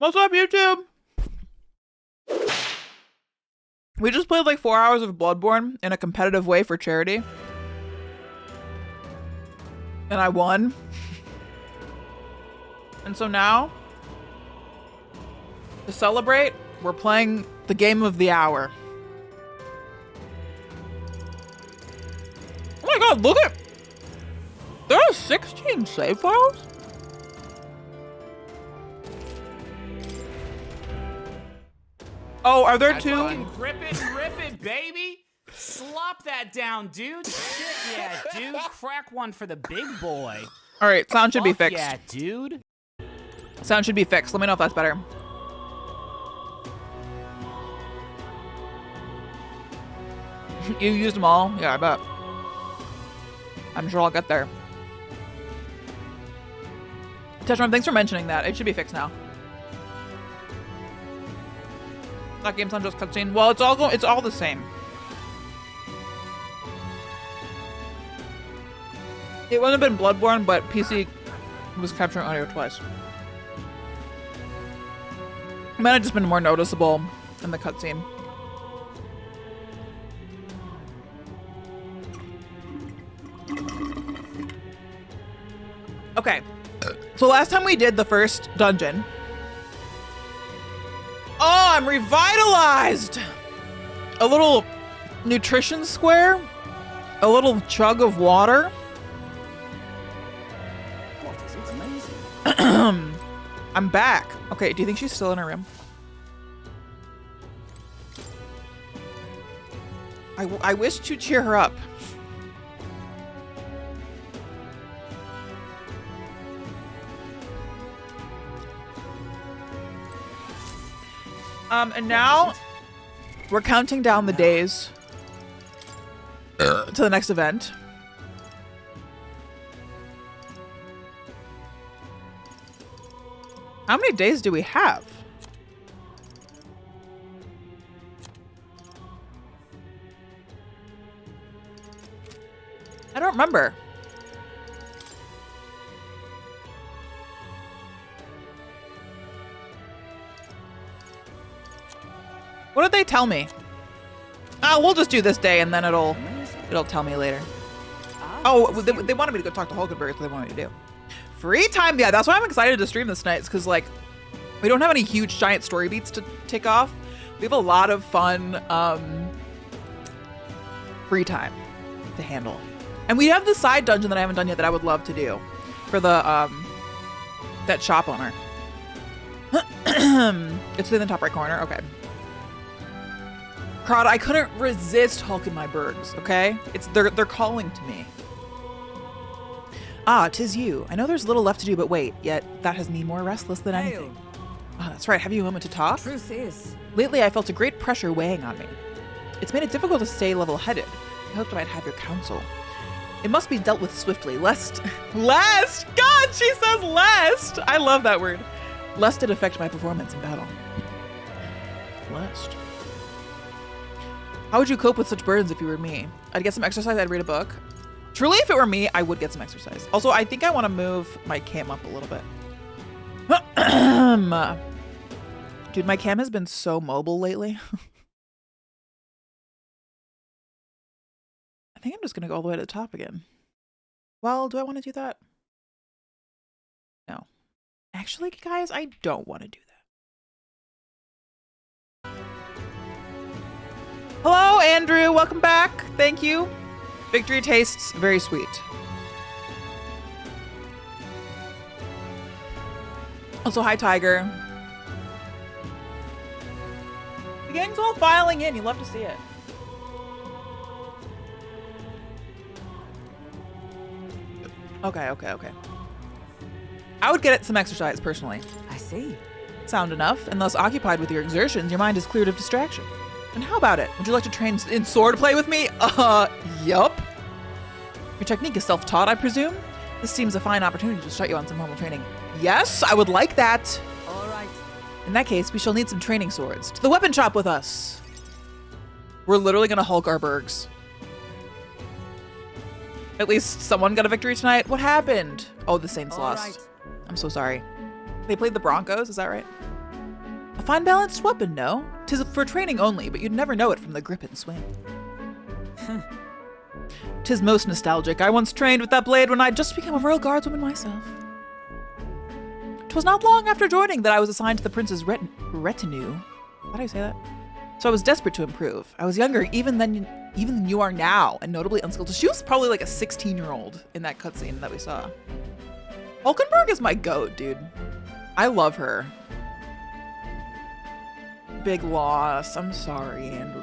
What's up, YouTube? We just played like 4 hours of Bloodborne in a competitive way for charity. And I won. And so now, to celebrate, we're playing the game of the hour. Oh my god, look at... There are 16 save files? Oh, are there two? Grip it, baby. Slop that down, dude. Shit, yeah, dude. Crack one for the big boy. All right, sound should be fixed. Yeah, dude. Sound should be fixed. Let me know if that's better. You used them all? Yeah, I bet. I'm sure I'll get there. Tetron, thanks for mentioning that. It should be fixed now. That game's not just cutscene. Well, it's all the same. It wouldn't have been Bloodborne, but PC was capturing audio twice. It might have just been more noticeable in the cutscene. Okay. So last time we did the first dungeon. Oh, I'm revitalized! A little nutrition square. A little chug of water. What is it? Amazing. I'm back. Okay, do you think she's still in her room? I wish to cheer her up. And now we're counting down the days to the next event. How many days do we have? I don't remember. What did they tell me? Oh, we'll just do this day and then it'll tell me later. Oh, they wanted me to go talk to Hulkenberg. That's what they wanted me to do. Free time, yeah, that's why I'm excited to stream this night, because like we don't have any huge giant story beats to take off. We have a lot of fun free time to handle. And we have the side dungeon that I haven't done yet that I would love to do for the that shop owner. It's in the top right corner. Okay. Crowd, I couldn't resist Hulkenbergs, okay? They're calling to me. Ah, 'tis you. I know there's little left to do, but wait, yet that has me more restless than anything. Ah, that's right. Have you a moment to talk? The truth is, lately I felt a great pressure weighing on me. It's made it difficult to stay level-headed. I hoped I might have your counsel. It must be dealt with swiftly, lest... Lest! God, she says lest! I love that word. Lest it affect my performance in battle. Lest. How would you cope with such burdens if you were me? I'd get some exercise, I'd read a book. Truly, if it were me, I would get some exercise. Also, I think I want to move my cam up a little bit. Dude, my cam has been so mobile lately. I think I'm just going to go all the way to the top again. Well, do I want to do that? No. Actually, guys, I don't want to do that. Hello, Andrew. Welcome back. Thank you. Victory tastes very sweet. Also, hi, Tiger. The gang's all filing in. You love to see it. Okay. I would get some exercise, personally. I see. Sound enough. And thus occupied with your exertions, your mind is cleared of distraction. And how about it? Would you like to train in sword play with me? Yup. Your technique is self-taught, I presume? This seems a fine opportunity to start you on some formal training. Yes, I would like that. All right. In that case, we shall need some training swords. To the weapon shop with us. We're literally gonna Hulk our bergs. At least someone got a victory tonight. What happened? Oh, the Saints lost. Right. I'm so sorry. They played the Broncos, is that right? fine balanced weapon, no? 'Tis for training only, but you'd never know it from the grip and swing. 'Tis most nostalgic. I once trained with that blade when I'd just become a royal guardswoman myself. 'Twas not long after joining that I was assigned to the prince's retinue. How do you say that? So I was desperate to improve. I was younger even than you are now, and notably unskilled. She was probably like a 16-year-old in that cutscene that we saw. Hulkenberg is my goat, dude. I love her. Big loss. I'm sorry, Andrew.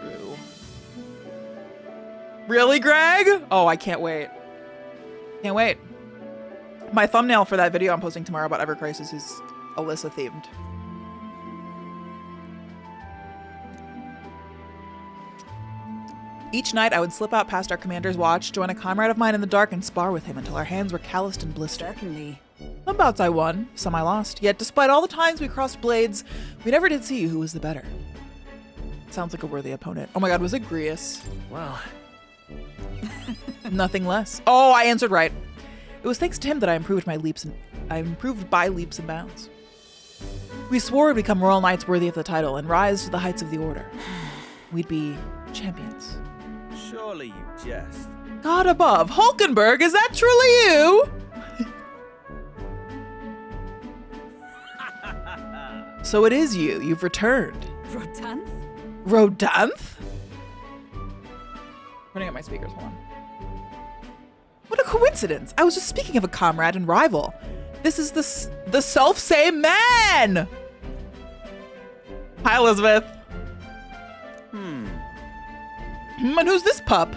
Really, Greg? Oh, I can't wait. Can't wait. My thumbnail for that video I'm posting tomorrow about Ever Crisis is Alyssa themed. Each night I would slip out past our commander's watch, join a comrade of mine in the dark, and spar with him until our hands were calloused and blistered. Certainly. Some bouts I won, some I lost. Yet despite all the times we crossed blades, we never did see who was the better. Sounds like a worthy opponent. Oh my god, was it Grius? Well. Nothing less. Oh, I answered right. It was thanks to him that I improved by leaps and bounds. We swore we'd become royal knights worthy of the title and rise to the heights of the order. We'd be champions. Surely you jest. God above, Hulkenberg, is that truly you? So it is you. You've returned. Rhodanthe? Rhodanthe? Running up my speakers, hold on. What a coincidence. I was just speaking of a comrade and rival. This is the self-same man. Hi, Elizabeth. And who's this pup?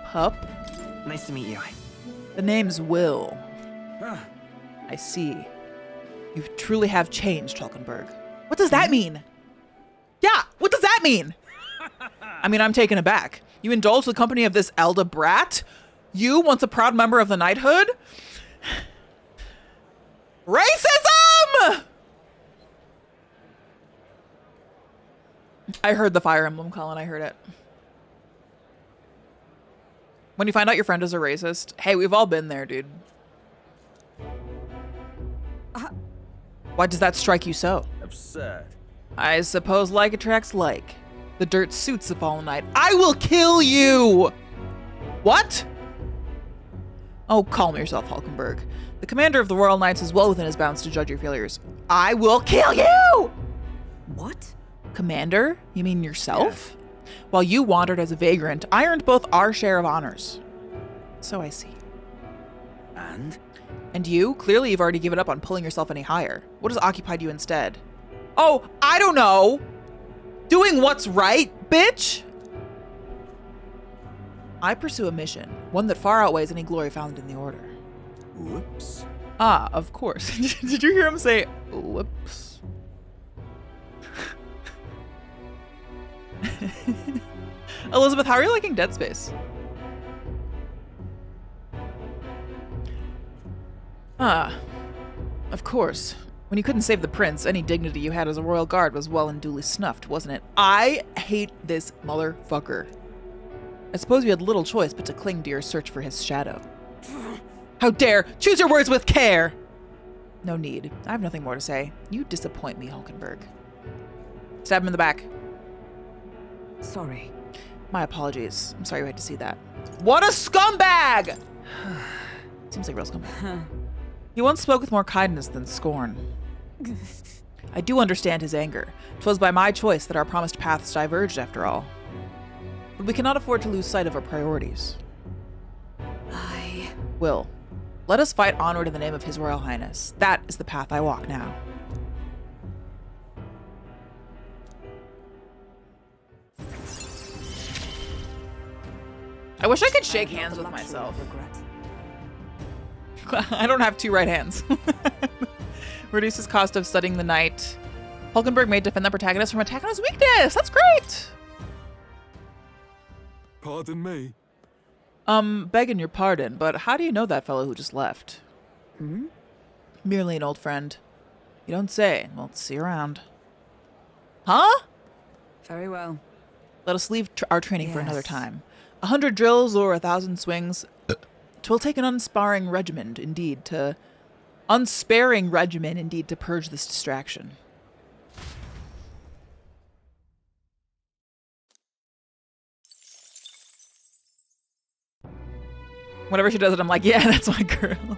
Pup? Nice to meet you. The name's Will. I see. You truly have changed, Hulkenberg. What does that mean? Yeah, what does that mean? I mean, I'm taken aback. You indulge the company of this Elda brat? You, once a proud member of the knighthood? Racism! I heard the Fire Emblem, Colin. I heard it. When you find out your friend is a racist, hey, we've all been there, dude. Why does that strike you so? Absurd. I suppose like attracts like. The dirt suits a fallen knight. I will kill you! What? Oh, calm yourself, Hulkenberg. The commander of the Royal Knights is well within his bounds to judge your failures. I will kill you! What? Commander? You mean yourself? While you wandered as a vagrant, I earned both our share of honors. So I see. And you? Clearly you've already given up on pulling yourself any higher. What has occupied you instead? Oh, I don't know. Doing what's right, bitch? I pursue a mission, one that far outweighs any glory found in the order. Whoops. Ah, of course. Did you hear him say, whoops? Elizabeth, how are you liking Dead Space? Ah, of course. When you couldn't save the prince, any dignity you had as a royal guard was well and duly snuffed, wasn't it? I hate this motherfucker. I suppose you had little choice but to cling to your search for his shadow. How dare! Choose your words with care! No need. I have nothing more to say. You disappoint me, Hulkenberg. Stab him in the back. Sorry. My apologies. I'm sorry you had to see that. What a scumbag! Seems like a real scumbag. He once spoke with more kindness than scorn. I do understand his anger. 'Twas by my choice that our promised paths diverged after all. But we cannot afford to lose sight of our priorities. Will, let us fight onward in the name of His Royal Highness. That is the path I walk now. I wish I could shake hands with myself. I don't have two right hands. Reduces cost of studying the knight. Hulkenberg may defend the protagonist from attack on his weakness. That's great. Pardon me. Begging your pardon, but how do you know that fellow who just left? Merely an old friend. You don't say. Well, see you around. Huh? Very well. Let us leave our training for another time. 100 drills or 1,000 swings. 'Twill take an unsparing regimen, indeed, to purge this distraction. Whenever she does it, I'm like, yeah, that's my girl.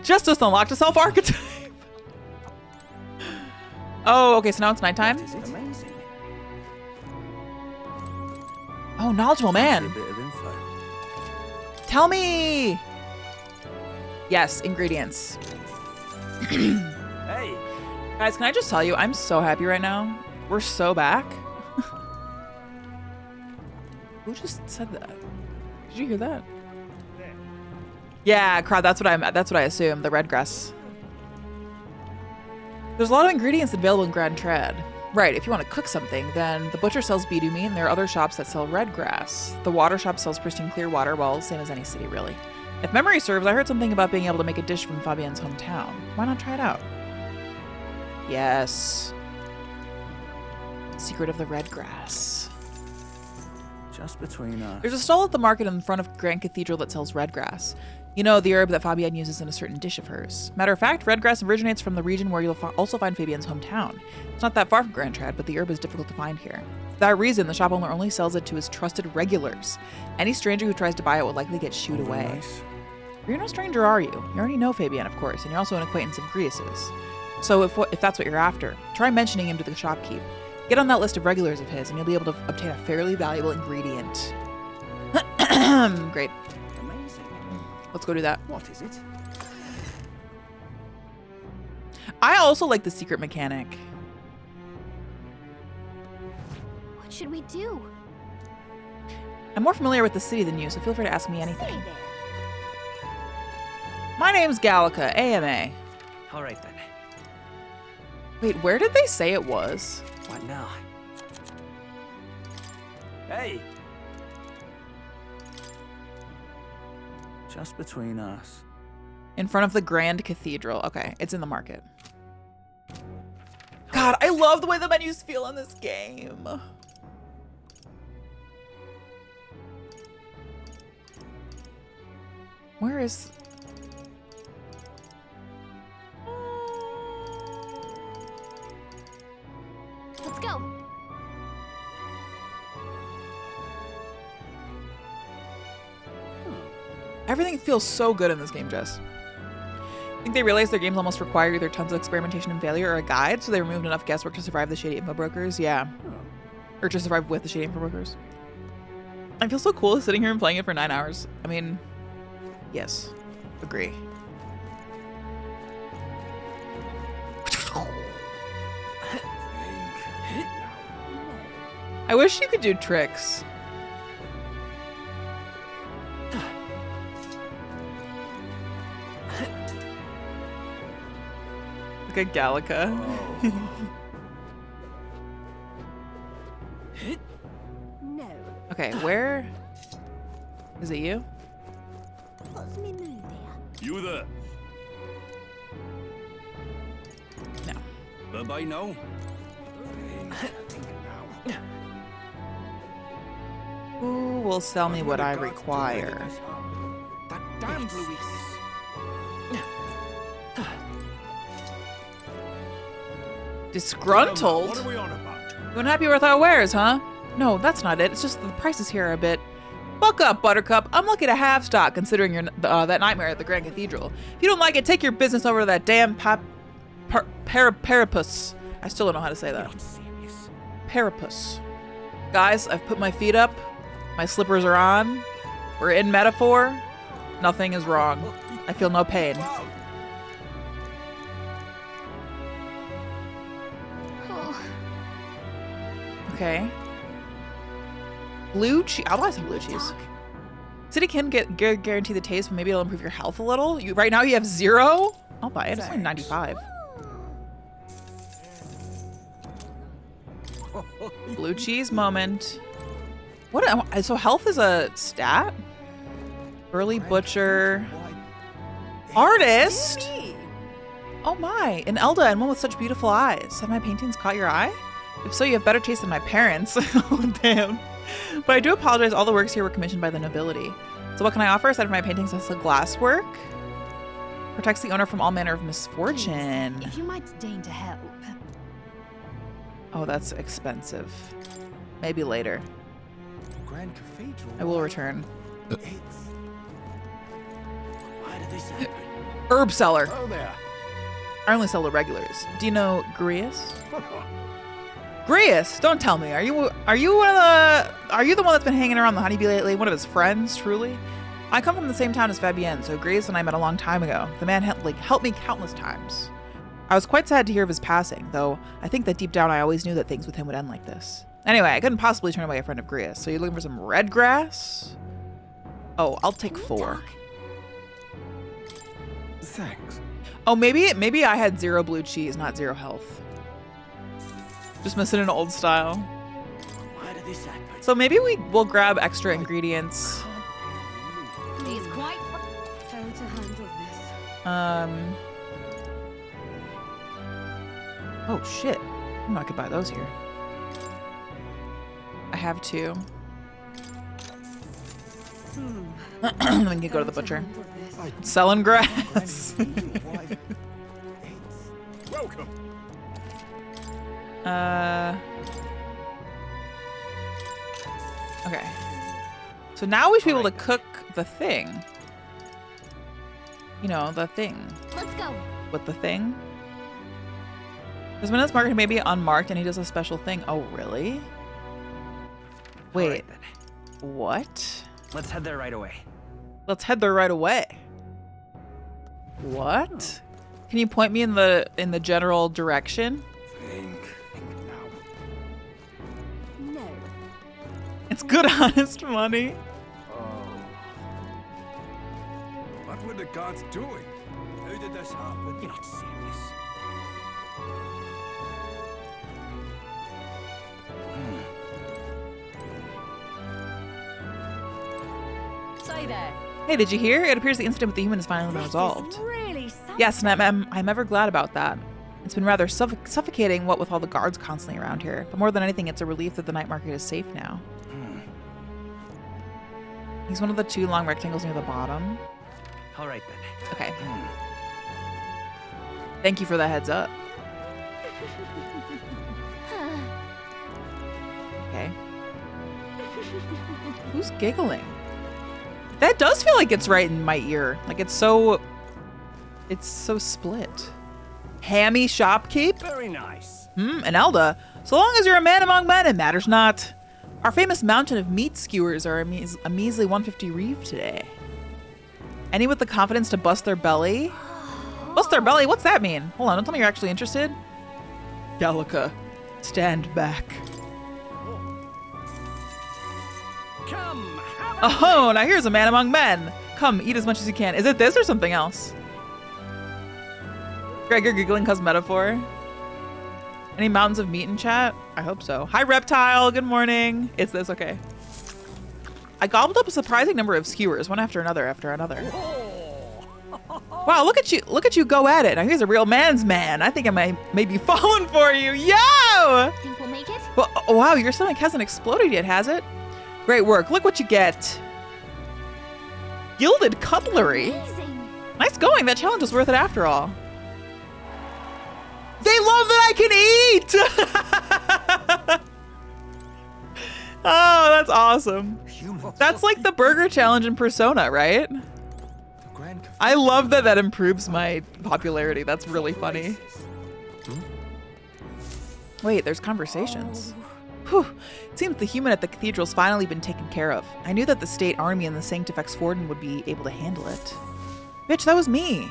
Justice unlocked a self-archetype. Oh, okay, so now it's nighttime? Is it amazing? Oh, knowledgeable man. A bit of info. Tell me. Yes, ingredients. Hey, Guys, can I just tell you, I'm so happy right now. We're so back. Who just said that? Did you hear that? Yeah, crowd. That's what I assume. The red grass. There's a lot of ingredients available in Grand Trad. Right. If you want to cook something, then the butcher sells bedu meat, and there are other shops that sell red grass. The water shop sells pristine clear water. Well, same as any city, really. If memory serves, I heard something about being able to make a dish from Fabienne's hometown. Why not try it out? Yes. Secret of the red grass. just between us. There's a stall at the market in front of Grand Cathedral that sells red grass. You know, the herb that Fabienne uses in a certain dish of hers. Matter of fact, red grass originates from the region where you'll also find Fabienne's hometown. It's not that far from Grand Trad, but the herb is difficult to find here. For that reason, the shop owner only sells it to his trusted regulars. Any stranger who tries to buy it will likely get shooed away. Nice. You're no stranger, are you? You already know Fabienne, of course, and you're also an acquaintance of Grius's. So if that's what you're after, try mentioning him to the shopkeep. Get on that list of regulars of his, and you'll be able to obtain a fairly valuable ingredient. Great. Amazing. Let's go do that. What is it? I also like the secret mechanic. What should we do? I'm more familiar with the city than you, so feel free to ask me anything. Stay there. My name's Gallica, AMA. All right then. Wait, where did they say it was? What now? Hey! Just between us. In front of the Grand Cathedral. Okay, it's in the market. God, I love the way the menus feel in this game. Where is... Let's go. Everything feels so good in this game, Jess. I think they realized their games almost require either tons of experimentation and failure or a guide, so they removed enough guesswork to survive the shady info brokers. Yeah. Or to survive with the shady info brokers. I feel so cool sitting here and playing it for 9 hours. I mean, yes. Agree. I wish you could do tricks. Look at Gallica. No. Okay, where is it? You? What's me mood here? You there? No. Bye-bye now. Who will sell me what I require? That damn Luis. Disgruntled? What are we on about? You unhappy with our wares, huh? No, that's not it. It's just the prices here are a bit... Buck up, Buttercup. I'm lucky to have stock, considering your that nightmare at the Grand Cathedral. If you don't like it, take your business over to that damn Parapus. I still don't know how to say that. Parapus. Guys, I've put my feet up. My slippers are on. We're in metaphor. Nothing is wrong. I feel no pain. Oh, Okay. Blue cheese. I'll buy some blue cheese. City can guarantee the taste, but maybe it'll improve your health a little. Right now you have 0. I'll buy it. It's only 95. Blue cheese moment. What? So health is a stat? Early butcher. Artist? Oh my, an Elda and one with such beautiful eyes. Have my paintings caught your eye? If so, you have better taste than my parents. Oh, damn. But I do apologize, all the works here were commissioned by the nobility. So what can I offer aside from my paintings as the glasswork? Protects the owner from all manner of misfortune. if you might deign to help. Oh, that's expensive. Maybe later. Grand Cathedral. I will return. It's Why did this happen? Herb seller. Oh there. I only sell the regulars. Do you know Grius? Grius, don't tell me. Are you one of are you the one that's been hanging around the honeybee lately? One of his friends, truly? I come from the same town as Fabienne, so Grius and I met a long time ago. The man helped me countless times. I was quite sad to hear of his passing, though I think that deep down I always knew that things with him would end like this. Anyway, I couldn't possibly turn away a friend of Grius. So you're looking for some red grass? Oh, I'll take 4. Thanks. Oh, maybe I had 0 blue cheese, not 0 health. Just missing an old style. Why did this happen? So maybe we'll grab extra ingredients. He's quite how to handle this. Oh shit. I could buy those here. I have 2. Then we can go to the butcher. Selling grass. Welcome. Okay. So now we should be able to cook the thing. You know, the thing. Let's go. With the thing. This minute's market may be unmarked and he does a special thing. Oh, really? Wait. All right, then. What? Let's head there right away. Let's head there right away. What? Can you point me in the general direction? Think now. No. It's good, honest money. Oh. What were the gods doing? How did this happen? You're not serious. Say there. Hey, did you hear? It appears the incident with the human has finally been resolved. This is really something. Yes, and I'm ever glad about that. It's been rather suffocating, what with all the guards constantly around here. But more than anything, it's a relief that the night market is safe now. He's one of the 2 long rectangles near the bottom. All right, then. Okay. Thank you for the heads up. Okay. Who's giggling? That does feel like it's right in my ear. Like it's so split. Hammy shopkeep? Very nice. And Elda. So long as you're a man among men, it matters not. Our famous mountain of meat skewers are a measly 150 reeve today. Any with the confidence to bust their belly? Bust their belly? What's that mean? Hold on, don't tell me you're actually interested. Delica, stand back. Come, have Oh, now here's a man among men. Come, eat as much as you can. Is it this or something else? Greg, you're giggling cause metaphor. Any mountains of meat in chat? I hope so. Hi, Reptile. Good morning. It's this. Okay. I gobbled up a surprising number of skewers, one after another after another. Wow, look at you. Look at you go at it. Now here's a real man's man. I think I may be falling for you. Yo! Think we'll make it? Well, oh, wow, your stomach hasn't exploded yet, has it? Great work. Look what you get. Gilded cutlery. Amazing. Nice going. That challenge was worth it after all. They love that I can eat! Oh, that's awesome. That's like the burger challenge in Persona, right? I love that that improves my popularity. That's really funny. Wait, there's conversations. Whew. It seems the human at the cathedral's finally been taken care of. I knew that the state army and the Sanctifex Warden would be able to handle it. Bitch, that was me.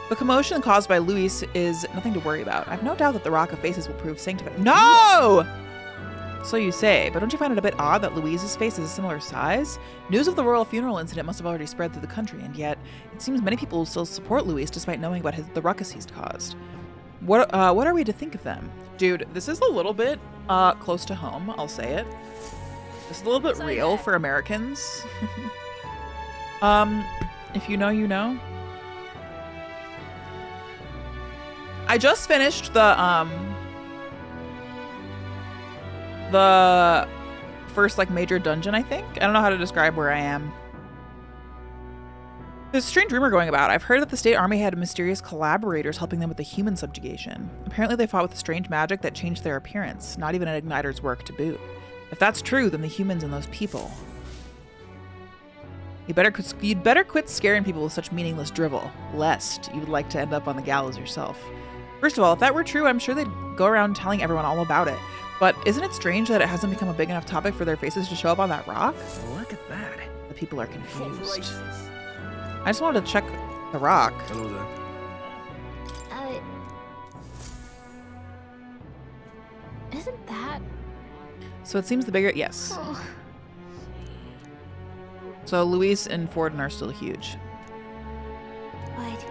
The commotion caused by Luis is nothing to worry about. I've no doubt that the Rock of Faces will prove Sanctifex. No! So you say, but don't you find it a bit odd that Louise's face is a similar size? News of the royal funeral incident must have already spread through the country, and yet it seems many people still support Louise despite knowing about the ruckus he's caused. What are we to think of them? Dude, this is a little bit close to home, I'll say it. This is a little bit real for Americans. If you know, you know. I just finished the first like major dungeon, I think. I don't know how to describe where I am. There's a strange rumor going about. I've heard that the state army had mysterious collaborators helping them with the human subjugation. Apparently they fought with a strange magic that changed their appearance. Not even an igniter's work to boot. If that's true, then the humans and those people. You'd better quit scaring people with such meaningless drivel, lest you would like to end up on the gallows yourself. First of all, if that were true, I'm sure they'd go around telling everyone all about it. But isn't it strange that it hasn't become a big enough topic for their faces to show up on that rock? Look at that. The people are confused. Corporations. I just wanted to check the rock. Hello there. Isn't that? So it seems the bigger, yes. Oh, So Luis and Forden are still huge. but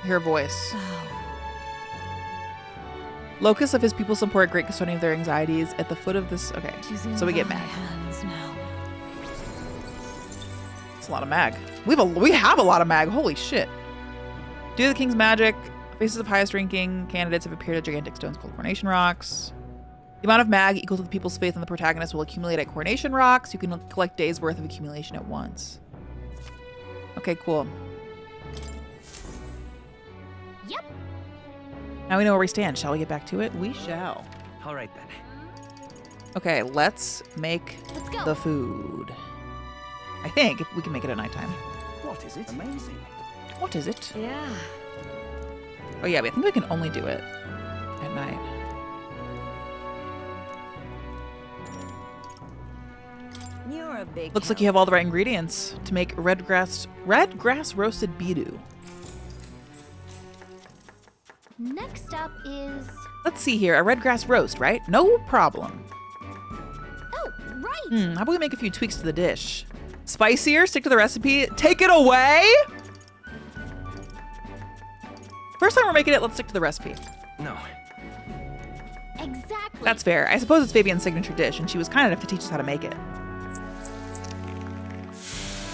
Hear a voice. oh, Locus of his people support, great custodian of their anxieties. At the foot of this, okay. choosing So we get my mag. hands now. It's a lot of mag. We have a lot of mag. Holy shit. Due to the king's magic, faces of highest ranking candidates have appeared at gigantic stones called coronation rocks. The amount of mag equal to the people's faith in the protagonist will accumulate at coronation rocks. You can collect days worth of accumulation at once. Okay, cool. Yep. Now we know where we stand. Shall we get back to it? We shall. All right then. Okay, let's make Let's go. the food. I think if we can make it at nighttime. What is it? Amazing. What is it? Yeah. Oh yeah, I think we can only do it at night. You're a big. Looks like you have all the right ingredients to make red grass roasted bidu. Next up is. Let's see here, a red grass roast, right? No problem. Oh, right. How about we make a few tweaks to the dish? Spicier, stick to the recipe, take it away? First time we're making it, let's stick to the recipe. No. Exactly. That's fair. I suppose it's Fabienne's signature dish, and she was kind enough to teach us how to make it.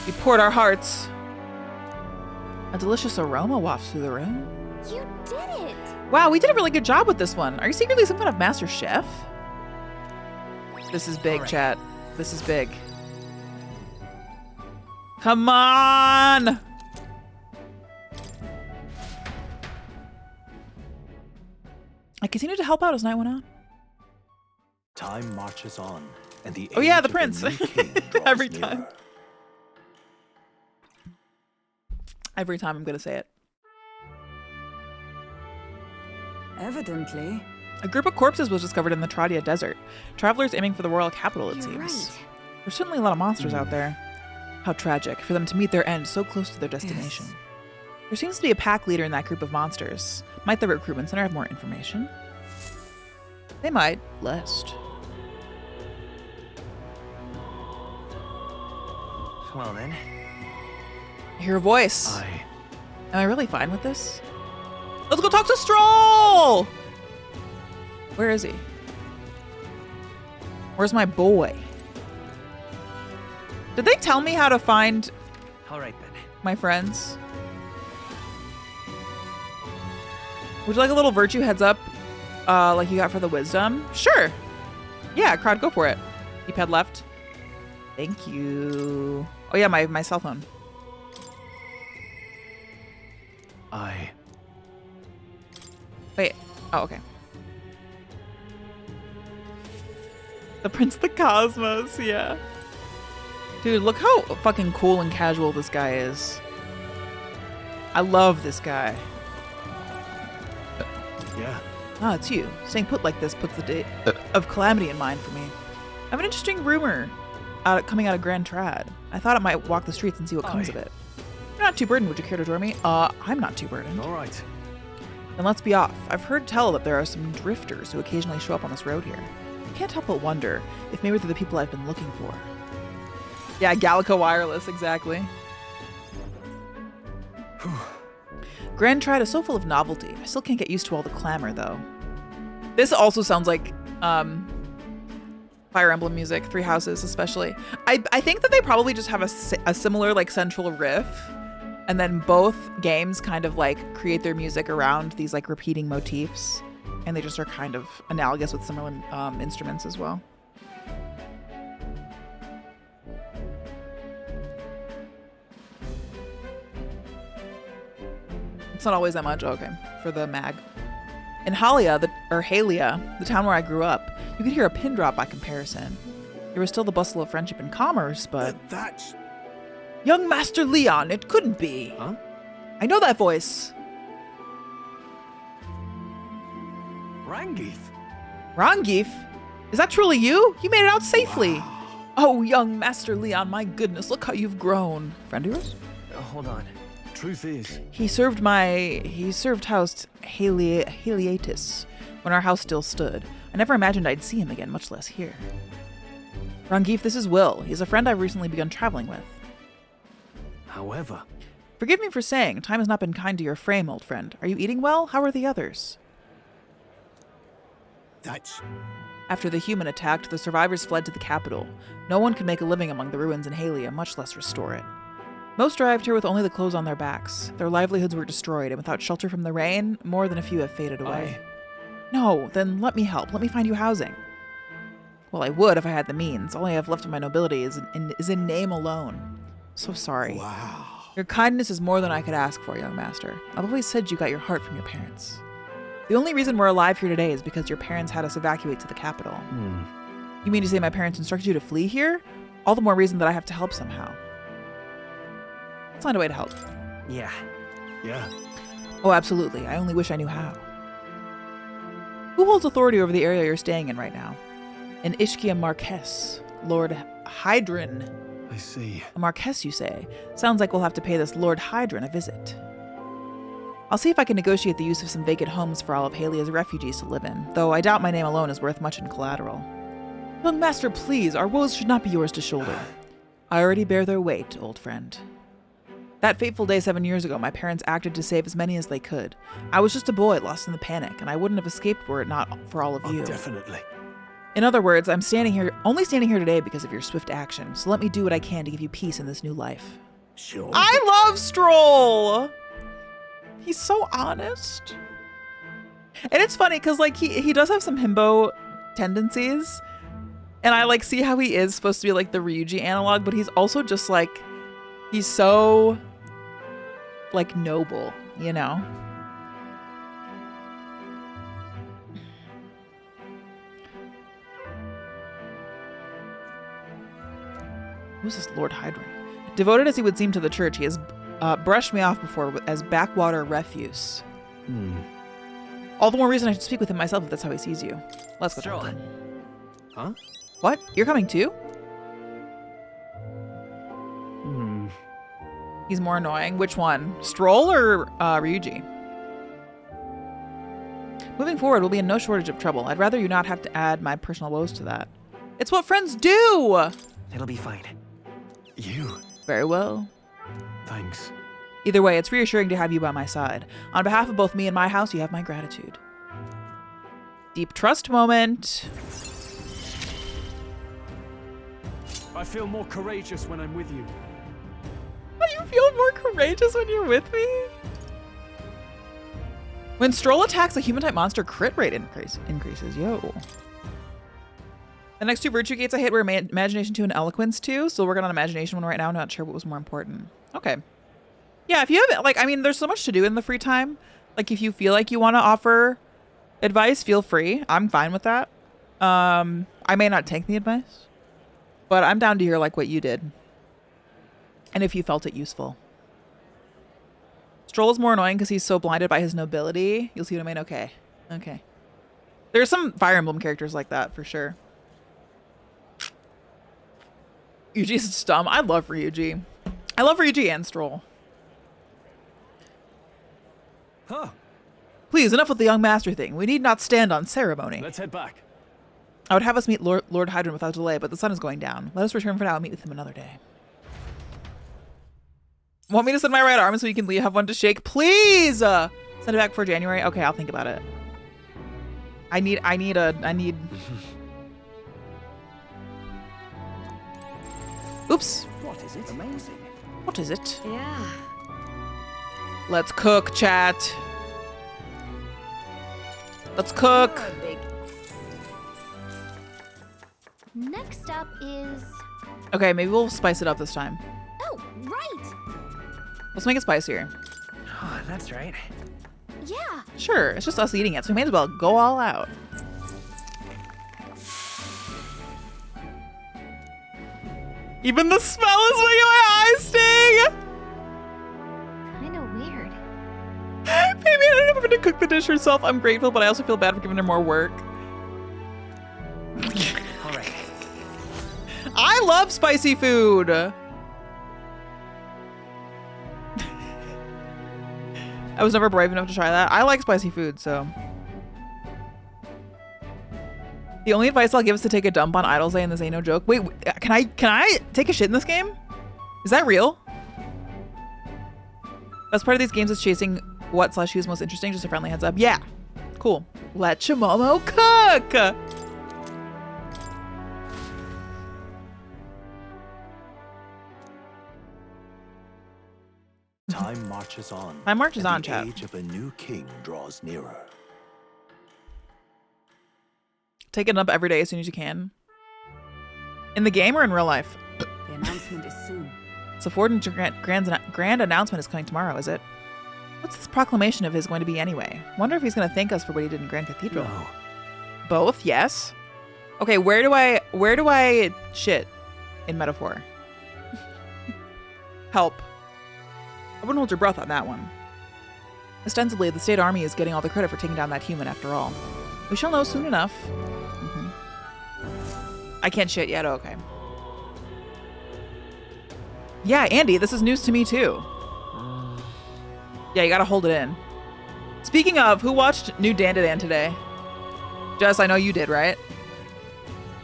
We poured our hearts. A delicious aroma wafts through the room. You did it. Wow, we did a really good job with this one. Are you secretly some kind of master chef? This is big, All right. chat. This is big. Come on! I continued to help out as night went on. Time marches on, and the Oh yeah, age the of prince. new king draws Every nearer. time. Every time I'm gonna say it. Evidently. A group of corpses was discovered in the Tradia Desert. Travelers aiming for the royal capital, it You're seems. right. There's certainly a lot of monsters out there. How tragic for them to meet their end so close to their destination. Yes. There seems to be a pack leader in that group of monsters. Might the recruitment center have more information? They might. Lest. Well then. I hear a voice. I Am I really fine with this? Let's go talk to Stroll! Where is he? Where's my boy? Did they tell me how to find All right then. my friends? Would you like a little virtue heads up like you got for the wisdom? Sure. Yeah, crowd, go for it. D-pad left. Thank you. Oh yeah, my cell phone. Wait. Oh, okay. The Prince of the Cosmos, yeah. Dude, look how fucking cool and casual this guy is. I love this guy. yeah. Ah, it's you. Staying put like this puts the day of calamity in mind for me. I have an interesting rumor coming out of Grand Trad. I thought I might walk the streets and see what comes of it. You're not too burdened. Would you care to join me? I'm not too burdened. All right. Then let's be off. I've heard tell that there are some drifters who occasionally show up on this road here. I can't help but wonder if maybe they're the people I've been looking for. Yeah, Gallico Wireless, exactly. Grand Trad is so full of novelty. I still can't get used to all the clamor, though. This also sounds like Fire Emblem music, Three Houses especially. I think that they probably just have a similar like central riff, and then both games kind of like create their music around these like repeating motifs, and they just are kind of analogous with similar instruments as well. It's not always that much. Okay, for the mag. In Halia, the town where I grew up, you could hear a pin drop by comparison. There was still the bustle of friendship and commerce, but Young Master Leon, it couldn't be. Huh? I know that voice. Rangif. Rangif? Is that truly you? You made it out safely. Oh, young Master Leon, my goodness, look how you've grown. Friend of yours? Hold on. Truth is, He served House Heliatis when our house still stood. I never imagined I'd see him again, much less here. Rangif, this is Will. He's a friend I've recently begun traveling with. however, Forgive me for saying, time has not been kind to your frame, old friend. Are you eating well? How are the others? That's After the human attacked, the survivors fled to the capital. No one could make a living among the ruins in Halia, much less restore it. Most arrived here with only the clothes on their backs. Their livelihoods were destroyed, and without shelter from the rain, more than a few have faded away. No, then let me help. Let me find you housing. Well, I would if I had the means. All I have left of my nobility is in name alone. So sorry. wow. Your kindness is more than I could ask for, young master. I've always said you got your heart from your parents. The only reason we're alive here today is because your parents had us evacuate to the capital. You mean to say my parents instructed you to flee here? All the more reason that I have to help somehow. Let's find a way to help. Yeah. yeah. Oh, absolutely. I only wish I knew how. Who holds authority over the area you're staying in right now? An Ishkia Marquess, Lord Hydron. I see. A Marquess, you say? Sounds like we'll have to pay this Lord Hydron a visit. I'll see if I can negotiate the use of some vacant homes for all of Halia's refugees to live in, though I doubt my name alone is worth much in collateral. Young master, please, our woes should not be yours to shoulder. I already bear their weight, old friend. That fateful day 7 years ago, my parents acted to save as many as they could. I was just a boy lost in the panic, and I wouldn't have escaped were it not for all of you. Definitely. In other words, I'm only standing here today because of your swift action, so let me do what I can to give you peace in this new life. Sure. I love Stroll! He's so honest. And it's funny because like he does have some himbo tendencies. And I like see how he is supposed to be like the Ryuji analog, but he's also just like he's so like noble, you know? Who's this Lord Hydron? Devoted as he would seem to the church, he has brushed me off before as backwater refuse. All the more reason I should speak with him myself if that's how he sees you. Let's go talk to him. Huh? What? You're coming too? He's more annoying. Which one? Stroll or Ryuji? Moving forward, we'll be in no shortage of trouble. I'd rather you not have to add my personal woes to that. It's what friends do! It'll be fine. You. Very well. Thanks. Either way, it's reassuring to have you by my side. On behalf of both me and my house, you have my gratitude. Deep trust moment. I feel more courageous when I'm with you. You feel more courageous when you're with me? When Stroll attacks a human-type monster, crit rate increases. Yo. The next two virtue gates I hit were Imagination 2 and Eloquence 2, so we're working on Imagination 1 right now. Not sure what was more important. Okay. Yeah, if you have, like, I mean, there's so much to do in the free time. Like, if you feel like you want to offer advice, feel free. I'm fine with that. I may not take the advice, but I'm down to hear, like, what you did. And if you felt it useful. Stroll is more annoying because he's so blinded by his nobility. You'll see what I mean? Okay. Okay. There's some Fire Emblem characters like that, for sure. Ryuji's dumb. I love Ryuji. I love Ryuji and Stroll. Huh. Please, enough with the young master thing. We need not stand on ceremony. Let's head back. I would have us meet Lord Hydron without delay, but the sun is going down. Let us return for now and meet with him another day. Want me to send my right arm so you can have one to shake? Please! Send it back for January? Okay, I'll think about it. I need... Oops. What is it? Amazing. What is it? Yeah. Let's cook, chat. Let's cook. You're a big- Next up is... Okay, maybe we'll spice it up this time. Oh, right. Let's make it spicier. Oh, that's right. Yeah. Sure, it's just us eating it, so we may as well go all out. Even the smell is making my eyes sting. Kinda weird. Maybe I didn't have to cook the dish herself. I'm grateful, but I also feel bad for giving her more work. All right. I love spicy food. I was never brave enough to try that. I like spicy food, so. The only advice I'll give is to take a dump on Idol's Day, and this ain't no joke. Wait, can I take a shit in this game? Is that real? Best part of these games is chasing what/who's most interesting. Just a friendly heads up. Yeah, cool. Let your Momo cook. Time marches on. Time marches and on, the chat. age of a new king draws nearer. Take it up every day as soon as you can. In the game or in real life? The announcement is soon. So Ford and grand announcement is coming tomorrow, is it? What's this proclamation of his going to be anyway? Wonder if he's going to thank us for what he did in Grand Cathedral. No. Both, yes. Okay, where do I shit in metaphor? Help. I wouldn't hold your breath on that one. Ostensibly, the state army is getting all the credit for taking down that human after all. We shall know soon enough. I can't shit yet, okay. Yeah, Andy, this is news to me too. Yeah, you gotta hold it in. Speaking of, who watched New Dandadan today? Jess, I know you did, right?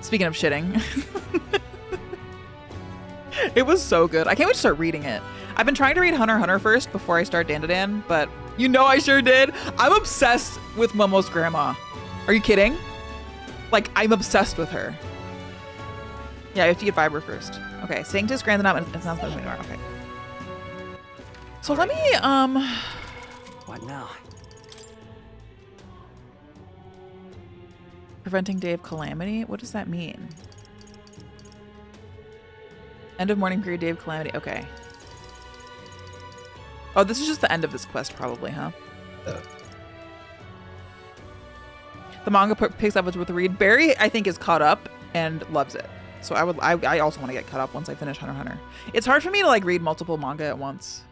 Speaking of shitting. It was so good. I can't wait to start reading it. I've been trying to read Hunter x Hunter first before I start Dandadan, but you know I sure did. I'm obsessed with Momo's grandma. Are you kidding? Like, I'm obsessed with her. Yeah, you have to get Fiber first. Okay, Sanctus Grand Announcement. It's not supposed to be okay. So let me, What now? Preventing Day of Calamity? What does that mean? End of mourning period, Day of Calamity. Okay. Oh, this is just the end of this quest probably, huh? The manga picks up with the read. Barry, I think, is caught up and loves it. So I also want to get caught up once I finish Hunter x Hunter. It's hard for me to like read multiple manga at once.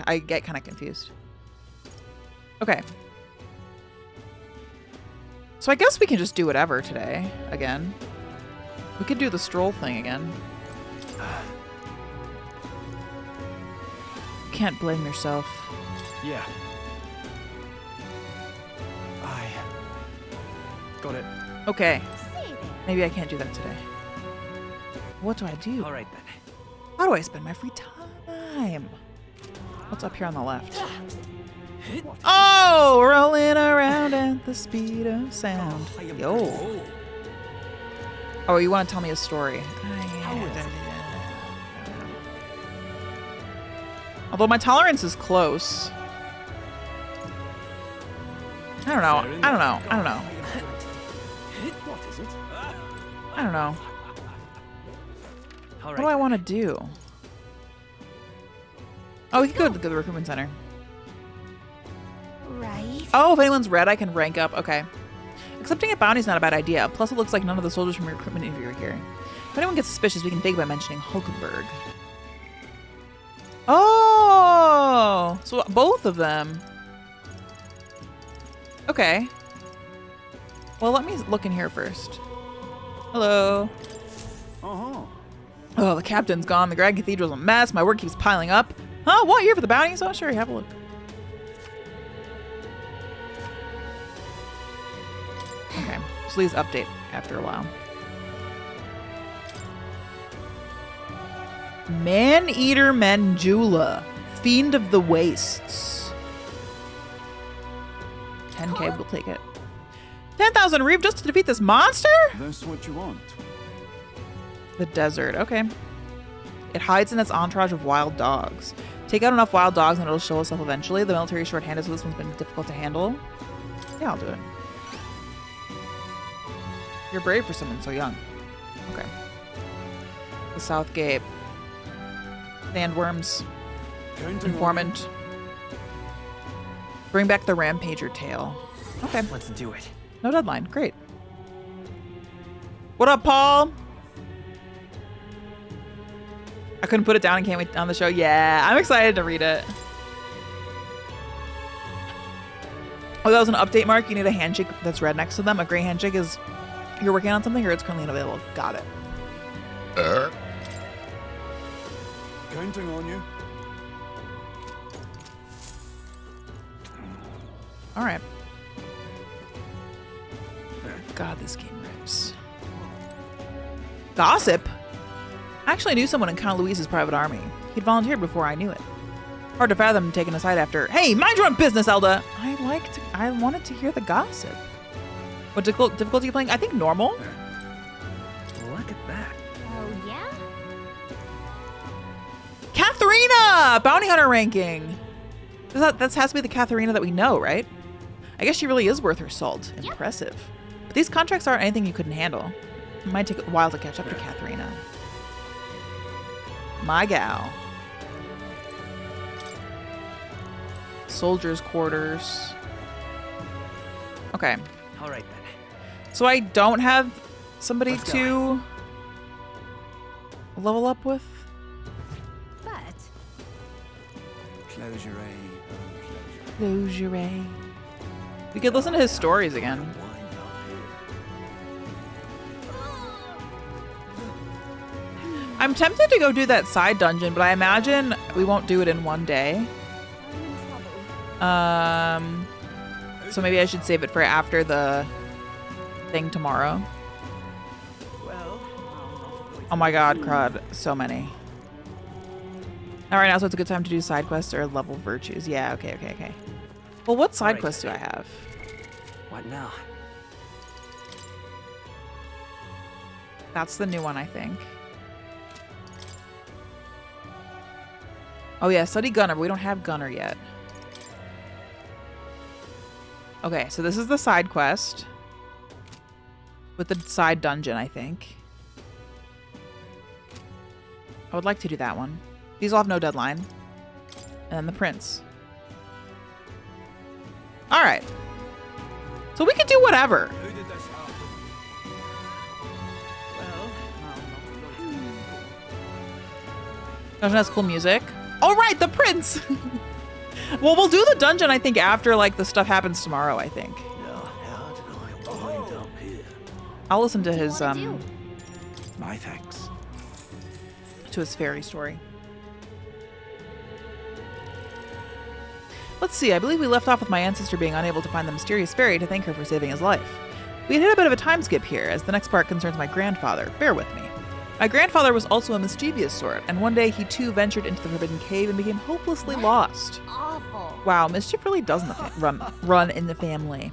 I get kind of confused. Okay. So I guess we can just do whatever today again. We could do the stroll thing again. You can't blame yourself. Yeah. I got it. Okay. See there. Maybe I can't do that today. What do I do? All right then. How do I spend my free time? What's up here on the left? Oh, rolling around at the speed of sound. Yo. Oh, you want to tell me a story? Although my tolerance is close. I don't know. I don't know. I don't know. What is it? I don't know. All What do I want to do? Oh, we could go to the recruitment center. Right. Oh, if anyone's red, I can rank up. Okay. Accepting a bounty is not a bad idea. Plus, it looks like none of the soldiers from your recruitment interview are here. If anyone gets suspicious, we can fake by mentioning Hulkenberg. Oh! So both of them. Okay. Well, let me look in here first. Hello. Oh, the captain's gone. The Grand Cathedral's a mess. My work keeps piling up. Huh? What? You're for the bounties? Oh, sure. Have a look. Okay. Just leaves update after a while. Man-Eater Manjula. Fiend of the Wastes. 10k, we'll take it. 10,000 reef just to defeat this monster? That's what you want. The desert, okay. It hides in its entourage of wild dogs. Take out enough wild dogs and it'll show itself eventually. The military is short-handed, so this one's been difficult to handle. Yeah, I'll do it. You're brave for someone so young. Okay. The South Gate. Sandworms. Informant. Bring back the Rampager tail. Okay. Let's do it. No deadline. Great. What up, Paul? I couldn't put it down and can't wait on the show. Yeah, I'm excited to read it. Oh, that was an update, Mark. You need a handshake that's red next to them. A gray handshake is you're working on something or it's currently unavailable. Got it. Counting on you. All right. God, this game rips. Gossip? I actually knew someone in Count Louise's private army. He'd volunteered before I knew it. Hard to fathom taking a side after, hey, mind your own business, Elda! I wanted to hear the gossip. What difficulty are you playing? I think normal. Look at that. Oh, yeah? Katharina! Bounty Hunter ranking. That has to be the Katharina that we know, right? I guess she really is worth her salt. Impressive. But these contracts aren't anything you couldn't handle. It might take a while to catch up to Katharina. My gal. Soldiers' quarters. Okay. All right then. So I don't have somebody to level up with? But Close your eye. Close your eye. We could listen to his stories again. I'm tempted to go do that side dungeon, but I imagine we won't do it in one day. So maybe I should save it for after the thing tomorrow. Oh my god, crud. So many. Alright, now so it's a good time to do side quests or level virtues. Yeah, okay. Well, what side quests do I have? What now? That's the new one, I think. Oh yeah, study Gunner, but we don't have Gunner yet. Okay, so this is the side quest. With the side dungeon, I think. I would like to do that one. These all have no deadline. And then the prince. Alright. So we could do whatever. How did this happen? Dungeon has cool music. All right, the prince. Well, we'll do the dungeon, I think, after like the stuff happens tomorrow, I think. How did I wind up here? I'll listen to his My thanks. to his fairy story. Let's see, I believe we left off with my ancestor being unable to find the mysterious fairy to thank her for saving his life. We had hit a bit of a time skip here, as the next part concerns my grandfather. Bear with me. My grandfather was also a mischievous sort, and one day he too ventured into the forbidden cave and became hopelessly lost. awful. Wow, mischief really does run in the family.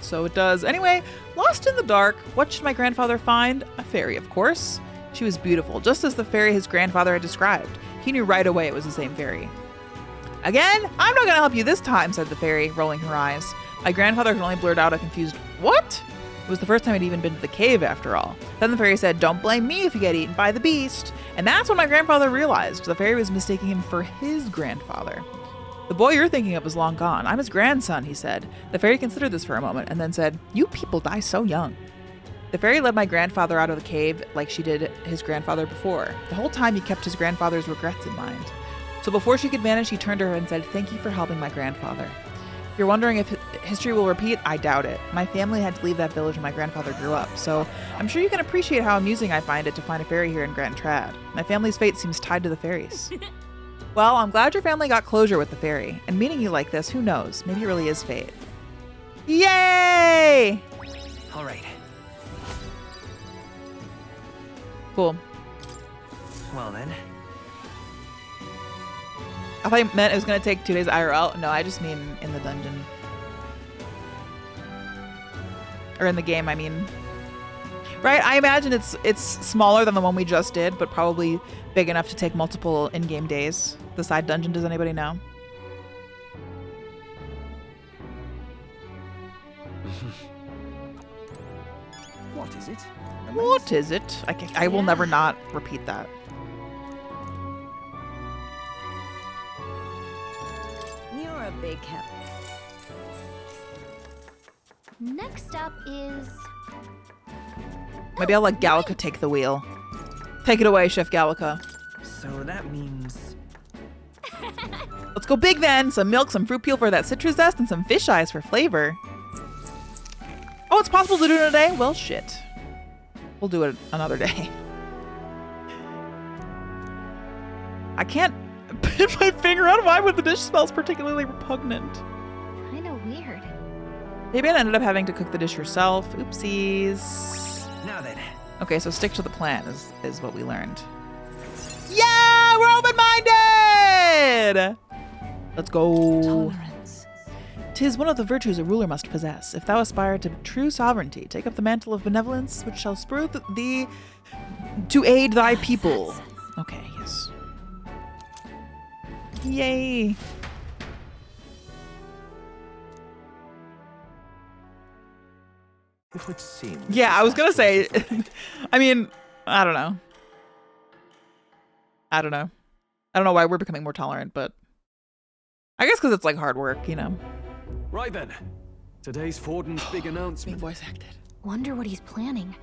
So it does. Anyway, lost in the dark, what should my grandfather find? A fairy, of course. She was beautiful, just as the fairy his grandfather had described. He knew right away it was the same fairy. Again? I'm not gonna help you this time, said the fairy, rolling her eyes. My grandfather could only blurt out a confused, what? It was the first time he'd even been to the cave, after all. Then the fairy said, don't blame me if you get eaten by the beast. And that's when my grandfather realized the fairy was mistaking him for his grandfather. The boy you're thinking of is long gone. I'm his grandson, he said. The fairy considered this for a moment and then said, you people die so young. The fairy led my grandfather out of the cave like she did his grandfather before. The whole time he kept his grandfather's regrets in mind. So before she could vanish, he turned to her and said, thank you for helping my grandfather. You're wondering if history will repeat? I doubt it. My family had to leave that village when my grandfather grew up, so I'm sure you can appreciate how amusing I find it to find a fairy here in Grant Trad. My family's fate seems tied to the fairies. Well, I'm glad your family got closure with the fairy, and meeting you like this, who knows? Maybe it really is fate. Yay! All right. Cool. Well then. I thought you meant it was going to take 2 days IRL. No, I just mean in the dungeon. Or in the game, I mean. Right? I imagine it's smaller than the one we just did, but probably big enough to take multiple in-game days. The side dungeon, does anybody know? What is it? What is it? I will never not repeat that. You're a big help. Next up is... Maybe I'll let Gallica take the wheel. Take it away, Chef Gallica. So that means... Let's go big then. Some milk, some fruit peel for that citrus zest, and some fish eyes for flavor. Oh, it's possible to do it in a day? Well, shit. We'll do it another day. I can't put my finger on why would the dish smells particularly repugnant. Kinda weird. Fabienne ended up having to cook the dish herself. Oopsies. Now then. Okay, so stick to the plan is what we learned. Yeah, we're open-minded! Let's go. Tolerance. 'Tis one of the virtues a ruler must possess. If thou aspire to true sovereignty, take up the mantle of benevolence, which shall spur thee to aid thy people. Okay, yes. Yay. It would seem. Yeah, I was gonna say, I mean, I don't know. I don't know why we're becoming more tolerant, but I guess because it's like hard work, you know. Right then. Today's Forden's big Being announcement. voice acted. Wonder what he's planning.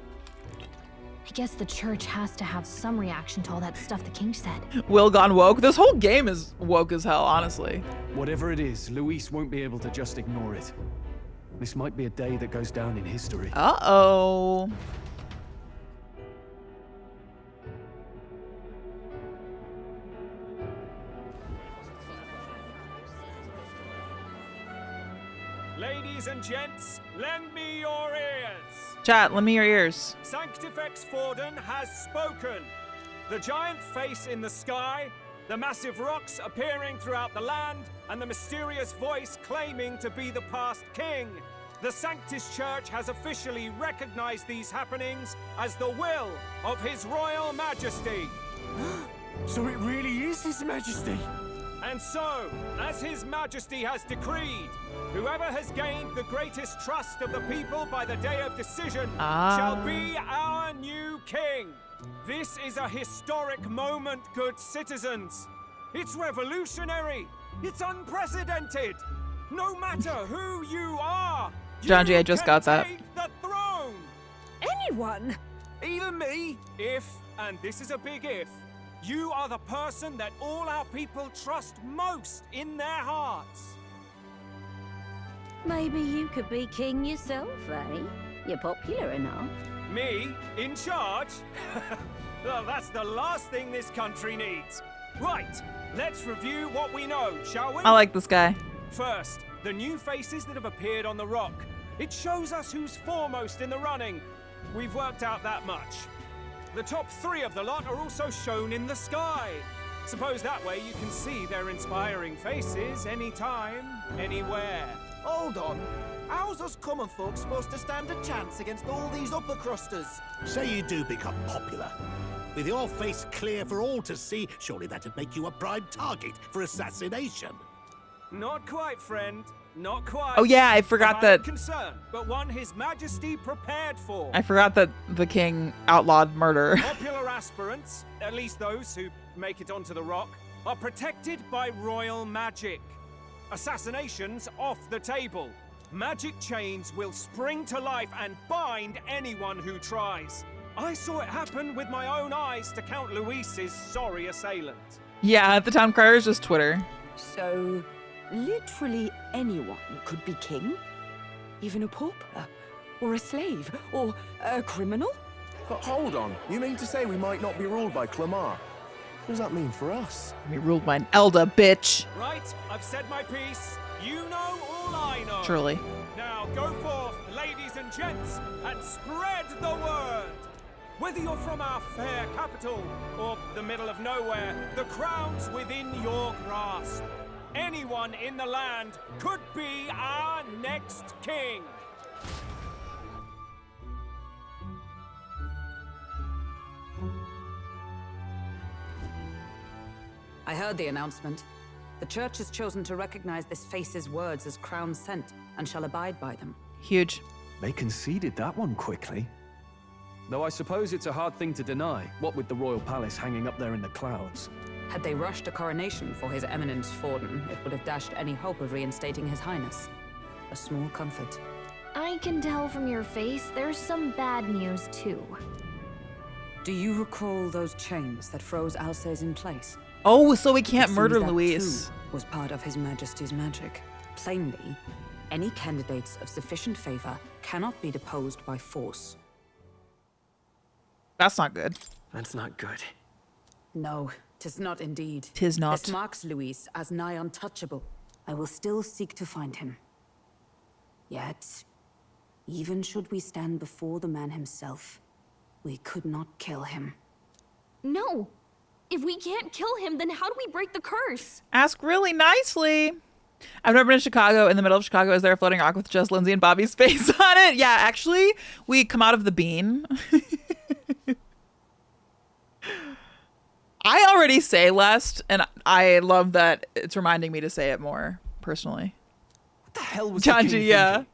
I guess the church has to have some reaction to all that stuff the king said. Will gone woke. This whole game is woke as hell, honestly. Whatever it is, Luis won't be able to just ignore it. This might be a day that goes down in history. Uh-oh. Ladies and gents, lend me your ears. Chat, lend me your ears. Sanctifex Forden has spoken. The giant face in the sky, the massive rocks appearing throughout the land, and the mysterious voice claiming to be the past king. The Sanctus Church has officially recognized these happenings as the will of His Royal Majesty. So it really is His Majesty. And so, as His Majesty has decreed, whoever has gained the greatest trust of the people by the day of decision shall be our new king. This is a historic moment, good citizens. It's revolutionary. It's unprecedented. No matter who you are, John G, I you just can got that. take the throne. Anyone? Even me, if, and this is a big if, you are the person that all our people trust most in their hearts. Maybe you could be king yourself, eh? You're popular enough. Me, in charge? Well, that's the last thing this country needs. Right, let's review what we know, shall we? I like this guy. First, the new faces that have appeared on the rock. It shows us who's foremost in the running. We've worked out that much. The top 3 of the lot are also shown in the sky. Suppose that way you can see their inspiring faces anytime, anywhere. Hold on. How's us common folk supposed to stand a chance against all these upper crusters? Say you do become popular. With your face clear for all to see, surely that'd make you a prime target for assassination. Not quite, friend. Not quite. Oh yeah, I forgot A that. valid concern, but one His Majesty prepared for. I forgot that the king outlawed murder. Popular aspirants, at least those who make it onto the rock, are protected by royal magic. Assassinations off the table. Magic chains will spring to life and bind anyone who tries. I saw it happen with my own eyes to Count Luis's sorry assailant. Yeah, the town crier is just Twitter. So, literally anyone could be king? Even a pauper? Or a slave? Or a criminal? But hold on. You mean to say we might not be ruled by Clamar? What does that mean for us? We ruled by an elder, bitch. Right, I've said my piece. You know all I know. Truly. Now go forth, ladies and gents, and spread the word. Whether you're from our fair capital or the middle of nowhere, the crown's within your grasp. Anyone in the land could be our next king. I heard the announcement. The church has chosen to recognize this face's words as crown sent and shall abide by them. Huge. They conceded that one quickly. Though I suppose it's a hard thing to deny, what with the royal palace hanging up there in the clouds. Had they rushed a coronation for His Eminence Forden, it would have dashed any hope of reinstating His Highness. A small comfort. I can tell from your face there's some bad news too. Do you recall those chains that froze Alsace in place? Oh, so we can't It murder seems that Luis. too was part of His Majesty's magic. Plainly, any candidates of sufficient favor cannot be deposed by force. That's not good. That's not good. No, 'tis not indeed. 'Tis not. This marks Luis as nigh untouchable. I will still seek to find him. Yet, even should we stand before the man himself, we could not kill him. No! If we can't kill him, then how do we break the curse? Ask really nicely. I've never been to Chicago. In the middle of Chicago, is there a floating rock with just Lindsay and Bobby's face on it? Yeah, actually, we come out of the bean. I already say less, and I love that it's reminding me to say it more, personally. What the hell was Janji, the king yeah. thinking?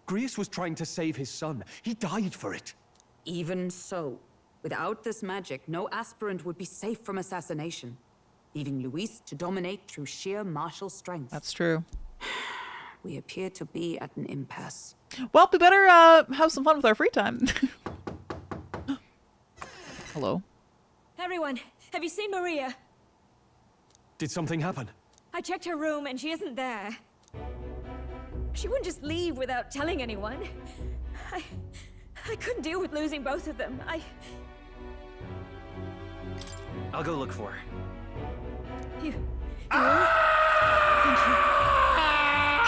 Grius was trying to save his son. He died for it. Even so, without this magic, no aspirant would be safe from assassination, leaving Luis to dominate through sheer martial strength. That's true. We appear to be at an impasse. Well, we better have some fun with our free time. Hello. Everyone, have you seen Maria? Did something happen? I checked her room and she isn't there. She wouldn't just leave without telling anyone. I couldn't deal with losing both of them. I'll go look for her. You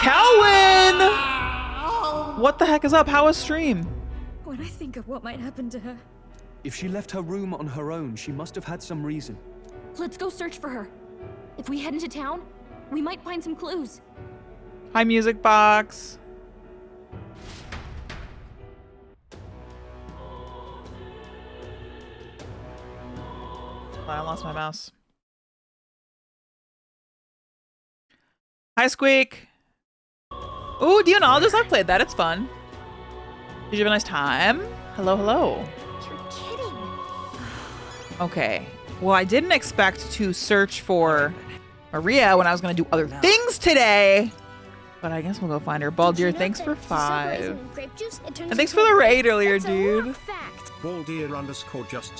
Calvin! What the heck is up? How was stream? When I think of what might happen to her. If she left her room on her own, she must have had some reason. Let's go search for her. If we head into town, we might find some clues. Hi, music box. Oh, I lost my mouse. Hi, Squeak. Ooh, Dionaldos, I've played that. It's fun. Did you have a nice time? Hello, hello. You're kidding. Okay. Well, I didn't expect to search for Maria when I was going to do other things today. But I guess we'll go find her. Baldir, thanks for 5. And thanks for the raid earlier, dude. Baldir_just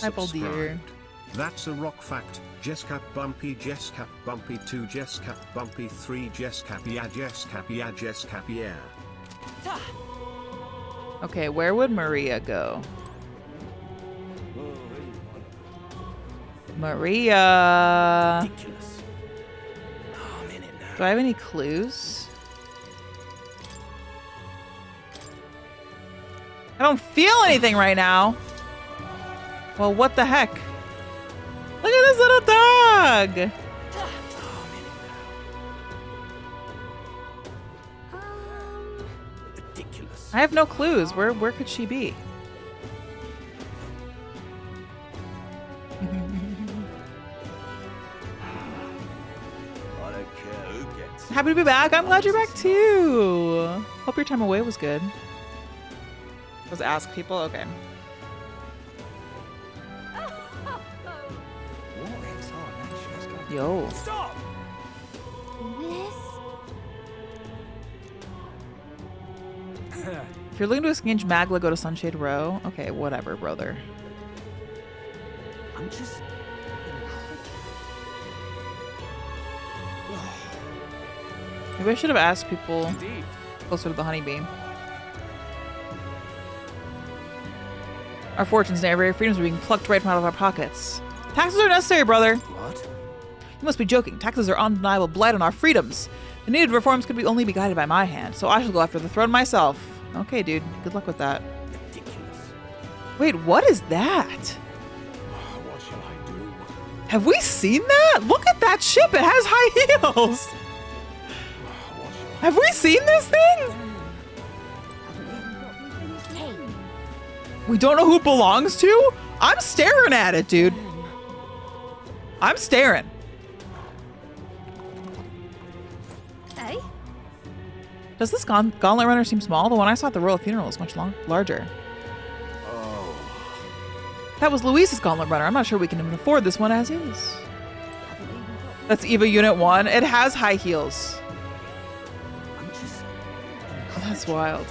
Hi, Baldir. subscribed. That's a rock fact. Jesscap Bumpy, Jesscap Bumpy 2, Jesscap Bumpy 3, Jesscap, yeah, Jesscap, yeah, Jesscap, yeah. Okay, where would Maria go? Maria. Ridiculous. Oh, I'm in it now. Do I have any clues? I don't feel anything right now. Well, what the heck? Look at this little dog. Ridiculous. I have no clues. Where could she be? I don't care who gets it. Happy to be back. I'm glad you're back too. Hope your time away was good. Was ask people? Okay. Yo. Stop! If you're looking to exchange Magla, go to Sunshade Row. Okay, whatever, brother. I'm just... Maybe I should have asked people Indeed. closer to the honeybee. Our fortunes and our freedoms are being plucked right from out of our pockets. Taxes are necessary, brother. What? You must be joking. Taxes are undeniable blight on our freedoms. The needed reforms could only be guided by my hand, so I shall go after the throne myself. Okay, dude. Good luck with that. Ridiculous. Wait, what is that? What shall I do? Have we seen that? Look at that ship. It has high heels. Have we seen this thing? We don't know who it belongs to? I'm staring at it, dude. I'm staring. Hey? Does this gauntlet runner seem small? The one I saw at the royal funeral is much larger. Oh. That was Luis's gauntlet runner. I'm not sure we can even afford this one as is. That's Eva Unit 1. It has high heels. Oh, that's wild.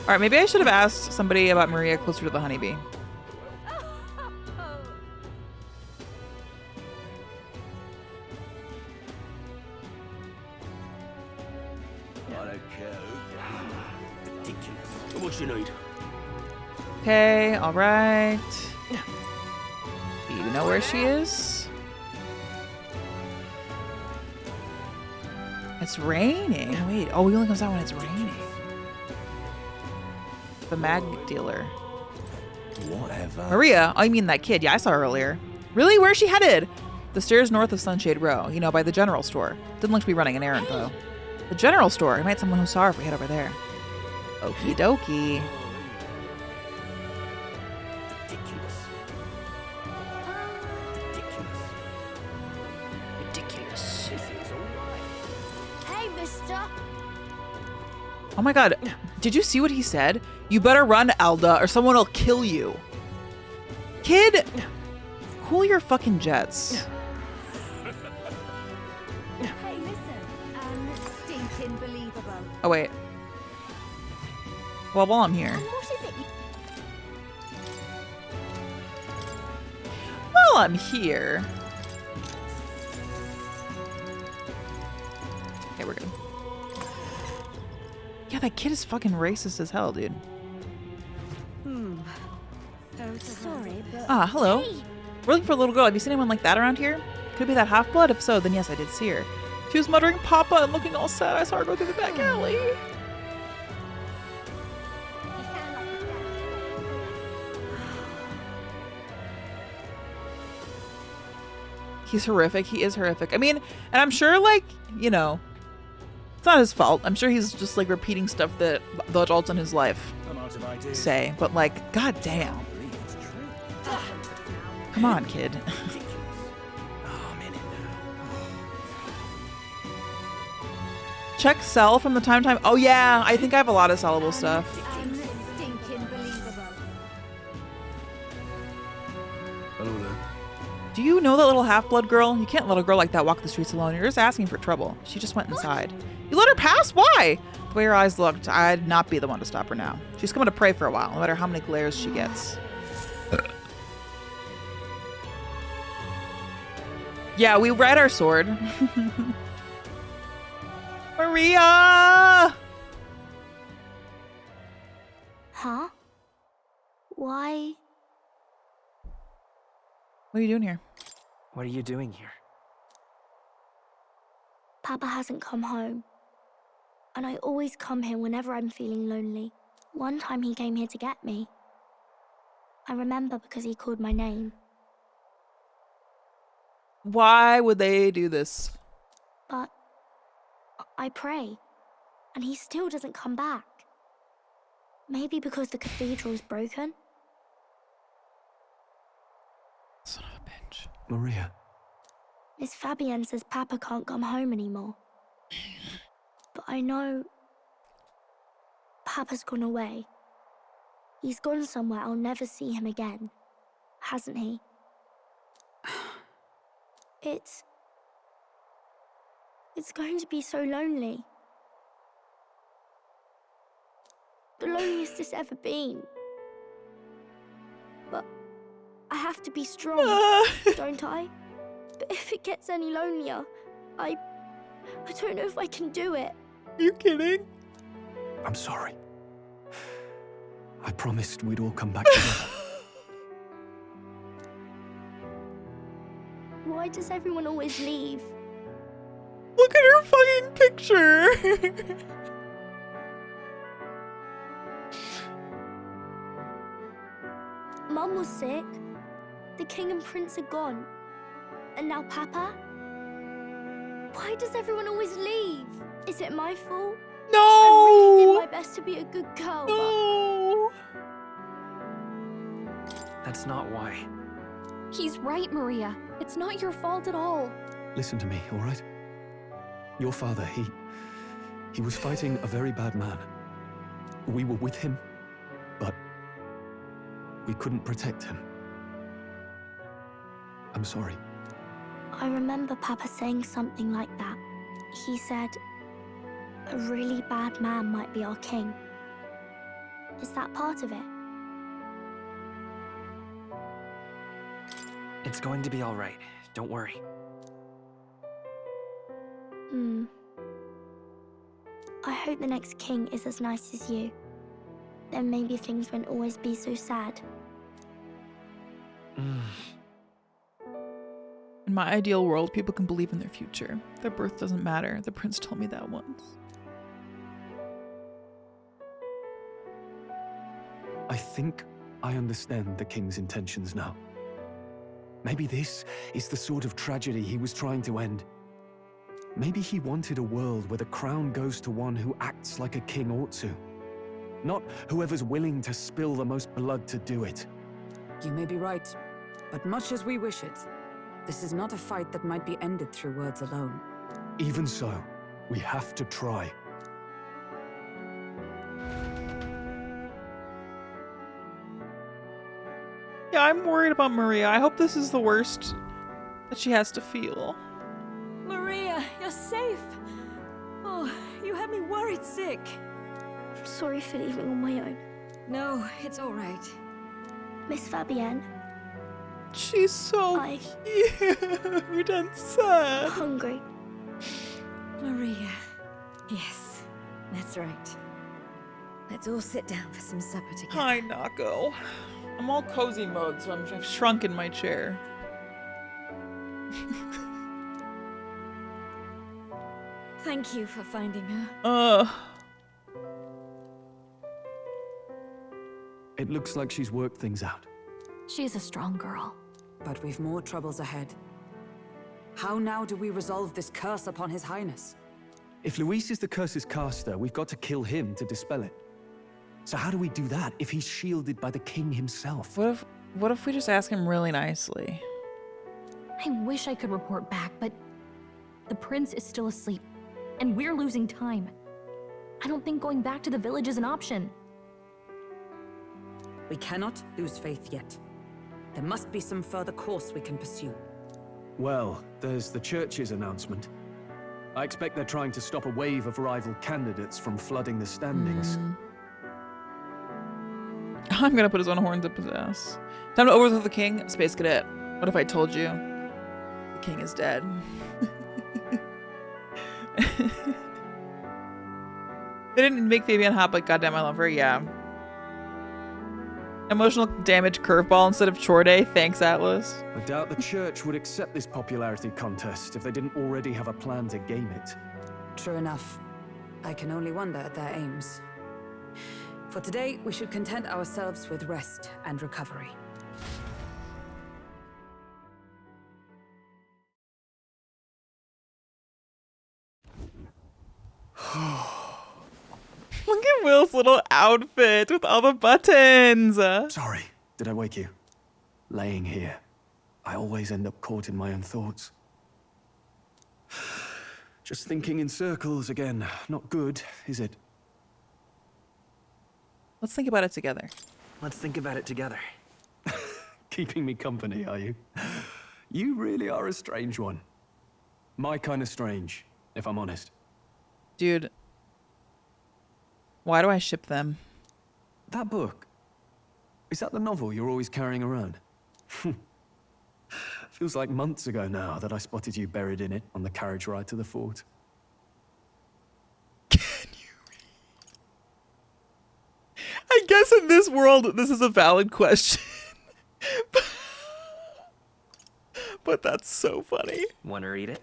All right, maybe I should have asked somebody about Maria closer to the honeybee. What you need? Okay, all right. Do you know where she is? It's raining. Wait, oh, he only comes out when it's raining. The mag dealer. Whatever. Maria, oh, you mean that kid? Yeah, I saw her earlier. Really? Where's she headed? The stairs north of Sunshade Row, you know, by the general store. Didn't look to be running an errand, though. The general store? I might someone who saw her if we head over there. Okie dokie. Ridiculous. Hey, mister. Oh my god, did you see what he said? You better run, Alda, or someone will kill you. Kid, cool your fucking jets. Hey, listen. Stinking believable. Oh, wait. Well, while I'm here. What is it? While I'm here. Okay, we're good. Yeah, that kid is fucking racist as hell, dude. Sorry, but... Ah, hello. We're looking for a little girl. Have you seen anyone like that around here? Could it be that half-blood? If so, then yes, I did see her. She was muttering Papa and looking all sad. I saw her go through the back alley. He's horrific. He is horrific. I mean, and I'm sure, like, you know, it's not his fault. I'm sure he's just, like, repeating stuff that the adults in his life say. But, like, goddamn. Come on, kid. Check sell from the time to time. Oh, yeah. I think I have a lot of sellable stuff. Stinking believable. Hello there. Do you know that little half-blood girl? You can't let a girl like that walk the streets alone. You're just asking for trouble. She just went inside. You let her pass? Why? The way her eyes looked, I'd not be the one to stop her now. She's coming to pray for a while, no matter how many glares she gets. Yeah, we read our sword. Maria! Huh? Why? What are you doing here? What are you doing here? Papa hasn't come home. And I always come here whenever I'm feeling lonely. One time he came here to get me. I remember because he called my name. Why would they do this? But I pray, and he still doesn't come back. Maybe because the cathedral's broken? Son of a bitch. Maria. Miss Fabienne says Papa can't come home anymore. But I know Papa's gone away. He's gone somewhere I'll never see him again, hasn't he? It's going to be so lonely. The loneliest it's ever been. But I have to be strong, don't I? But if it gets any lonelier, I don't know if I can do it. Are you kidding? I'm sorry. I promised we'd all come back together. Why does everyone always leave? Look at her fucking picture. Mum was sick. The king and prince are gone. And now Papa? Why does everyone always leave? Is it my fault? No! I really did my best to be a good girl, No! That's not why. He's right, Maria. It's not your fault at all. Listen to me, all right? Your father, he was fighting a very bad man. We were with him, but we couldn't protect him. I'm sorry. I remember Papa saying something like that. He said, a really bad man might be our king. Is that part of it? It's going to be all right. Don't worry. I hope the next king is as nice as you. then maybe things won't always be so sad. In my ideal world, people can believe in their future. Their birth doesn't matter. The prince told me that once. I think I understand the king's intentions now. Maybe this is the sort of tragedy he was trying to end. Maybe he wanted a world where the crown goes to one who acts like a king ought to. Not whoever's willing to spill the most blood to do it. You may be right, but much as we wish it, this is not a fight that might be ended through words alone. Even so, we have to try. Yeah, I'm worried about Maria. I hope this is the worst that she has to feel. Maria, you're safe. Oh, you had me worried sick. I'm sorry for leaving on my own. No, it's all right. Miss Fabienne. She's so cute and sad. Hungry. Maria. Yes, that's right. Let's all sit down for some supper together. Hi, Nako. I'm all cozy mode, so I've shrunk in my chair. Thank you for finding her. It looks like she's worked things out. She's a strong girl. But we've more troubles ahead. How now do we resolve this curse upon His Highness? If Luis is the curse's caster, we've got to kill him to dispel it. So how do we do that if he's shielded by the king himself? What if we just ask him really nicely? I wish I could report back, but the prince is still asleep, and we're losing time. I don't think going back to the village is an option. We cannot lose faith yet. There must be some further course we can pursue. Well, there's the church's announcement. I expect they're trying to stop a wave of rival candidates from flooding the standings. I'm gonna put his own horns up his ass. Time to overthrow the king. Space Cadet. What if I told you the king is dead? They didn't make Fabienne hot, but goddamn, I love her. Yeah. Emotional damage curveball instead of chore day. Thanks, Atlas. I doubt the church would accept this popularity contest if they didn't already have a plan to game it. True enough. I can only wonder at their aims. For today, we should content ourselves with rest and recovery. Look at Will's little outfit with all the buttons. Sorry, did I wake you? Laying here, I always end up caught in my own thoughts. Just thinking in circles again. Not good, is it? Let's think about it together. Let's think about it together. Keeping me company, are you? You really are a strange one. My kind of strange, if I'm honest. Dude. Why do I ship them? That book. Is that the novel you're always carrying around? Feels like months ago now that I spotted you buried in it on the carriage ride to the fort. Can you read? I guess in this world, this is a valid question. But that's so funny. Want to read it?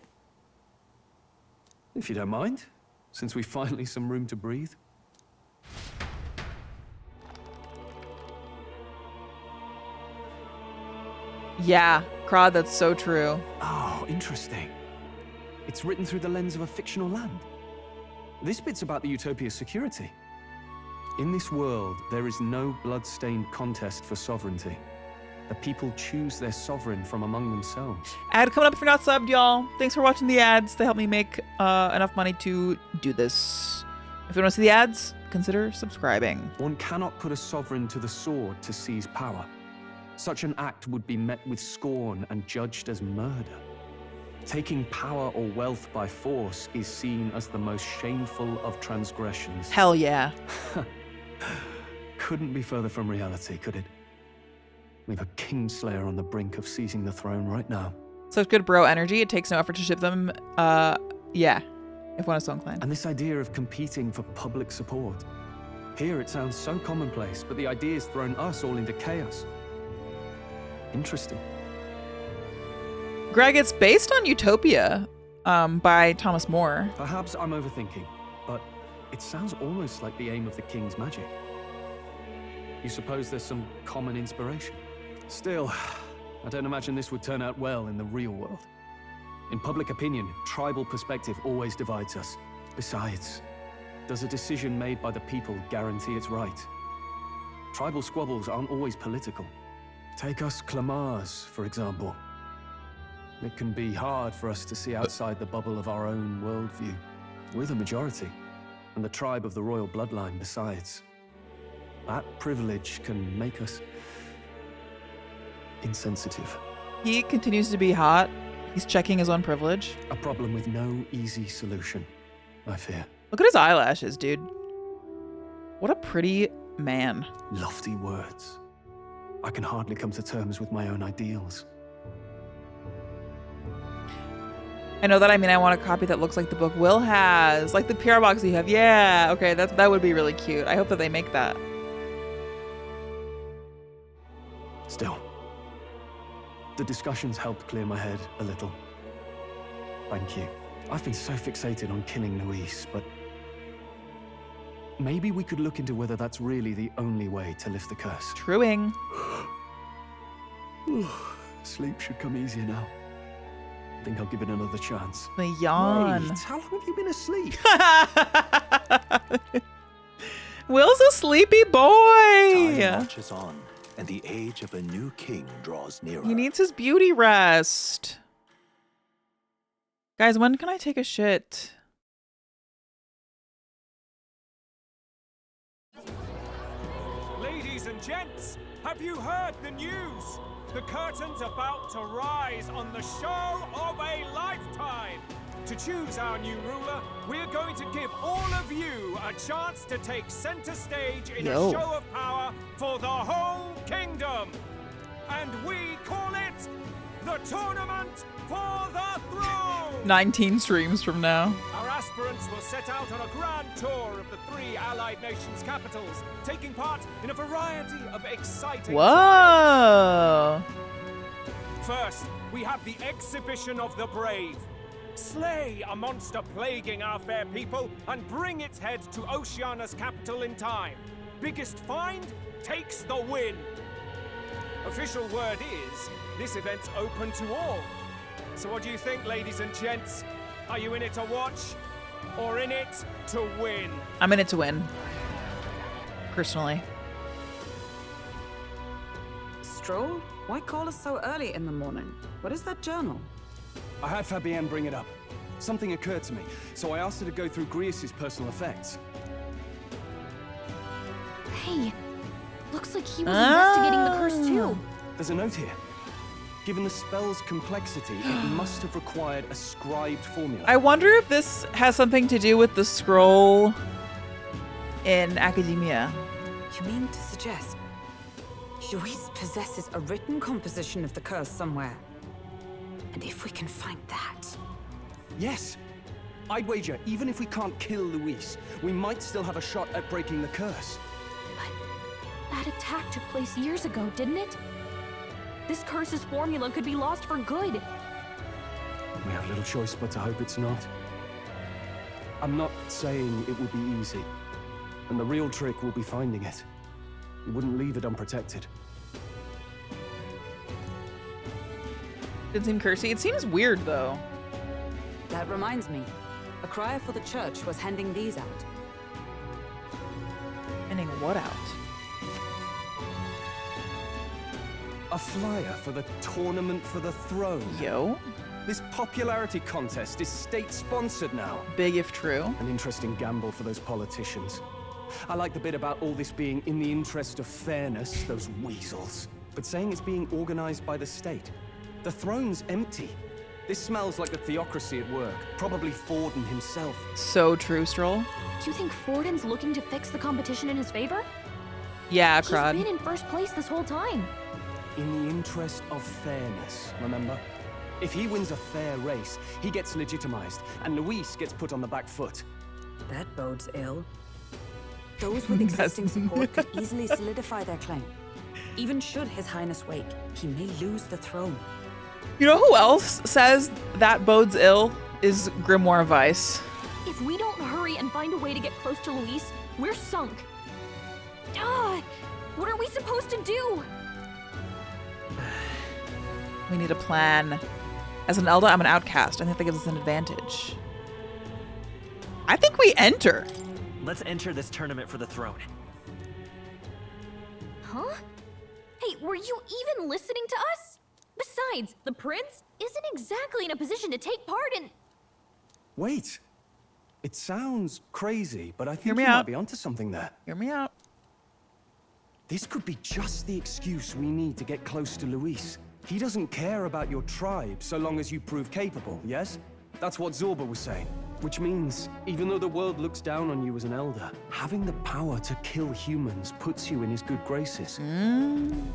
If you don't mind, since we finally some room to breathe. Yeah, Crod, that's so true. Oh, interesting. It's written through the lens of a fictional land. This bit's about the Utopia's security. In this world, there is no blood-stained contest for sovereignty. The people choose their sovereign from among themselves. Ad coming up if you're not subbed, y'all. Thanks for watching the ads. They help me make enough money to do this. If you want to see the ads, consider subscribing. One cannot put a sovereign to the sword to seize power. Such an act would be met with scorn and judged as murder. Taking power or wealth by force is seen as the most shameful of transgressions. Hell yeah. Couldn't be further from reality, could it? We've a Kingslayer on the brink of seizing the throne right now. Such good bro energy. It takes no effort to ship them. Yeah. If one is so inclined. And this idea of competing for public support. Here it sounds so commonplace, but the idea's thrown us all into chaos. Interesting. Greg, it's based on Utopia by Thomas More. Perhaps I'm overthinking, but it sounds almost like the aim of the king's magic. You suppose there's some common inspiration? Still, I don't imagine this would turn out well in the real world. In public opinion, tribal perspective always divides us. Besides, does a decision made by the people guarantee it's right? Tribal squabbles aren't always political. Take us Clamars, for example. It can be hard for us to see outside the bubble of our own worldview. We're the majority, and the tribe of the royal bloodline besides. That privilege can make us insensitive. He continues to be hot. He's checking his own privilege. A problem with no easy solution, I fear. Look at his eyelashes, dude. What a pretty man. Lofty words. I can hardly come to terms with my own ideals. I know that. I mean, I want a copy that looks like the book Will has. Like the PR box you have. Yeah. Okay, that would be really cute. I hope that they make that. Still, the discussions helped clear my head a little. Thank you. I've been so fixated on killing Nurus, but maybe we could look into whether that's really the only way to lift the curse. Truing. Sleep should come easier now. I think I'll give it another chance. The yawn. Wait, how long have you been asleep? Will's a sleepy boy. Time marches on, and the age of a new king draws nearer. He needs his beauty rest. Guys, when can I take a shit? Ladies and gents, have you heard the news? The curtain's about to rise on the show of a lifetime. To choose our new ruler, we're going to give all of you a chance to take center stage in a show of power for the whole kingdom. And we call it the Tournament for the Throne! 19 streams from now. Our aspirants will set out on a grand tour of the 3 allied nations' capitals, taking part in a variety of exciting Whoa! First, we have the Exhibition of the Brave. Slay a monster plaguing our fair people and bring its head to Oceania's capital in time. Biggest find takes the win. Official word is, this event's open to all. So what do you think, ladies and gents? Are you in it to watch or in it to win? I'm in it to win. Personally. Stroll? Why call us so early in the morning? What is that journal? I had Fabienne bring it up. Something occurred to me, so I asked her to go through Grius' personal effects. Hey, looks like he was investigating the curse too. There's a note here. Given the spell's complexity, it must have required a scribed formula. I wonder if this has something to do with the scroll in academia. You mean to suggest Luis possesses a written composition of the curse somewhere? And if we can find that... Yes! I'd wager, even if we can't kill Luis, we might still have a shot at breaking the curse. But that attack took place years ago, didn't it? This curse's formula could be lost for good. We have little choice but to hope it's not. I'm not saying it will be easy. And the real trick will be finding it. We wouldn't leave it unprotected. Didn't seem cursey. It seems weird, though. That reminds me. A crier for the church was handing these out. Handing what out? A flyer for the Tournament for the Throne. Yo. This popularity contest is state-sponsored now. Big if true. An interesting gamble for those politicians. I like the bit about all this being in the interest of fairness, those weasels. But saying it's being organized by the state. The throne's empty. This smells like the theocracy at work. Probably Forden himself. So true, Stroll. Do you think Forden's looking to fix the competition in his favor? Yeah, Crud. He's been in first place this whole time. In the interest of fairness, remember? If he wins a fair race, he gets legitimized, and Luis gets put on the back foot. That bodes ill. Those with existing support could easily solidify their claim. Even should His Highness wake, he may lose the throne. You know who else says that bodes ill? Is Grimoire Vice. If we don't hurry and find a way to get close to Luis, we're sunk. What are we supposed to do? We need a plan. As an Elda, I'm an outcast. I think that gives us an advantage. I think we enter. Let's enter this tournament for the throne. Huh? Hey, were you even listening to us? Besides, the prince isn't exactly in a position to take part in... Wait. It sounds crazy, but I Hear think me you might out. be onto something there. Hear me out. This could be just the excuse we need to get close to Luis. He doesn't care about your tribe so long as you prove capable, yes? That's what Zorba was saying. Which means, even though the world looks down on you as an elder, having the power to kill humans puts you in his good graces.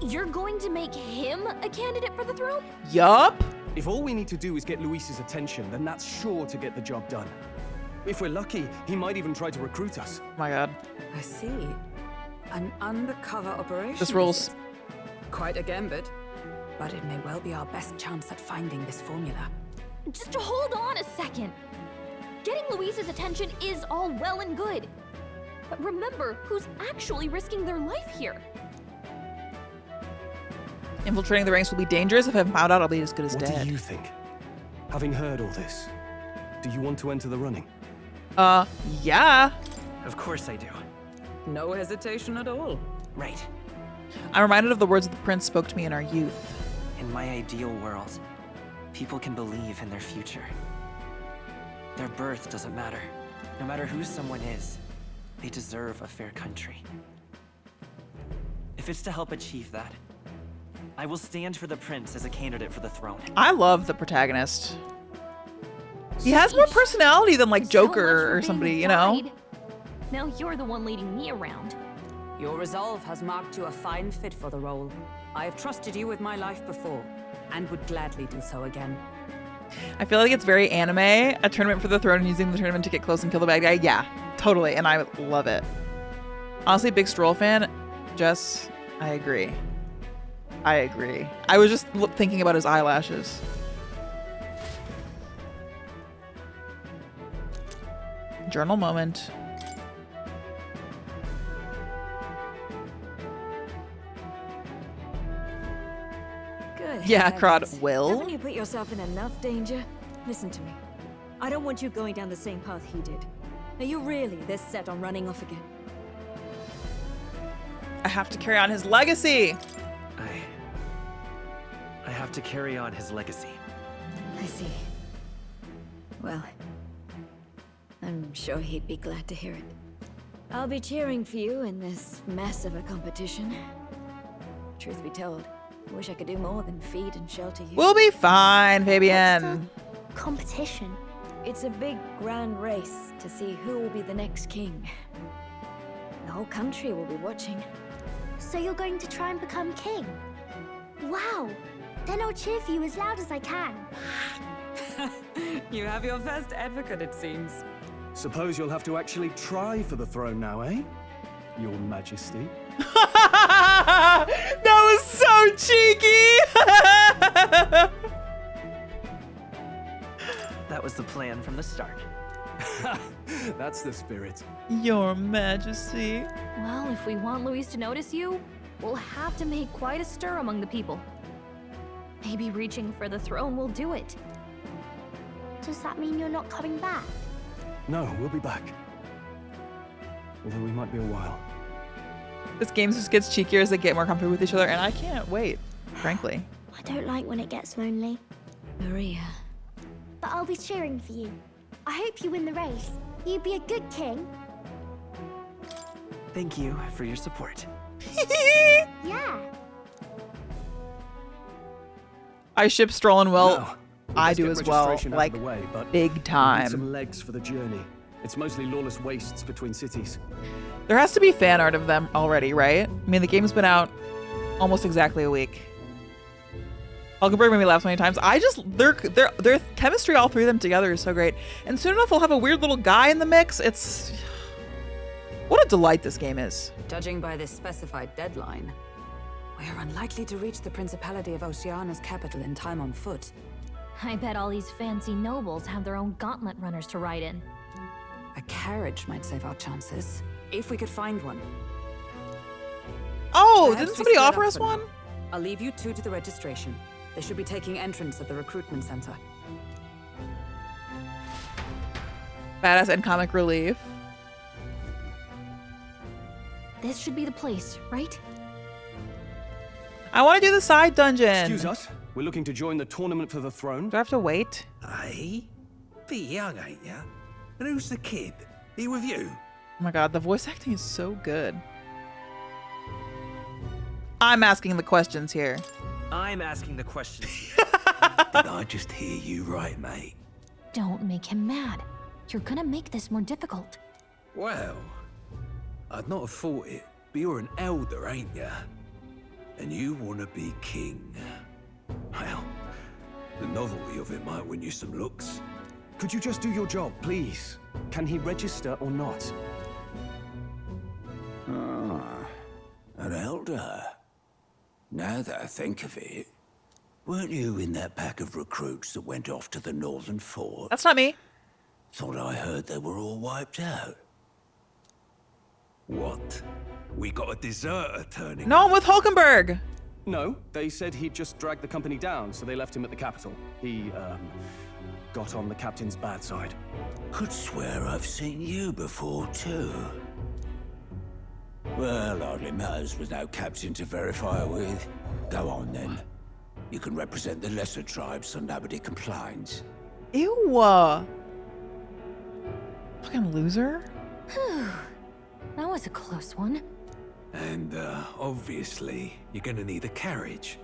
You're going to make him a candidate for the throne? Yup. If all we need to do is get Luis's attention, then that's sure to get the job done. If we're lucky, he might even try to recruit us. Oh my god. I see. An undercover operation. This rules. Quite a gambit. But it may well be our best chance at finding this formula. Just hold on a second. Getting Luis's attention is all well and good. But remember who's actually risking their life here. Infiltrating the ranks will be dangerous. If I'm found out, I'll be as good as What dead. do you think? Having heard all this, do you want to enter the running? Yeah. Of course I do. No hesitation at all. Right. I'm reminded of the words that the prince spoke to me in our youth. In my ideal world, people can believe in their future. Their birth doesn't matter. No matter who someone is, they deserve a fair country. If it's to help achieve that, I will stand for the prince as a candidate for the throne. I love the protagonist. He has more personality than like Joker or somebody, you know? Now you're the one leading me around. Your resolve has marked you a fine fit for the role. I have trusted you with my life before, and would gladly do so again. I feel like it's very anime, a tournament for the throne and using the tournament to get close and kill the bad guy. Yeah, totally, and I love it. Honestly, big Stroll fan. Jess, I agree. I agree. I was just thinking about his eyelashes. Journal moment. Good. Yeah, heavens. Crod will. Haven't you put yourself in enough danger? Listen to me. I don't want you going down the same path he did. Are you really this set on running off again? I have to carry on his legacy. I have to carry on his legacy. I see. Well, I'm sure he'd be glad to hear it. I'll be cheering for you in this mess of a competition. Truth be told, I wish I could do more than feed and shelter you. We'll be fine, Fabienne. Competition. It's a big, grand race to see who will be the next king. The whole country will be watching. So you're going to try and become king? Wow! Then I'll cheer for you as loud as I can. You have your first advocate, it seems. Suppose you'll have to actually try for the throne now, eh? Your Majesty. That was so cheeky! That was the plan from the start. That's the spirit. Your Majesty. Well, if we want Luis to notice you, we'll have to make quite a stir among the people. Maybe reaching for the throne will do it. Does that mean you're not coming back? No, we'll be back. Although we might be a while. This game just gets cheekier as they get more comfortable with each other, and I can't wait, frankly. I don't like when it gets lonely. Maria. But I'll be cheering for you. I hope you win the race. You'd be a good king. Thank you for your support. Yeah. I ship Stroll and Will. Now, I let's do get as well, registration out of like the way, but big we need time. some legs for the journey. It's mostly lawless wastes between cities. There has to be fan art of them already, right? I mean, the game's been out almost exactly a week. Hulkenberg made me laugh so many times. Their chemistry, all three of them together, is so great. And soon enough, we'll have a weird little guy in the mix. It's What a delight this game is. Judging by this specified deadline, we are unlikely to reach the Principality of Oceana's capital in time on foot. I bet all these fancy nobles have their own gauntlet runners to ride in. A carriage might save our chances, if we could find one. Oh, Perhaps didn't we somebody split offer up us for now. one? I'll leave you two to the registration. They should be taking entrance at the recruitment center. Badass and comic relief. This should be the place, right? I want to do the side dungeon. Excuse us. We're looking to join the tournament for the throne. Do I have to wait? Hey? Bit young, ain't ya? And who's the kid? He with you? Oh my god, the voice acting is so good. I'm asking the questions here. I'm asking the questions. Did I just hear you right, mate? Don't make him mad. You're gonna make this more difficult. Well, I'd not have thought it, but you're an elder, ain't ya? And you want to be king. Well, the novelty of it might win you some looks. Could you just do your job, please? Can he register or not? Ah, an elder. Now that I think of it, weren't you in that pack of recruits that went off to the northern fort? That's not me. Thought I heard they were all wiped out. What? We got a deserter turning No, I'm with Hulkenberg. No, they said he'd just dragged the company down, so they left him at the capital. He, got on the captain's bad side. Could swear I've seen you before, too. Well, hardly matters with no captain to verify it with. Go on, then. You can represent the lesser tribes so nobody complains. Ew. Fucking loser. That was a close one. And, obviously, you're gonna need a carriage.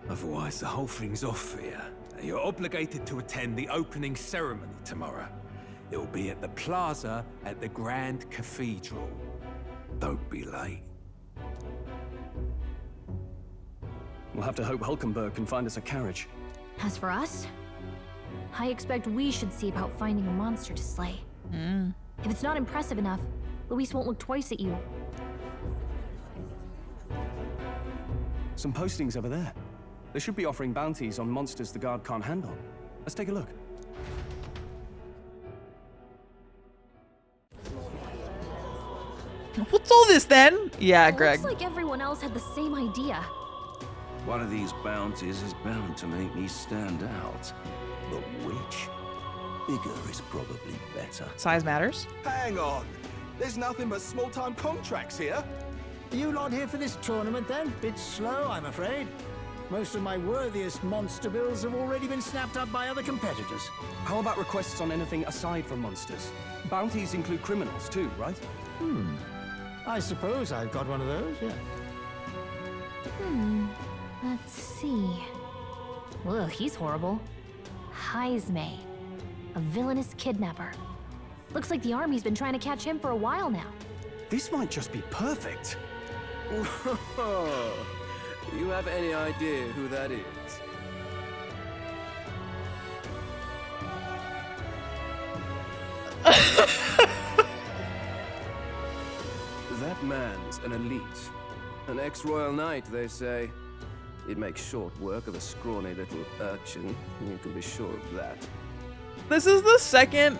Otherwise, the whole thing's off for you. You're obligated to attend the opening ceremony tomorrow. It'll be at the plaza at the Grand Cathedral. Don't be late. We'll have to hope Hulkenberg can find us a carriage. As for us, I expect we should see about finding a monster to slay. If it's not impressive enough, Luis won't look twice at you. Some postings over there. They should be offering bounties on monsters the guard can't handle. Let's take a look. What's all this then? Yeah, It Greg. looks like everyone else had the same idea. One of these bounties is bound to make me stand out. But which? Bigger is probably better. Size matters. Hang on. There's nothing but small-time contracts here. Are you lot here for this tournament then? Bit slow, I'm afraid. Most of my worthiest monster bills have already been snapped up by other competitors. How about requests on anything aside from monsters? Bounties include criminals too, right? I suppose I've got one of those, yeah. Let's see. Ugh, he's horrible. Heisme, a villainous kidnapper. Looks like the army's been trying to catch him for a while now. This might just be perfect. Do you have any idea who that is? That man's an elite. An ex-royal knight, they say. He'd make short work of a scrawny little urchin. You can be sure of that. This is the second,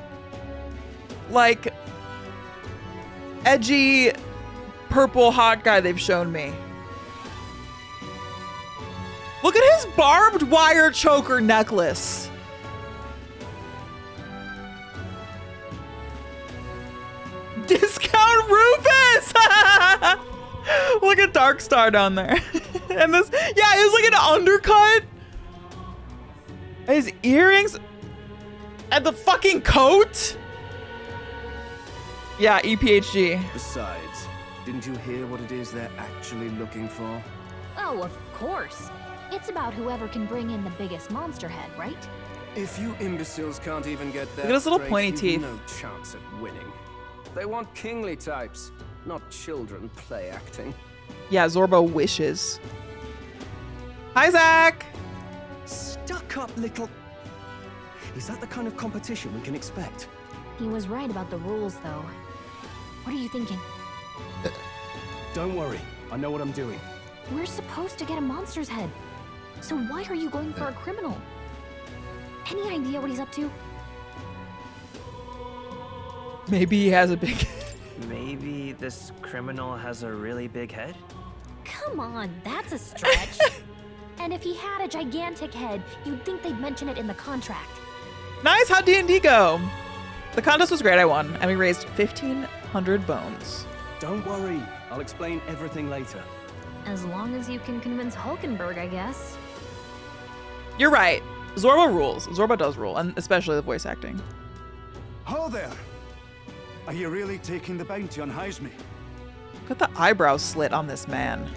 like, edgy purple hot guy they've shown me. Look at his barbed wire choker necklace. Discount Rufus! Look at Darkstar down there. And this, yeah, it was like an undercut. His earrings and the fucking coat. Yeah, EPHG. Besides, didn't you hear what it is they're actually looking for? Oh, of course. It's about whoever can bring in the biggest monster head, right? If you imbeciles can't even get that Look at his little straight, pointy you've teeth. no chance at winning. They want kingly types, not children play acting. Yeah, Zorbo wishes. Hi, Zach. Stuck up little... Is that the kind of competition we can expect? He was right about the rules, though. What are you thinking? Don't worry, I know what I'm doing. We're supposed to get a monster's head. So why are you going for a criminal? Any idea what he's up to? Maybe he has a big... Maybe this criminal has a really big head? Come on, that's a stretch. And if he had a gigantic head, you'd think they'd mention it in the contract. Nice, how'd D&D go? The contest was great, I won, and we raised 1,500 bones. Don't worry, I'll explain everything later. As long as you can convince Hulkenberg, I guess. You're right. Zorba rules. Zorba does rule, and especially the voice acting. Ho there! Are you really taking the bounty on Heisme? Look at the eyebrow slit on this man.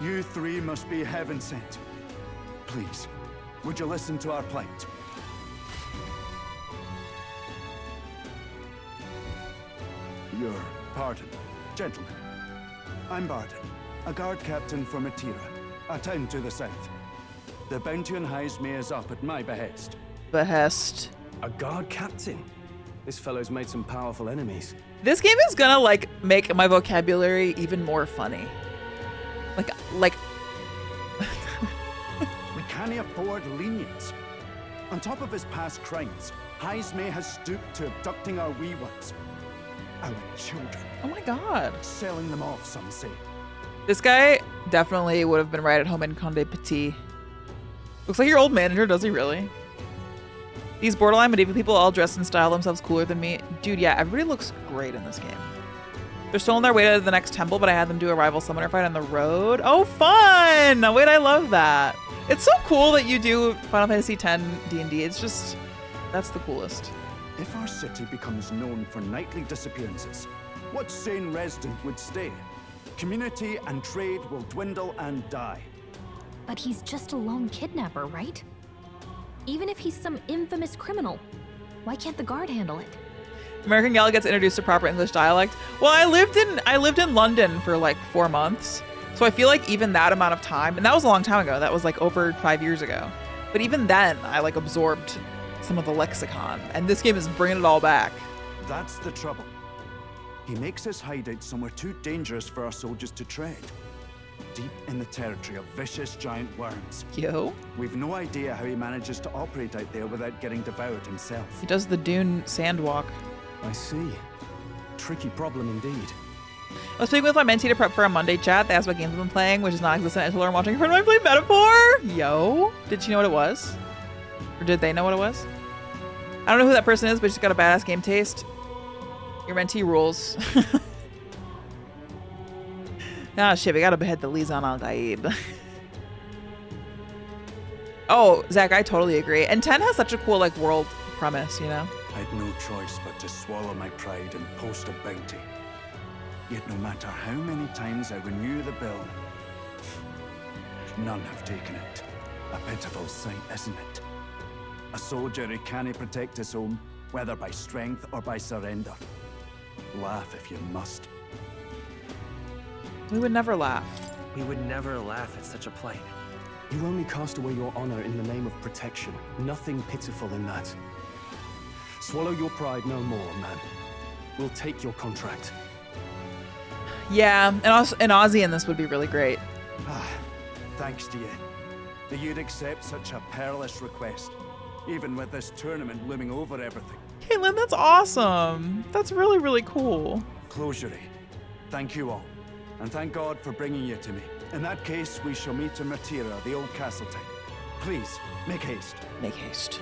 You three must be heaven sent. Please, would you listen to our plight? Your pardon, gentlemen. I'm Barden, a guard captain for Martia, a town to the south. The bounty on Heisme is up at my behest. Behest. A guard captain? This fellow's made some powerful enemies. This game is gonna, like, make my vocabulary even more funny. Like... We can't afford lenience. On top of his past crimes, Heisme has stooped to abducting our wee ones. Our children. Oh my god. Selling them off, some say. This guy definitely would have been right at home in Conde Petit. Looks like your old manager, does he really? These borderline medieval people all dress and style themselves cooler than me. Dude, yeah, everybody looks great in this game. They're still on their way to the next temple, but I had them do a rival summoner fight on the road. Oh, fun! Wait, I love that. It's so cool that you do Final Fantasy X D&D. It's just, that's the coolest. If our city becomes known for nightly disappearances, what sane resident would stay? Community and trade will dwindle and die. But he's just a lone kidnapper, right? Even if he's some infamous criminal, why can't the guard handle it? American Gal gets introduced to proper English dialect. Well, I lived in London for like 4 months. So I feel like even that amount of time, and that was a long time ago, that was like over 5 years ago. But even then, I like absorbed some of the lexicon, and this game is bringing it all back. That's the trouble. He makes his hideout somewhere too dangerous for our soldiers to tread. Deep in the territory of vicious giant worms. Yo. We've no idea how he manages to operate out there without getting devoured himself. He does the dune sand walk. I see. Tricky problem indeed. I was speaking with my mentee to prep for a Monday chat. They asked what games I've been playing, which is not existent until I'm watching a friend of mine play Metaphor. Yo. Did she know what it was? Or did they know what it was? I don't know who that person is, but she's got a badass game taste. Your mentee rules. Ah, shit, we gotta behead the Lizan al-Gaib. Oh, Zach, I totally agree. And 10 has such a cool, like, world premise, you know? I'd no choice but to swallow my pride and post a bounty. Yet no matter how many times I renew the bill, none have taken it. A pitiful sight, isn't it? A soldier who can't protect his home, whether by strength or by surrender. Laugh if you must. We would never laugh. We would never laugh at such a plight. You only cast away your honor in the name of protection. Nothing pitiful in that. Swallow your pride no more, man. We'll take your contract. Yeah, and also an Aussie in this would be really great. Ah, thanks to you. That you'd accept such a perilous request, even with this tournament looming over everything. Caitlin, that's awesome. That's really, really cool. Closure. Thank you all. And thank God for bringing you to me. In that case, we shall meet in Martia, the old castle town. Please, make haste. Make haste.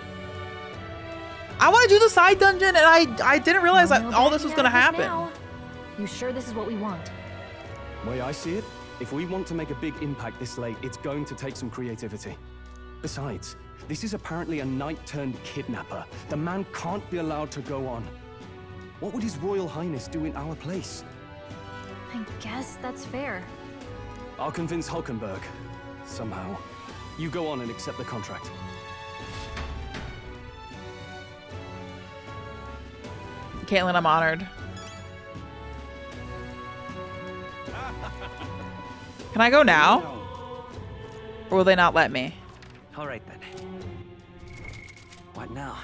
I want to do the side dungeon, and I didn't realize that all this was going to happen. Now. You sure this is what we want? Way I see it, if we want to make a big impact this late, it's going to take some creativity. Besides, this is apparently a knight-turned-kidnapper. The man can't be allowed to go on. What would His Royal Highness do in our place? I guess that's fair. I'll convince Hulkenberg. Somehow. You go on and accept the contract. Caitlin, I'm honored. Can I go now? Or will they not let me? All right then. What now?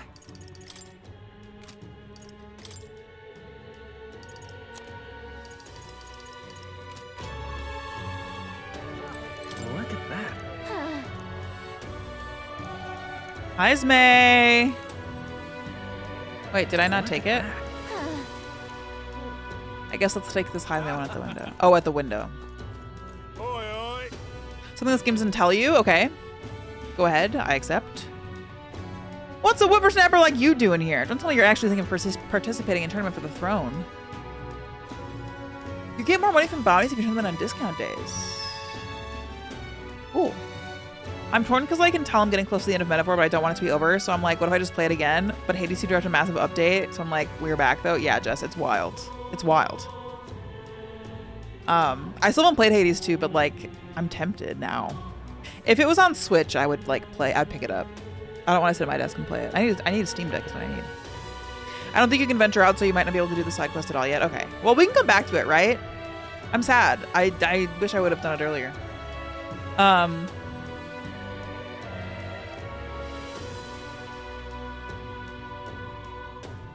Heisme. Wait, did I not take it? I guess let's take this Heisme one at the window. Oh, at the window. Something this game doesn't tell you? Okay. Go ahead. I accept. What's a whippersnapper like you doing here? Don't tell me you're actually thinking of participating in Tournament for the Throne. You get more money from bounties if you turn them in on discount days. Cool. I'm torn because I can tell I'm getting close to the end of Metaphor, but I don't want it to be over. So I'm like, what if I just play it again? But Hades 2 dropped a massive update. So I'm like, we're back though. Yeah, Jess, it's wild. It's wild. I still haven't played Hades 2, but like, I'm tempted now. If it was on Switch, I would like play. I'd pick it up. I don't want to sit at my desk and play it. I need a Steam Deck is what I need. I don't think you can venture out, so you might not be able to do the side quest at all yet. Okay. Well, we can come back to it, right? I'm sad. I wish I would have done it earlier. I'm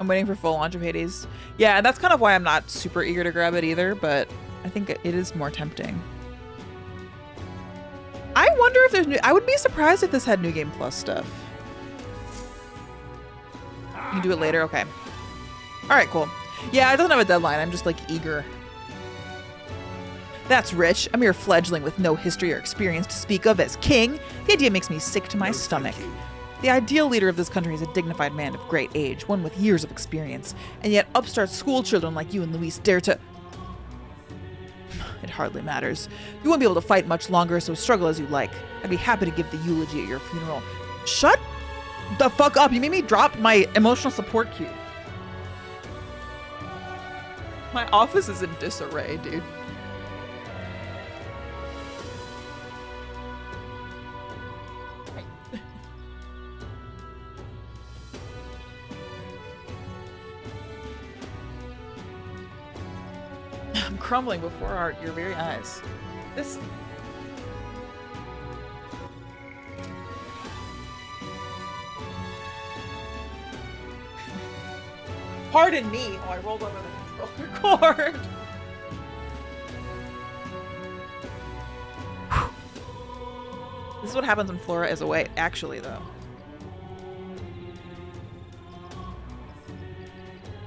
waiting for full launch of Hades. Yeah, that's kind of why I'm not super eager to grab it either, but I think it is more tempting. I wonder if there's new... I would be surprised if this had New Game Plus stuff. You can do it later? Okay. Alright, cool. Yeah, it doesn't have a deadline. I'm just, like, eager. That's rich. A mere fledgling with no history or experience to speak of as king. The idea makes me sick to my stomach. The ideal leader of this country is a dignified man of great age, one with years of experience. And yet upstart school children like you and Luis dare to... It hardly matters. You won't be able to fight much longer, so struggle as you like. I'd be happy to give the eulogy at your funeral. Shut the fuck up. You made me drop my emotional support cue. My office is in disarray, dude. I'm crumbling before your very eyes. This... Pardon me. Oh, I rolled over the controller cord. This is what happens when Flora is away, actually, though.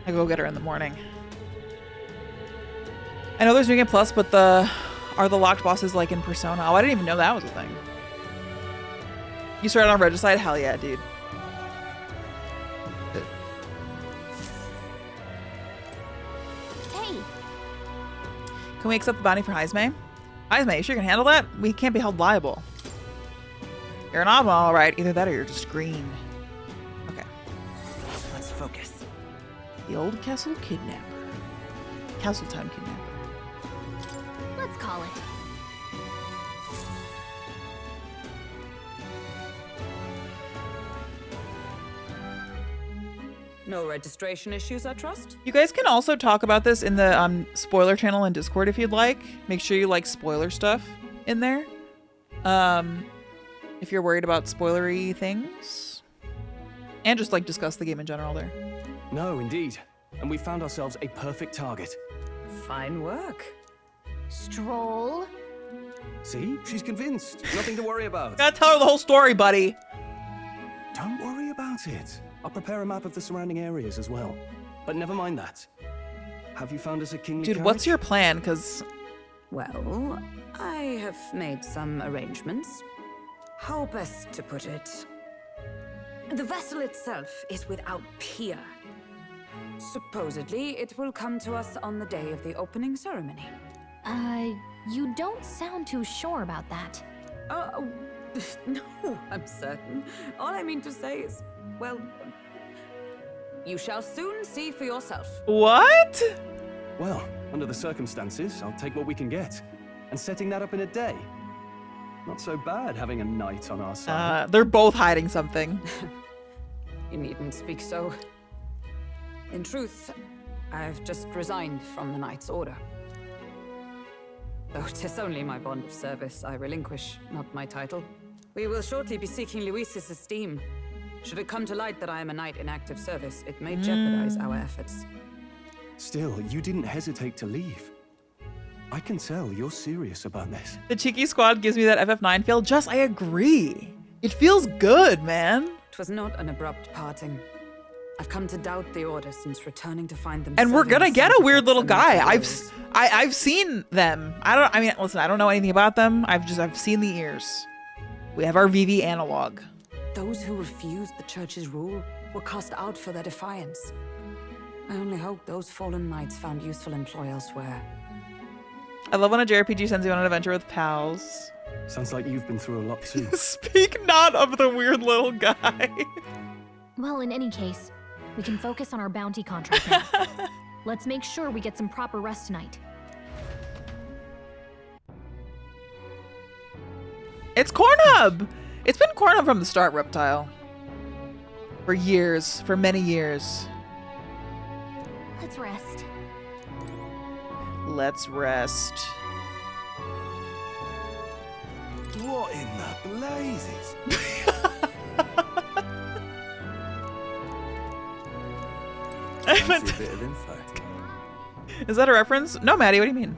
I go get her in the morning. I know there's New Game Plus, but are the locked bosses like in Persona? Oh, I didn't even know that was a thing. You started on Regicide? Hell yeah, dude. Hey. Can we accept the bounty for Heisme? Heisme, you sure you can handle that? We can't be held liable. You're an oddball, all right. Either that or you're just green. Okay. Let's focus. The Old Castle Kidnapper. Castletown Kidnapper. Let's call it. No registration issues, I trust? You guys can also talk about this in the spoiler channel in Discord if you'd like. Make sure you like spoiler stuff in there. If you're worried about spoilery things. And just like discuss the game in general there. No, indeed. And we found ourselves a perfect target. Fine work. Stroll. See? She's convinced. Nothing to worry about. Gotta tell her the whole story, buddy. Don't worry about it. I'll prepare a map of the surrounding areas as well. But never mind that. Have you found us a kingly Dude, carriage? what's your plan? Because... Well, I have made some arrangements. How best to put it? The vessel itself is without peer. Supposedly, it will come to us on the day of the opening ceremony. You don't sound too sure about that. No, I'm certain. All I mean to say is, well, you shall soon see for yourself. What? Well, under the circumstances, I'll take what we can get. And setting that up in a day. Not so bad having a knight on our side. They're both hiding something. You needn't speak so. In truth, I've just resigned from the Knight's Order. Though 'tis only my bond of service I relinquish, not my title. We will shortly be seeking Luis's esteem. Should it come to light that I am a knight in active service, it may jeopardize our efforts. Still, you didn't hesitate to leave. I can tell you're serious about this. The cheeky squad gives me that FF9 feel. Just, I agree. It feels good, man. 'Twas not an abrupt parting. I've come to doubt the Order since returning to find them. And we're gonna get a weird little guy. I've I've seen them. I mean, listen, I don't know anything about them. I've seen the ears. We have our VV analog. Those who refused the Church's rule were cast out for their defiance. I only hope those fallen knights found useful employ elsewhere. I love when a JRPG sends you on an adventure with pals. Sounds like you've been through a lot too. Speak not of the weird little guy. Well, in any case, we can focus on our bounty contract now. Let's make sure we get some proper rest tonight. It's Cornhub! It's been Cornhub from the start, Reptile. For years. For many years. Let's rest. Let's rest. What in the blazes? Fancy a bit of info. Is that a reference? No, Maddie, what do you mean?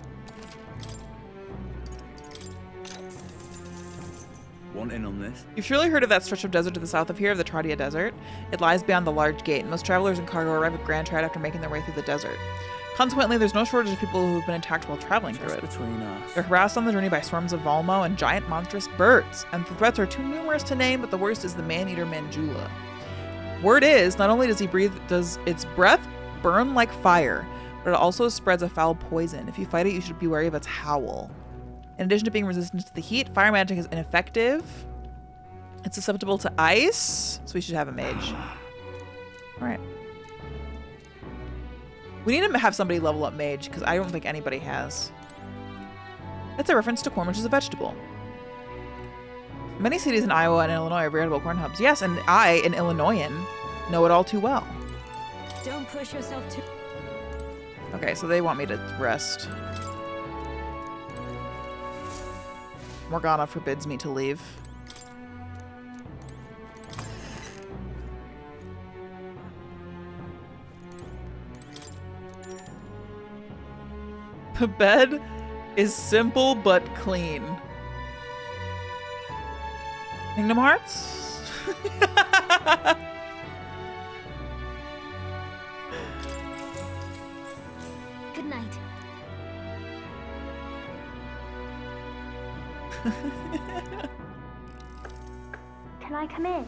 Want in on this? You've surely heard of that stretch of desert to the south of here, of the Tradia Desert. It lies beyond the large gate, and most travelers and cargo arrive at Grand Trad after making their way through the desert. Consequently, there's no shortage of people who've been attacked while traveling through it. They're harassed on the journey by swarms of Volmo and giant monstrous birds, and the threats are too numerous to name, but the worst is the man-eater Manjula. Word is, not only does its breath burn like fire, but it also spreads a foul poison. If you fight it, you should be wary of its howl. In addition to being resistant to the heat, fire magic is ineffective. It's susceptible to ice, so we should have a mage. All right. We need to have somebody level up mage, because I don't think anybody has. That's a reference to corn, which is a vegetable. Many cities in Iowa and Illinois are veritable corn hubs. Yes, and I, an Illinoisan, know it all too well. Don't push yourself too. Okay, so they want me to rest. Morgana forbids me to leave. The bed is simple but clean. Kingdom Hearts? Good night. Can I come in?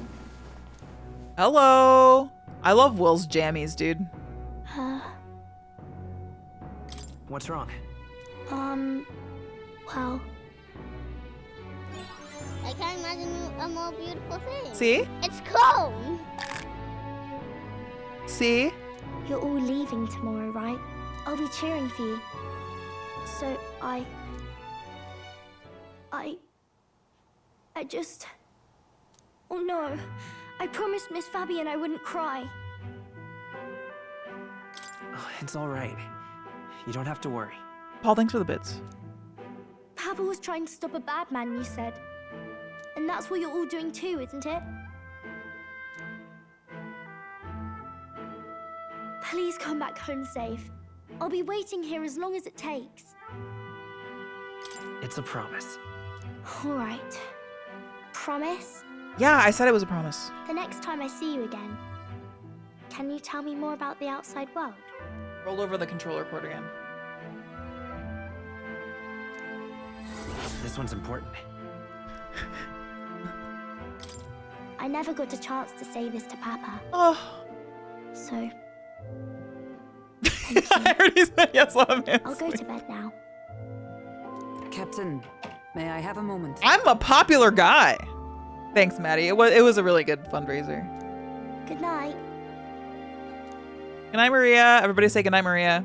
Hello. I love Will's jammies, dude. What's wrong? Well. I can't imagine a more beautiful thing. See? It's cold. See? You're all leaving tomorrow, right? I'll be cheering for you. So I just... Oh no. I promised Miss Fabienne I wouldn't cry. Oh, it's all right. You don't have to worry. Paul, thanks for the bits. Papa was trying to stop a bad man, you said. And that's what you're all doing too, isn't it? Please come back home safe. I'll be waiting here as long as it takes. It's a promise. All right. Promise? Yeah, I said it was a promise. The next time I see you again, can you tell me more about the outside world? Roll over the controller cord again. This one's important. I never got a chance to say this to Papa. Oh. So... I already said yes, love him. I'll go to bed now. Captain, may I have a moment? I'm a popular guy. Thanks, Maddie. It was a really good fundraiser. Good night. Good night, Maria. Everybody say good night, Maria.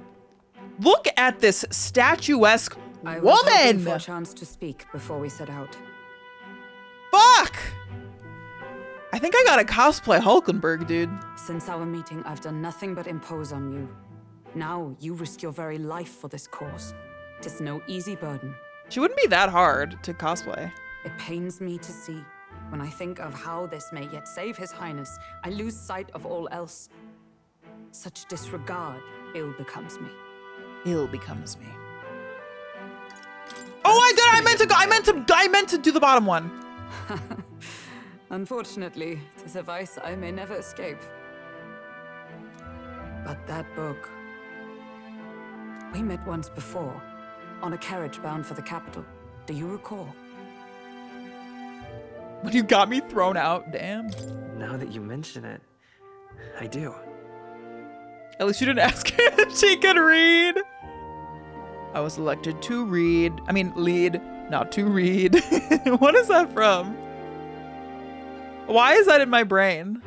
Look at this statuesque I was hoping woman. for a chance to speak before we set out. Fuck! I think I gotta cosplay Hulkenberg, dude. Since our meeting, I've done nothing but impose on you. Now you risk your very life for this cause. 'Tis no easy burden. She wouldn't be that hard to cosplay. It pains me to see. When I think of how this may yet save His Highness, I lose sight of all else. Such disregard ill becomes me. Ill becomes me. Oh, I meant to do the bottom one. Unfortunately, 'tis a vice I may never escape. But that book... We met once before, on a carriage bound for the capital. Do you recall? When you got me thrown out, damn. Now that you mention it, I do. At least you didn't ask her if she could read. I was elected to read. I mean, lead, not to read. What is that from? Why is that in my brain?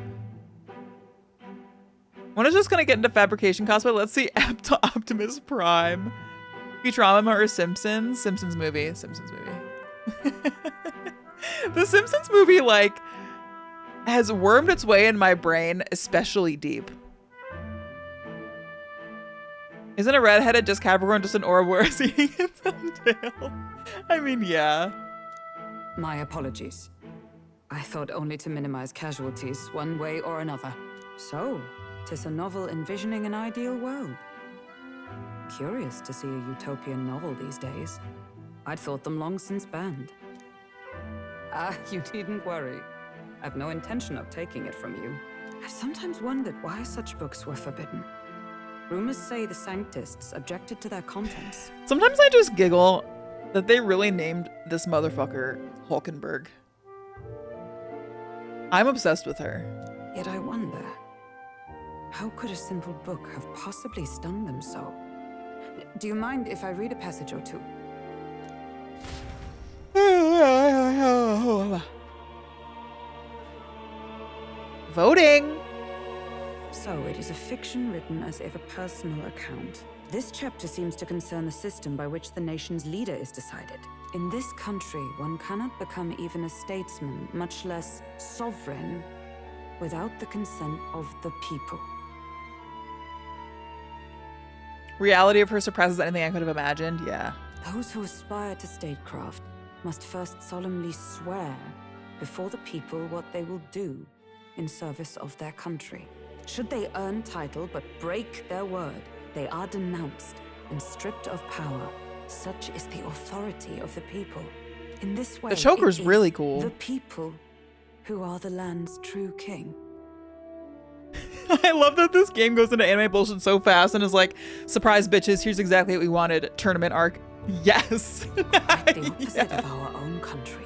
One is just gonna get into fabrication cosplay. Let's see Optimus Prime. Futurama or Simpsons? Simpsons movie. Simpsons movie. The Simpsons movie, like, has wormed its way in my brain especially deep. Isn't a redheaded just Capricorn just an Ouroboros eating its own tail? I mean, yeah. My apologies. I thought only to minimize casualties one way or another. So, 'tis a novel envisioning an ideal world. Curious to see a utopian novel these days. I'd thought them long since banned. Ah, you needn't worry. I've no intention of taking it from you. I've sometimes wondered why such books were forbidden. Rumors say the Sanctists objected to their contents. Sometimes I just giggle that they really named this motherfucker Hulkenberg. I'm obsessed with her. Yet I wonder, how could a simple book have possibly stunned them so? Do you mind if I read a passage or two? Voting! So it is a fiction written as if a personal account. This chapter seems to concern the system by which the nation's leader is decided. In this country, one cannot become even a statesman, much less sovereign, without the consent of the people. Reality of her surpasses anything I could have imagined, yeah. Those who aspire to statecraft must first solemnly swear before the people what they will do in service of their country. Should they earn title but break their word, they are denounced and stripped of power. Such is the authority of the people. In this way, the choker's it is really cool. The people who are the land's true king. I love that this game goes into anime bullshit so fast and is like, surprise bitches, here's exactly what we wanted. Tournament arc. Yes. Quite the opposite of our own country.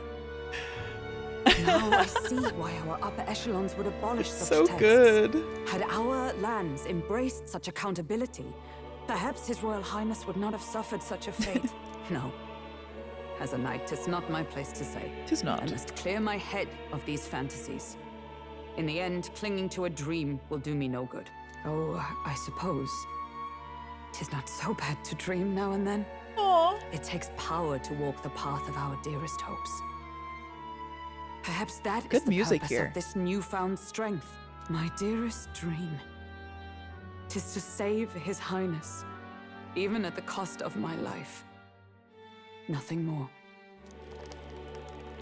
Now I see why our upper echelons would abolish such so texts. Good. Had our lands embraced such accountability, perhaps His Royal Highness would not have suffered such a fate. No. As a knight, 'tis not my place to say. 'Tis not. I must clear my head of these fantasies. In the end, clinging to a dream will do me no good. Oh, I suppose 'tis not so bad to dream now and then. Aww. It takes power to walk the path of our dearest hopes. Perhaps that Good is the music purpose here. of this newfound strength. My dearest dream. 'Tis to save His Highness, even at the cost of my life. Nothing more.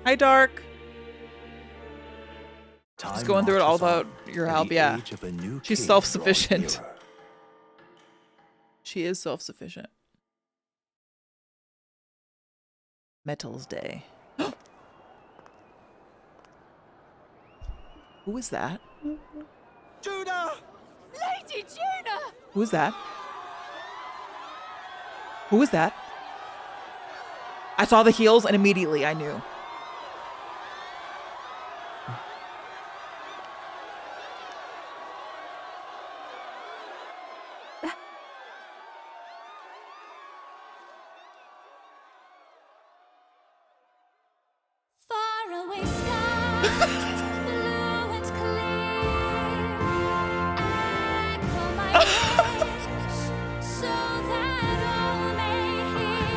Hi, Dark. Time Just going through it all marches without on your in help, the yeah. age of a new She's king self-sufficient. draws nearer. She is self-sufficient. Metals Day. Who is that? Junah! Lady Junah! Who is that? Who is that? I saw the heels and immediately I knew. Far away sky, blue and clear, echo my wish, so that all may hear.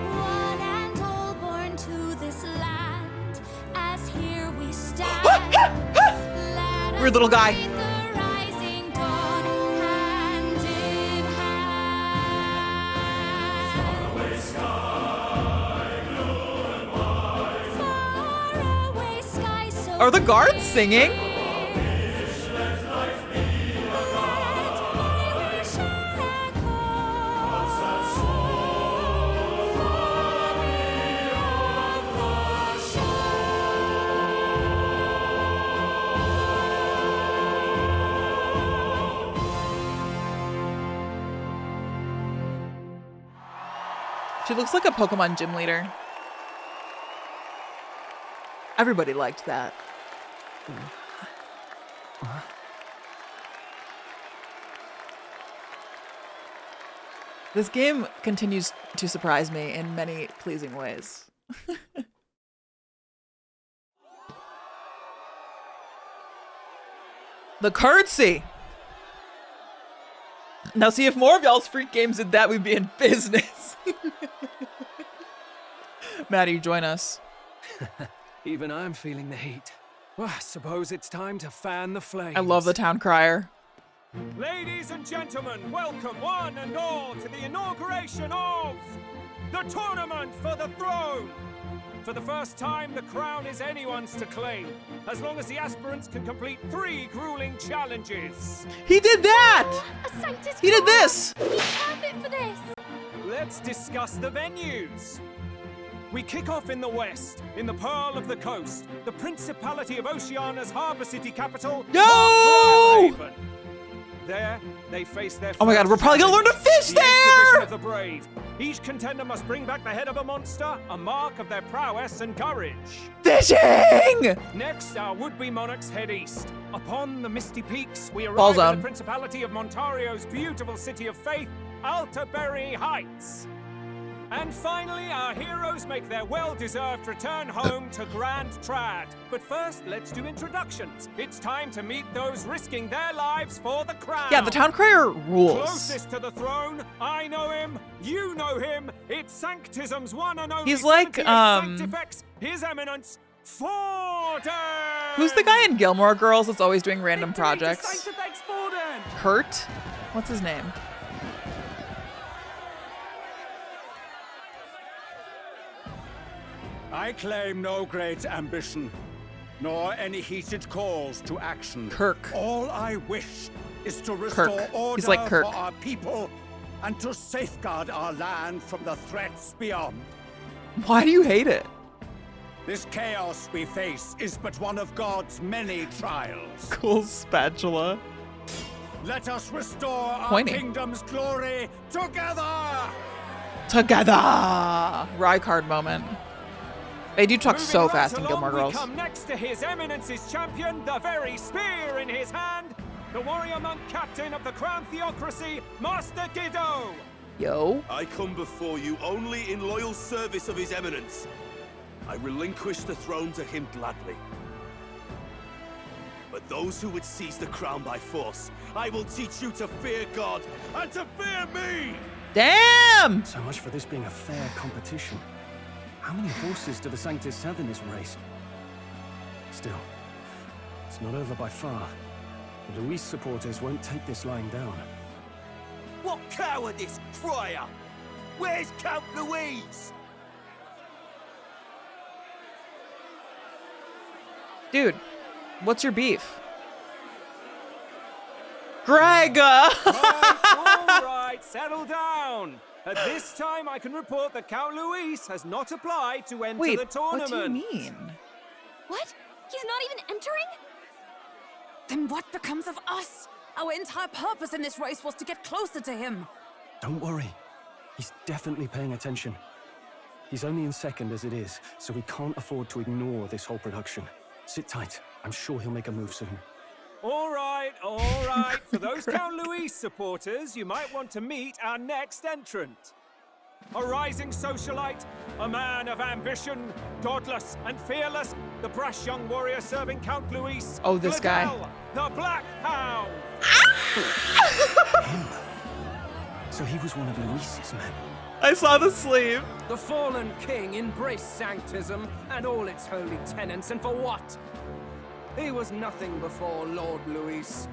One and all born to this land, as here we stand. Let Weird little guy. meet the rising dawn, hand in hand. Far away sky, blue and white. Far away sky, so Are the guards singing? She looks like a Pokemon gym leader. Everybody liked that. This game continues to surprise me in many pleasing ways. The curtsy! Now see, if more of y'all's freak games did that, we'd be in business. Maddie, join us. Even I'm feeling the heat. Well, I suppose it's time to fan the flames. I love the town crier. Ladies and gentlemen, welcome one and all to the inauguration of the Tournament for the Throne. For the first time, the crown is anyone's to claim, as long as the aspirants can complete 3 grueling challenges. He did that! He did this! He's perfect for this! Let's discuss the venues. We kick off in the west, in the Pearl of the Coast, the Principality of Oceania's harbour city capital, Yo! There, they face their Oh my god, we're probably gonna learn to fish the there! Exhibition of the brave. Each contender must bring back the head of a monster, a mark of their prowess and courage. Fishing! Next, our would-be monarchs head east. Upon the misty peaks, we Ball arrive zone. in the Principality of Montario's beautiful city of faith, Altaberry Heights. And finally, our heroes make their well-deserved return home to Grand Trad. But first, let's do introductions. It's time to meet those risking their lives for the crown. Yeah, the town crier rules. Closest to the throne, I know him, you know him. It's Sanctism's one and only He's like, 78 Sanctifex, His Eminence, Forden! Who's the guy in Gilmore Girls that's always doing random projects? Sanctifex Forden! Kurt? What's his name? I claim no great ambition, nor any heated calls to action. Kirk. All I wish is to restore Kirk. order He's like Kirk. for our people and to safeguard our land from the threats beyond. Why do you hate it? This chaos we face is but one of God's many trials. Cool spatula. Let us restore our Pointing. kingdom's glory together! Together! Rykard moment. They do talk Moving so right fast in along, Gilmore we Girls. come next to His Eminence's champion, the very spear in his hand, the warrior monk captain of the Crown Theocracy, Master Giddo. Yo. I come before you only in loyal service of His Eminence. I relinquish the throne to him gladly. But those who would seize the crown by force, I will teach you to fear God and to fear me! Damn! So much for this being a fair competition. How many horses do the Sanctis have in this race? Still, it's not over by far. The Luis supporters won't take this lying down. What cowardice, crier! Where's Count Louise? Dude, what's your beef? Greg! All right, settle down. At this time, I can report that Count Luis has not applied to enter Wait, the tournament. what do you mean? What? He's not even entering? Then what becomes of us? Our entire purpose in this race was to get closer to him. Don't worry. He's definitely paying attention. He's only in second as it is, so we can't afford to ignore this whole production. Sit tight. I'm sure he'll make a move soon. All right, all right. For those Count Luis supporters, you might want to meet our next entrant. A rising socialite, a man of ambition, godless and fearless, the brash young warrior serving Count Luis. Oh, this guy. Gladel, the Black Hound. Him? So he was one of Luis's men. I saw the sleeve. The fallen king embraced Sanctism and all its holy tenets, and for what? He was nothing before Lord Luis.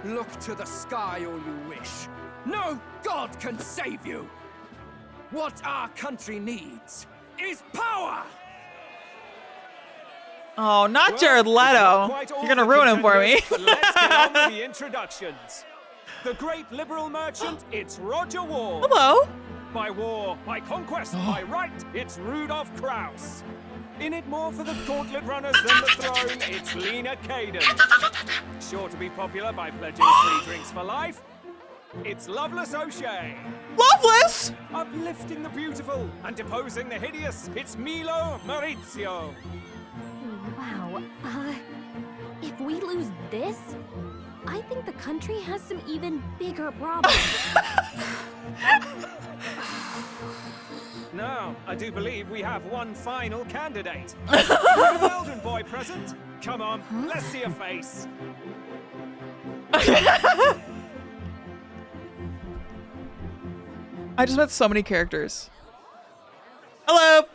Look to the sky all you wish. No god can save you. What our country needs is power! Oh, not Jared Leto. You're gonna ruin him for me. But let's get on with the introductions. The great liberal merchant, it's Roger Ward. Hello. By war, by conquest, by right, it's Rudolph Kraus. In it more for the gauntlet runners than the throne, it's Lena Caden. Sure to be popular by pledging free drinks for life. It's Loveless O'Shea. Loveless? Uplifting the beautiful and deposing the hideous, it's Milo Maurizio. Wow. If we lose this, I think the country has some even bigger problems. Now, I do believe we have one final candidate. The Weldon boy present. Come on, let's see a face. I just met so many characters. Hello.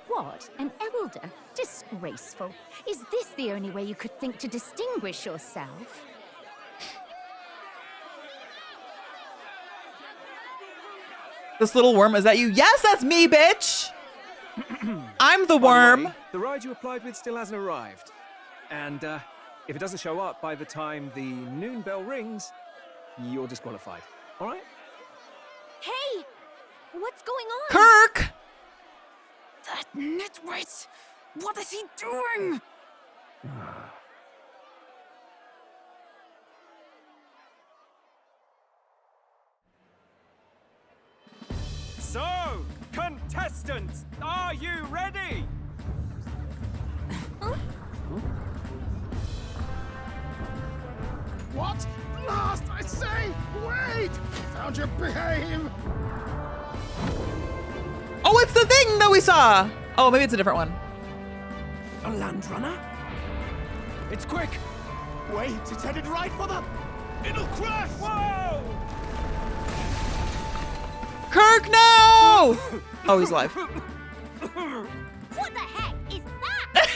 What? An elder? Disgraceful. Is this the only way you could think to distinguish yourself? This little worm, is that you? Yes, that's me, bitch! I'm the worm. The ride you applied with still hasn't arrived. And if it doesn't show up by the time the noon bell rings, you're disqualified. All right? Hey! What's going on? Kirk! That nitwit! What is he doing? So, contestants, are you ready? What? Last, I say! Wait! Found your behave! Oh, it's the thing that we saw! Oh, maybe it's a different one. A land runner? It's quick! Wait, it's headed right for the... It'll crash! Whoa! Kirk, no! Oh, he's alive. What the heck is that?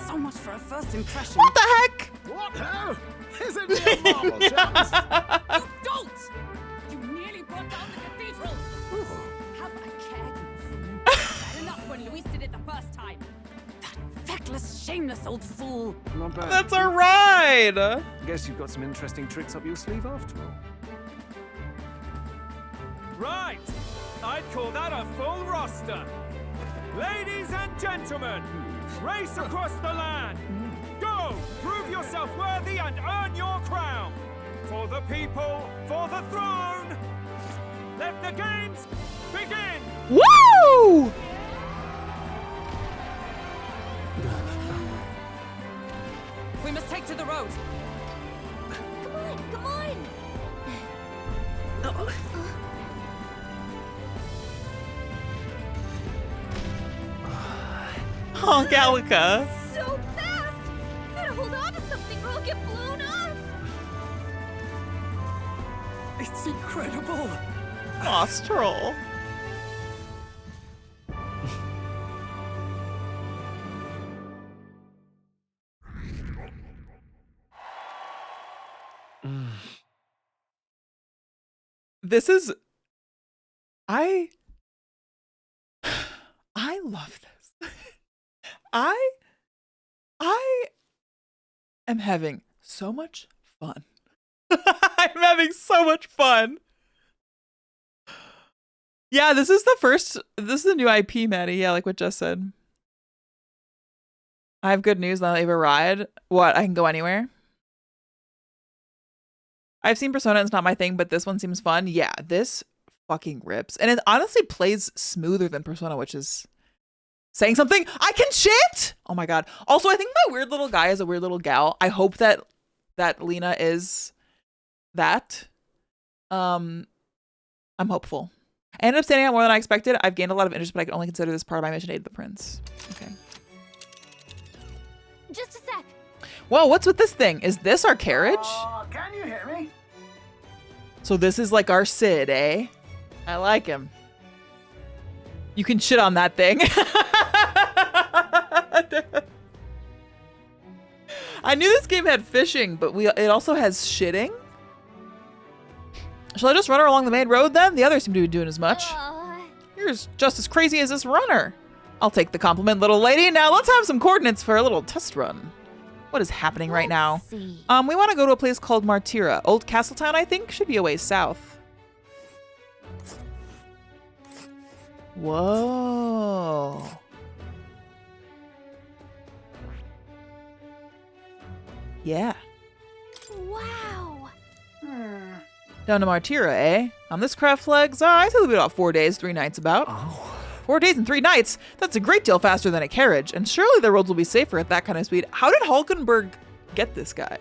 So much for a first impression. What the heck? What hell? Isn't it a marvel chance? You don't! You nearly brought down the cathedral! Have a care, you fool. Bad enough when Luis did it the first time. That feckless, shameless old fool. Not bad. That's a ride! Guess you've got some interesting tricks up your sleeve after all. Right! I'd call that a full roster. Ladies and gentlemen, race across the land. Go! Prove yourself worthy and earn your crown. For the people, for the throne. Let the games begin! Woo! We must take to the road. Come on, come on! Oh, Gallica. So fast! Gotta hold on to something or I'll get blown up! It's incredible. Nostril. This is... I love this. I am having so much fun. I'm having so much fun. Yeah, this is the new IP, Maddie. Yeah, like what Jess said. I have good news now that I have a ride. What, I can go anywhere? I've seen Persona, it's not my thing, but this one seems fun. Yeah, this fucking rips. And it honestly plays smoother than Persona, which is saying something. I can shit! Oh my god. Also, I think my weird little guy is a weird little gal. I hope that Lena is that. I'm hopeful. I ended up standing out more than I expected. I've gained a lot of interest, but I can only consider this part of my mission to aid the prince. Okay. Just a sec. Whoa, what's with this thing? Is this our carriage? Can you hear me? So this is like our Sid, eh? I like him. You can shit on that thing. I knew this game had fishing, but it also has shitting. Shall I just run her along the main road then? The others seem to be doing as much. You're just as crazy as this runner. I'll take the compliment, little lady. Now let's have some coordinates for a little test run. What is happening right now? See. We want to go to a place called Martia. Old Castletown, I think? Should be a ways south. Whoa. Yeah. Wow. Down to Martia, eh? On this craft legs, I think it'll be about 4 days, 3 nights about. Oh. 4 days and 3 nights? That's a great deal faster than a carriage, and surely the roads will be safer at that kind of speed. How did Hulkenberg get this guy?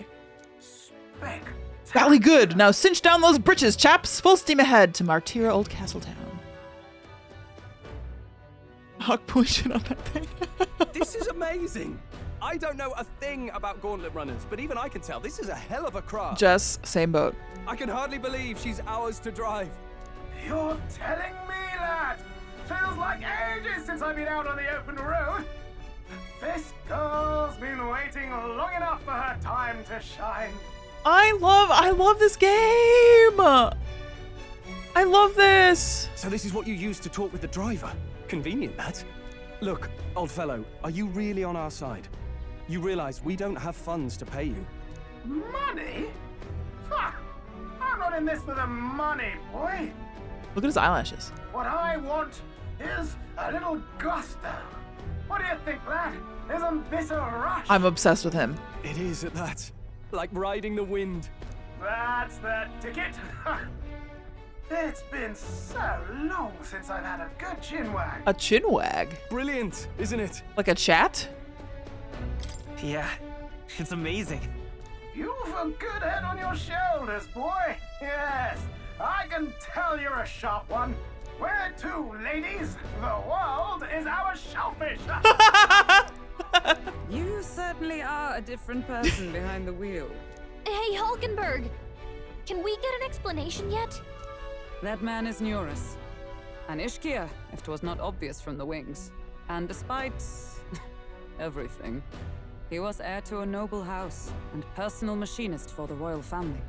Valley good. Now cinch down those britches, chaps. Full steam ahead to Martia Old Castletown. Hawk pushing on that thing. This is amazing. I don't know a thing about gauntlet runners, but even I can tell this is a hell of a craft. Jess, same boat. I can hardly believe she's ours to drive. You're telling me, lad? Feels like ages since I've been out on the open road. This girl's been waiting long enough for her time to shine. I love this game. I love this. So this is what you use to talk with the driver. Convenient, that. Look, old fellow, are you really on our side? You realize we don't have funds to pay you. Money? Ha! I'm not in this for the money, boy. Look at his eyelashes. What I want is a little gusto. What do you think, lad? Isn't this a rush? I'm obsessed with him. It is at that. Like riding the wind. That's the ticket. It's been so long since I've had a good chinwag. A chinwag? Brilliant, isn't it? Like a chat? Yeah, it's amazing. You've a good head on your shoulders, boy. Yes, I can tell you're a sharp one. Where to, ladies? The world is our shellfish. You certainly are a different person behind the wheel. Hey, Hulkenberg! Can we get an explanation yet? That man is Nurus. An Ishkia, if 'twas not obvious from the wings. And despite everything, he was heir to a noble house and personal machinist for the royal family.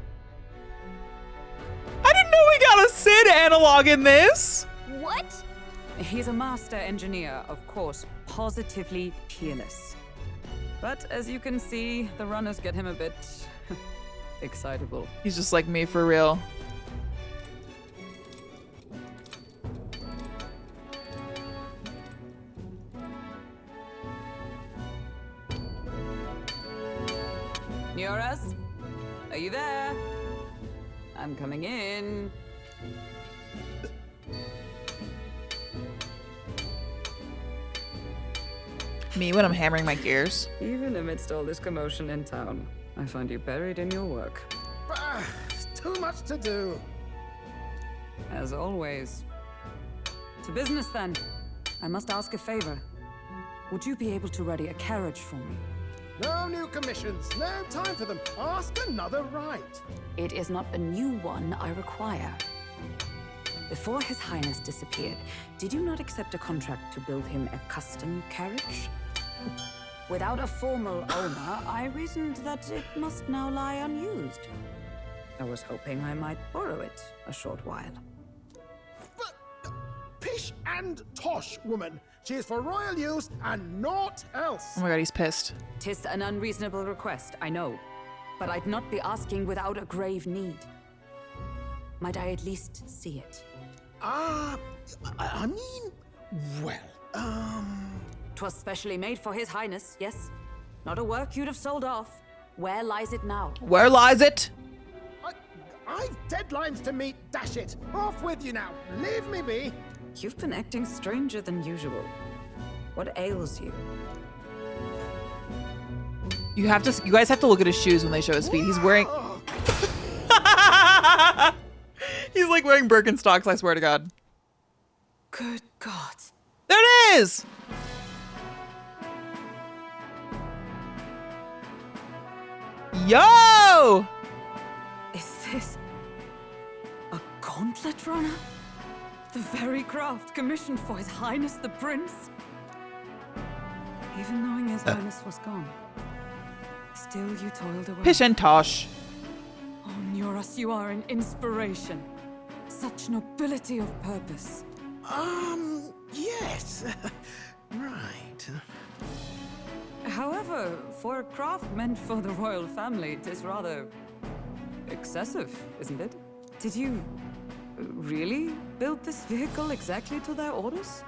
I didn't know we got a Sid analog in this. What? He's a master engineer, of course, positively peerless. But as you can see, the runners get him a bit excitable. He's just like me for real. Nurus, are you there? I'm coming in. Me when I'm hammering my gears. Even amidst all this commotion in town, I find you buried in your work. Too much to do. As always. To business then. I must ask a favor. Would you be able to ready a carriage for me? No new commissions. No time for them. Ask another right. It is not a new one I require. Before His Highness disappeared, did you not accept a contract to build him a custom carriage? Without a formal owner, I reasoned that it must now lie unused. I was hoping I might borrow it a short while. But pish and tosh, woman. She is for royal use and naught else. Oh my god, he's pissed. 'Tis an unreasonable request, I know. But I'd not be asking without a grave need. Might I at least see it? I mean, well, 'Twas specially made for His Highness, yes? Not a work you'd have sold off. Where lies it now? Where lies it? I've deadlines to meet, dash it. Off with you now. Leave me be. You've been acting stranger than usual. What ails you? You guys have to look at his shoes when they show his feet. He's wearing he's like wearing Birkenstocks, I swear to God. Good God. There it is! Yo! Is this a gauntlet runner? The very craft commissioned for His Highness the Prince? Even knowing His Highness was gone, still you toiled away. Pish and tosh. Oh, Nurus, you are an inspiration. Such nobility of purpose. Yes. Right. However, for a craft meant for the royal family, it is rather excessive, isn't it? Did you really build this vehicle exactly to their orders?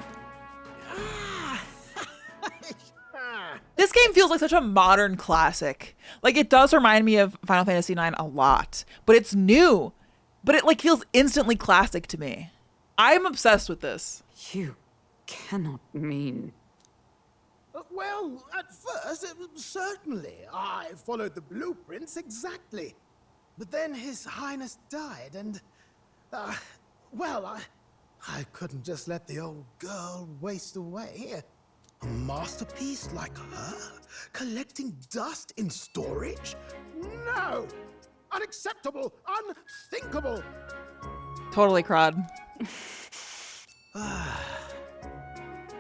This game feels like such a modern classic. Like, it does remind me of Final Fantasy IX a lot, but it's new. but it like feels instantly classic to me. I'm obsessed with this. You cannot mean... Well, at first, certainly. I followed the blueprints exactly. But then His Highness died, and... well, I couldn't just let the old girl waste away. A masterpiece like her? Collecting dust in storage? No! Unacceptable! Unthinkable! Totally crud.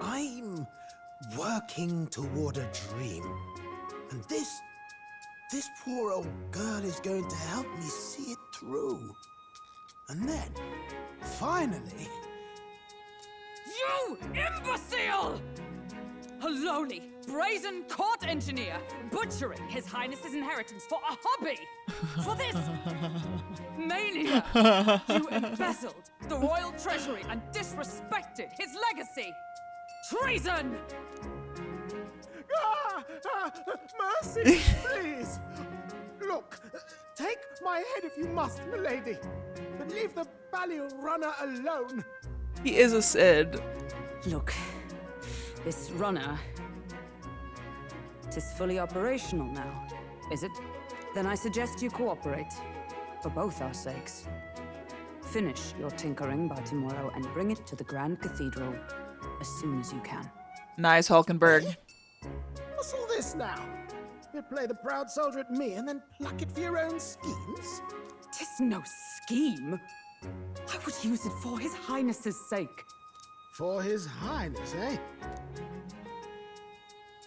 I'm working toward a dream. And this poor old girl is going to help me see it through. And then, finally... You imbecile! A lowly, brazen court engineer butchering His Highness's inheritance for a hobby! For this mania! You embezzled the royal treasury and disrespected his legacy! Treason! Mercy, please! Look, take my head if you must, milady, but leave the Balliol runner alone. He is a Cid. Look, this runner... 'tis fully operational now, is it? Then I suggest you cooperate, for both our sakes. Finish your tinkering by tomorrow and bring it to the Grand Cathedral as soon as you can. Nice, Hulkenberg. What's all this now? You play the proud soldier at me and then pluck it for your own schemes? 'Tis no scheme. I would use it for His Highness's sake. For His Highness, eh?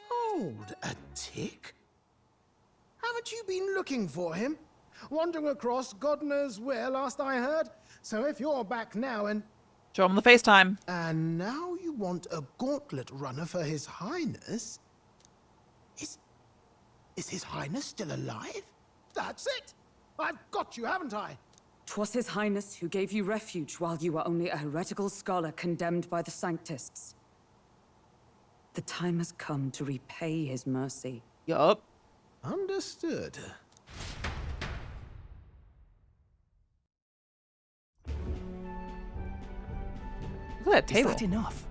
Hold a tick. Haven't you been looking for him? Wandering across God knows where last I heard? So if you're back now and... Show him the FaceTime. And now you want a gauntlet runner for His Highness? Is His Highness still alive? That's it! I've got you, haven't I? 'Twas His Highness who gave you refuge while you were only a heretical scholar condemned by the Sanctists. The time has come to repay his mercy. Yup. Understood. Look at that table. Is that enough?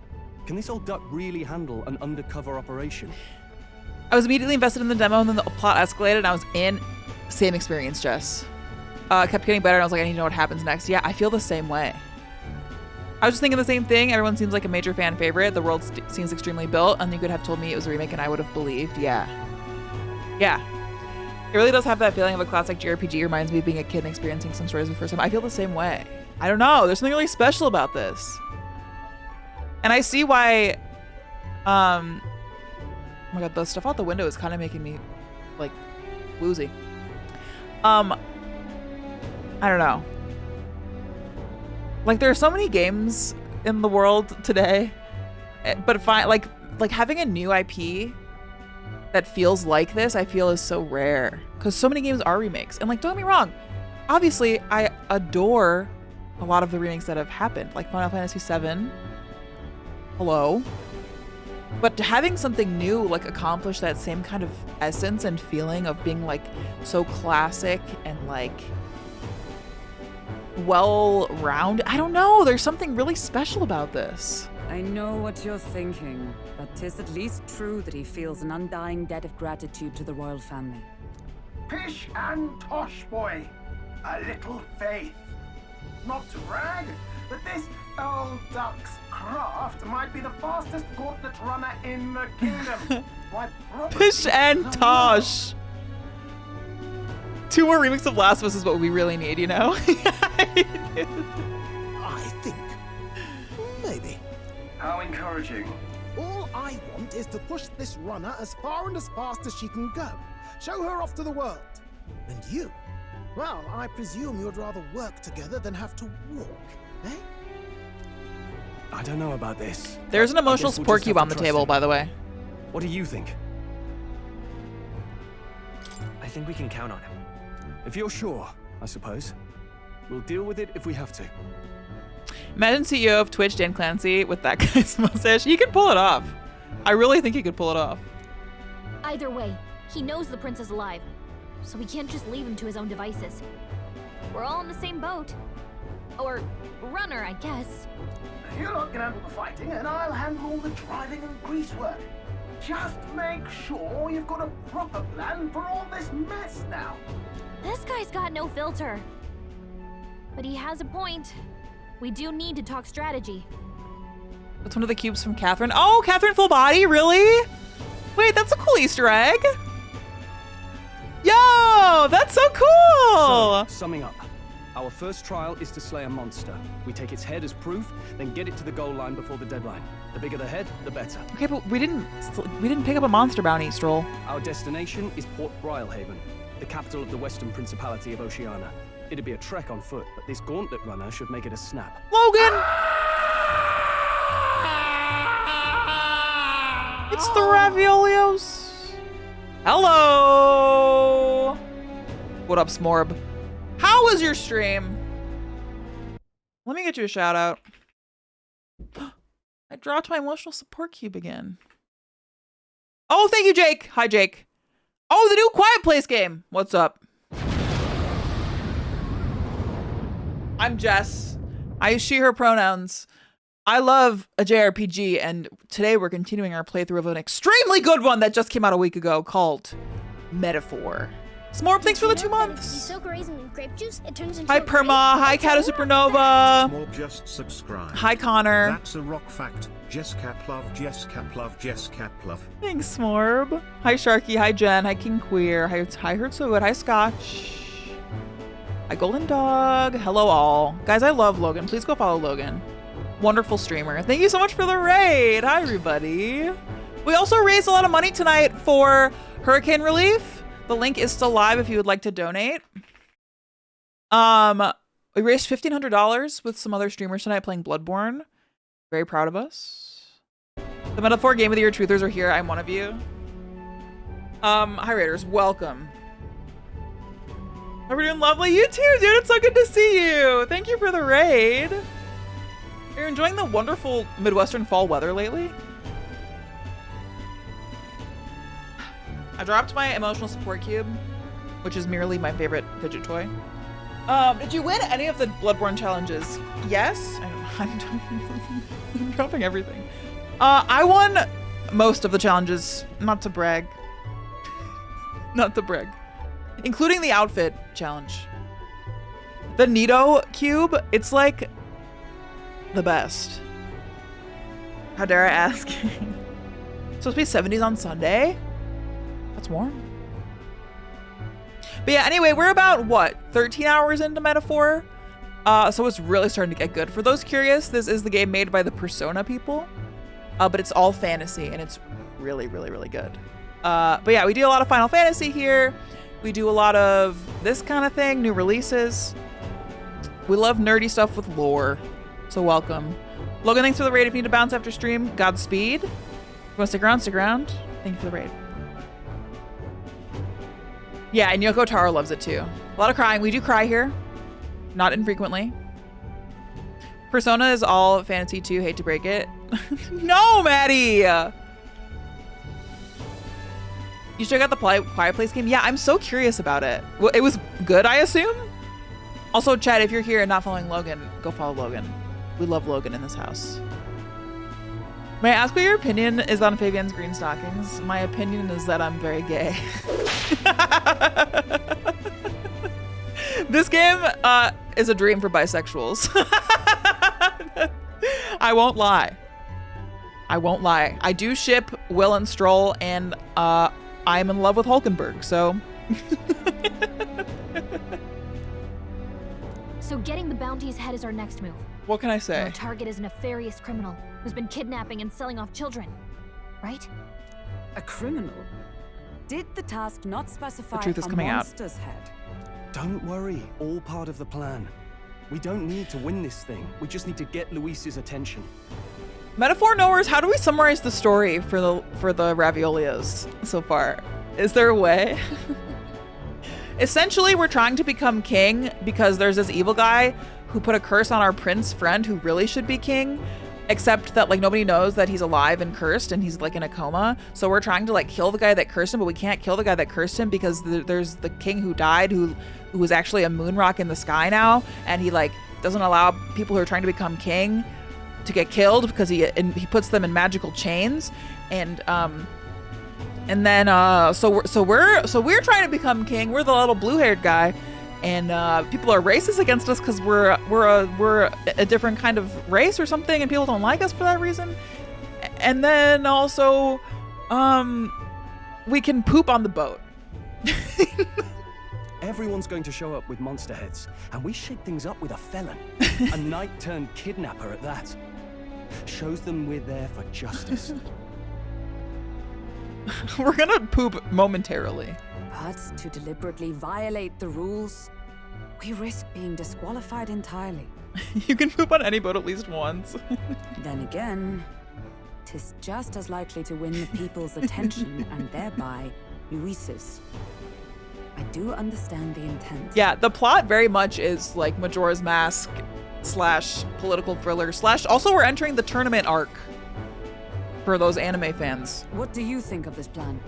Can this old duck really handle an undercover operation? I was immediately invested in the demo, and then the plot escalated, and I was in. Same experience, Jess. Kept getting better, and I was like, I need to know what happens next. Yeah, I feel the same way. I was just thinking the same thing. Everyone seems like a major fan favorite. The world seems extremely built, and you could have told me it was a remake, and I would have believed. Yeah. Yeah. It really does have that feeling of a classic JRPG. Reminds me of being a kid and experiencing some stories for the first time. I feel the same way. I don't know. There's something really special about this. And I see why, oh my god, the stuff out the window is kind of making me, like, woozy. I don't know. Like, there are so many games in the world today, but like having a new IP that feels like this, I feel is so rare, because so many games are remakes. And like, don't get me wrong, obviously I adore a lot of the remakes that have happened, like Final Fantasy VII. Hello. But having something new like accomplish that same kind of essence and feeling of being like so classic and like well-rounded, I don't know, there's something really special about this. I know what you're thinking, but 'tis at least true that he feels an undying debt of gratitude to the royal family. Pish and tosh, boy. A little faith. Not to brag, but this old duck's craft might be the fastest gauntlet runner in the kingdom. Why, Pish and Tosh. 2 more remakes of Last of Us is what we really need, you know? I think maybe. How encouraging. All I want is to push this runner as far and as fast as she can go. Show her off to the world. And you? Well, I presume you'd rather work together than have to walk, eh? I don't know about this. There's an emotional support cube on the table, by the way. What do you think? I think we can count on him. If you're sure, I suppose. We'll deal with it if we have to. Imagine CEO of Twitch, Dan Clancy, with that guy's mustache. He could pull it off. I really think he could pull it off. Either way, he knows the prince is alive, so we can't just leave him to his own devices. We're all in the same boat. Or runner, I guess. You lot can handle the fighting, and I'll handle all the driving and grease work. Just make sure you've got a proper plan for all this mess now. This guy's got no filter. But he has a point. We do need to talk strategy. That's one of the cubes from Catherine. Oh, Catherine full body, really? Wait, that's a cool Easter egg. Yo, that's so cool. So, summing up. Our first trial is to slay a monster. We take its head as proof, then get it to the goal line before the deadline. The bigger the head, the better. Okay, but we didn't pick up a monster bounty, Stroll. Our destination is Port Brylehaven, the capital of the Western Principality of Oceania. It'd be a trek on foot, but this gauntlet runner should make it a snap. Logan! It's the Raviolios. Hello. What up, Smorb? How was your stream? Let me get you a shout out. I dropped my emotional support cube again. Oh, thank you, Jake. Hi, Jake. Oh, the new Quiet Place game. What's up? I'm Jess. I use she, her pronouns. I love a JRPG, and today we're continuing our playthrough of an extremely good one that just came out a week ago called Metaphor. Smorb, thanks for the 2 months. You soak a raisin in grape juice, it turns into Hi, a Perma. Hi, Cata Supernova. Smorb just subscribed. Hi, Connor. That's a rock fact. Jess Caplove, Jess Caplove, Jess Caplove. Thanks, Smorb. Hi, Sharky. Hi, Jen. Hi, King Queer. Hi, Heard So Good. Hi, Scotch. Hi, Golden Dog. Hello, all. Guys, I love Logan. Please go follow Logan. Wonderful streamer. Thank you so much for the raid. Hi, everybody. We also raised a lot of money tonight for hurricane relief. The link is still live if you would like to donate. We raised $1,500 with some other streamers tonight playing Bloodborne. Very proud of us. The Metaphor Game of the Year truthers are here. I'm one of you. Hi Raiders, welcome. Are we doing lovely? You too, dude. It's so good to see you. Thank you for the raid. You're enjoying the wonderful Midwestern fall weather lately? I dropped my emotional support cube, which is merely my favorite fidget toy. Did you win any of the Bloodborne challenges? Yes. I'm dropping everything. I won most of the challenges, not to brag. Not to brag. Including the outfit challenge. The Nito cube, it's like the best. How dare I ask? Supposed to be 70s on Sunday? That's warm. But yeah, anyway, we're about, what, 13 hours into Metaphor? So it's really starting to get good. For those curious, this is the game made by the Persona people. But it's all fantasy, and it's really, really, really good. But yeah, we do a lot of Final Fantasy here. We do a lot of this kind of thing, new releases. We love nerdy stuff with lore. So welcome. Logan, thanks for the raid. If you need to bounce after stream, Godspeed. If you want to stick around, stick around. Thank you for the raid. Yeah, and Yoko Taro loves it too. A lot of crying. We do cry here. Not infrequently. Persona is all fantasy too. Hate to break it. No, Maddie! You check out the Quiet Place game? Yeah, I'm so curious about it. Well, it was good, I assume? Also, Chad, if you're here and not following Logan, go follow Logan. We love Logan in this house. May I ask what your opinion is on Fabienne's green stockings? My opinion is that I'm very gay. This game is a dream for bisexuals. I won't lie. I won't lie. I do ship Will and Stroll, and I'm in love with Hulkenberg, so. So getting the bounty's head is our next move. What can I say? Our target is a nefarious criminal who's been kidnapping and selling off children, right? A criminal? Did the task not specify The truth is coming a out. monster's head? Don't worry, all part of the plan. We don't need to win this thing. We just need to get Luis's attention. Metaphor knowers, how do we summarize the story for the Raviolios so far? Is there a way? Essentially, we're trying to become king because there's this evil guy who put a curse on our prince friend who really should be king, except that like nobody knows that he's alive and cursed and he's like in a coma. So we're trying to like kill the guy that cursed him, but we can't kill the guy that cursed him because there's the king who died who was actually a moon rock in the sky now, and he like doesn't allow people who are trying to become king to get killed because he puts them in magical chains, and then so we're trying to become king. We're the little blue-haired guy, and people are racist against us because we're a different kind of race or something, and people don't like us for that reason. And then also, we can poop on the boat. Everyone's going to show up with monster heads, and we shake things up with a felon. A knight-turned-kidnapper at that. Shows them we're there for justice. We're gonna poop momentarily. But to deliberately violate the rules, we risk being disqualified entirely. You can poop on any boat at least once. Then again, 'tis just as likely to win the people's attention and thereby Nuis's. I do understand the intent. Yeah, the plot very much is like Majora's Mask / political thriller / also we're entering the tournament arc for those anime fans. What do you think of this plan?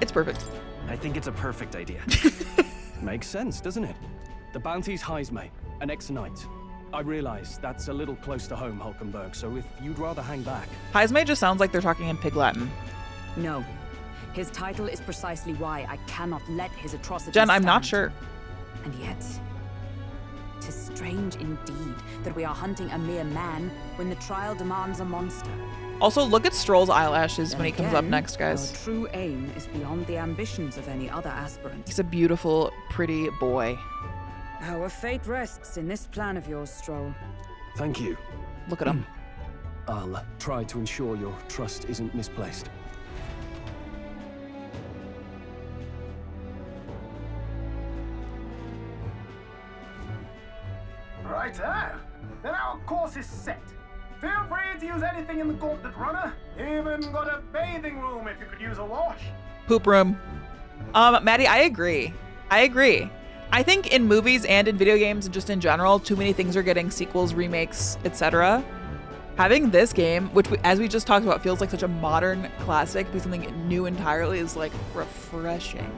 It's perfect. I think it's a perfect idea. Makes sense, doesn't it? The bounty's Heisme, an ex-knight. I realize that's a little close to home, Hulkenberg, so if you'd rather hang back. Heisme just sounds like they're talking in Pig Latin. No. His title is precisely why I cannot let his atrocities Jen, I'm stand. not sure. And yet, 'tis strange indeed that we are hunting a mere man when the trial demands a monster. Also, look at Stroll's eyelashes Then when he comes up again, next, guys. Our true aim is beyond the ambitions of any other aspirant. He's a beautiful, pretty boy. Our fate rests in this plan of yours, Stroll. Thank you. Look at him. I'll try to ensure your trust isn't misplaced. Righto. Then our course is set. Feel free to use anything in the gauntlet runner. Even got a bathing room if you could use a wash. Poop room. Maddie, I agree. I think in movies and in video games and just in general, too many things are getting sequels, remakes, etc. Having this game, which as we just talked about, feels like such a modern classic, be something new entirely, is like refreshing.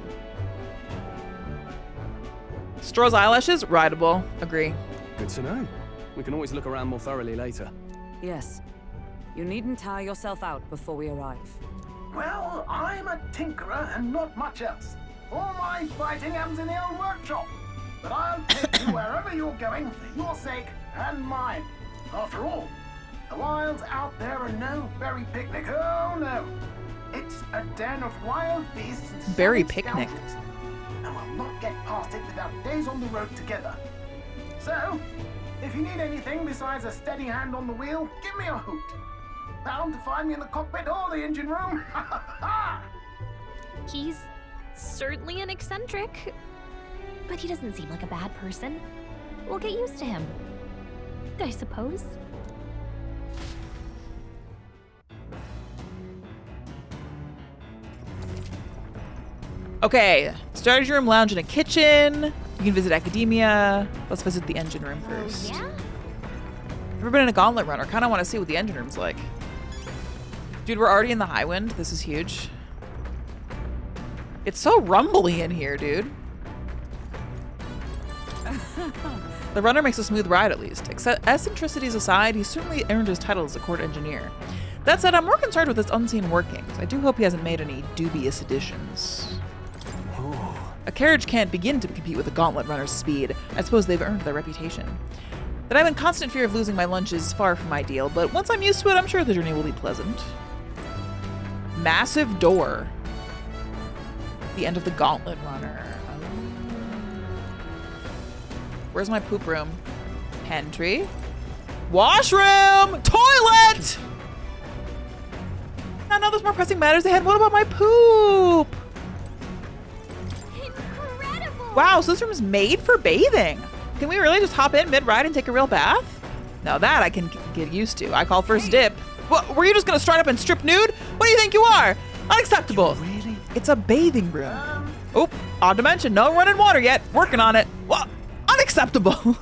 Stroll's eyelashes, rideable. Agree. Good to know. We can always look around more thoroughly later. Yes. You needn't tire yourself out before we arrive. Well, I'm a tinkerer and not much else. All my fighting happens in the old workshop. But I'll take you wherever you're going for your sake and mine. After all, the wilds out there are no berry picnic. Oh no. It's a den of wild beasts and berry savage picnic. scoundrels. And we'll not get past it without days on the road together. So, if you need anything besides a steady hand on the wheel, give me a hoot. Bound to find me in the cockpit or the engine room. He's certainly an eccentric, but he doesn't seem like a bad person. We'll get used to him, I suppose. Okay, strategy room, lounge, and a kitchen. You can visit academia. Let's visit the engine room first. Yeah? Never been in a gauntlet runner. Kind of want to see what the engine room's like. Dude, we're already in the high wind. This is huge. It's so rumbly in here, dude. The runner makes a smooth ride, at least. Eccentricities aside, he's certainly earned his title as a court engineer. That said, I'm more concerned with his unseen workings. I do hope he hasn't made any dubious additions. A carriage can't begin to compete with a gauntlet runner's speed. I suppose they've earned their reputation. That I'm in constant fear of losing my lunch is far from ideal, but once I'm used to it, I'm sure the journey will be pleasant. Massive door. The end of the gauntlet runner. Oh. Where's my poop room? Pantry. Washroom! Toilet! I know there's more pressing matters ahead. What about my poop? Incredible! Wow, so this room is made for bathing. Can we really just hop in mid-ride and take a real bath? Now that I can get used to. I call first dip. What, were you just gonna strut up and strip nude? What do you think you are? Unacceptable. Really? It's a bathing room. Oop, odd dimension. No running water yet. Working on it. What? Unacceptable.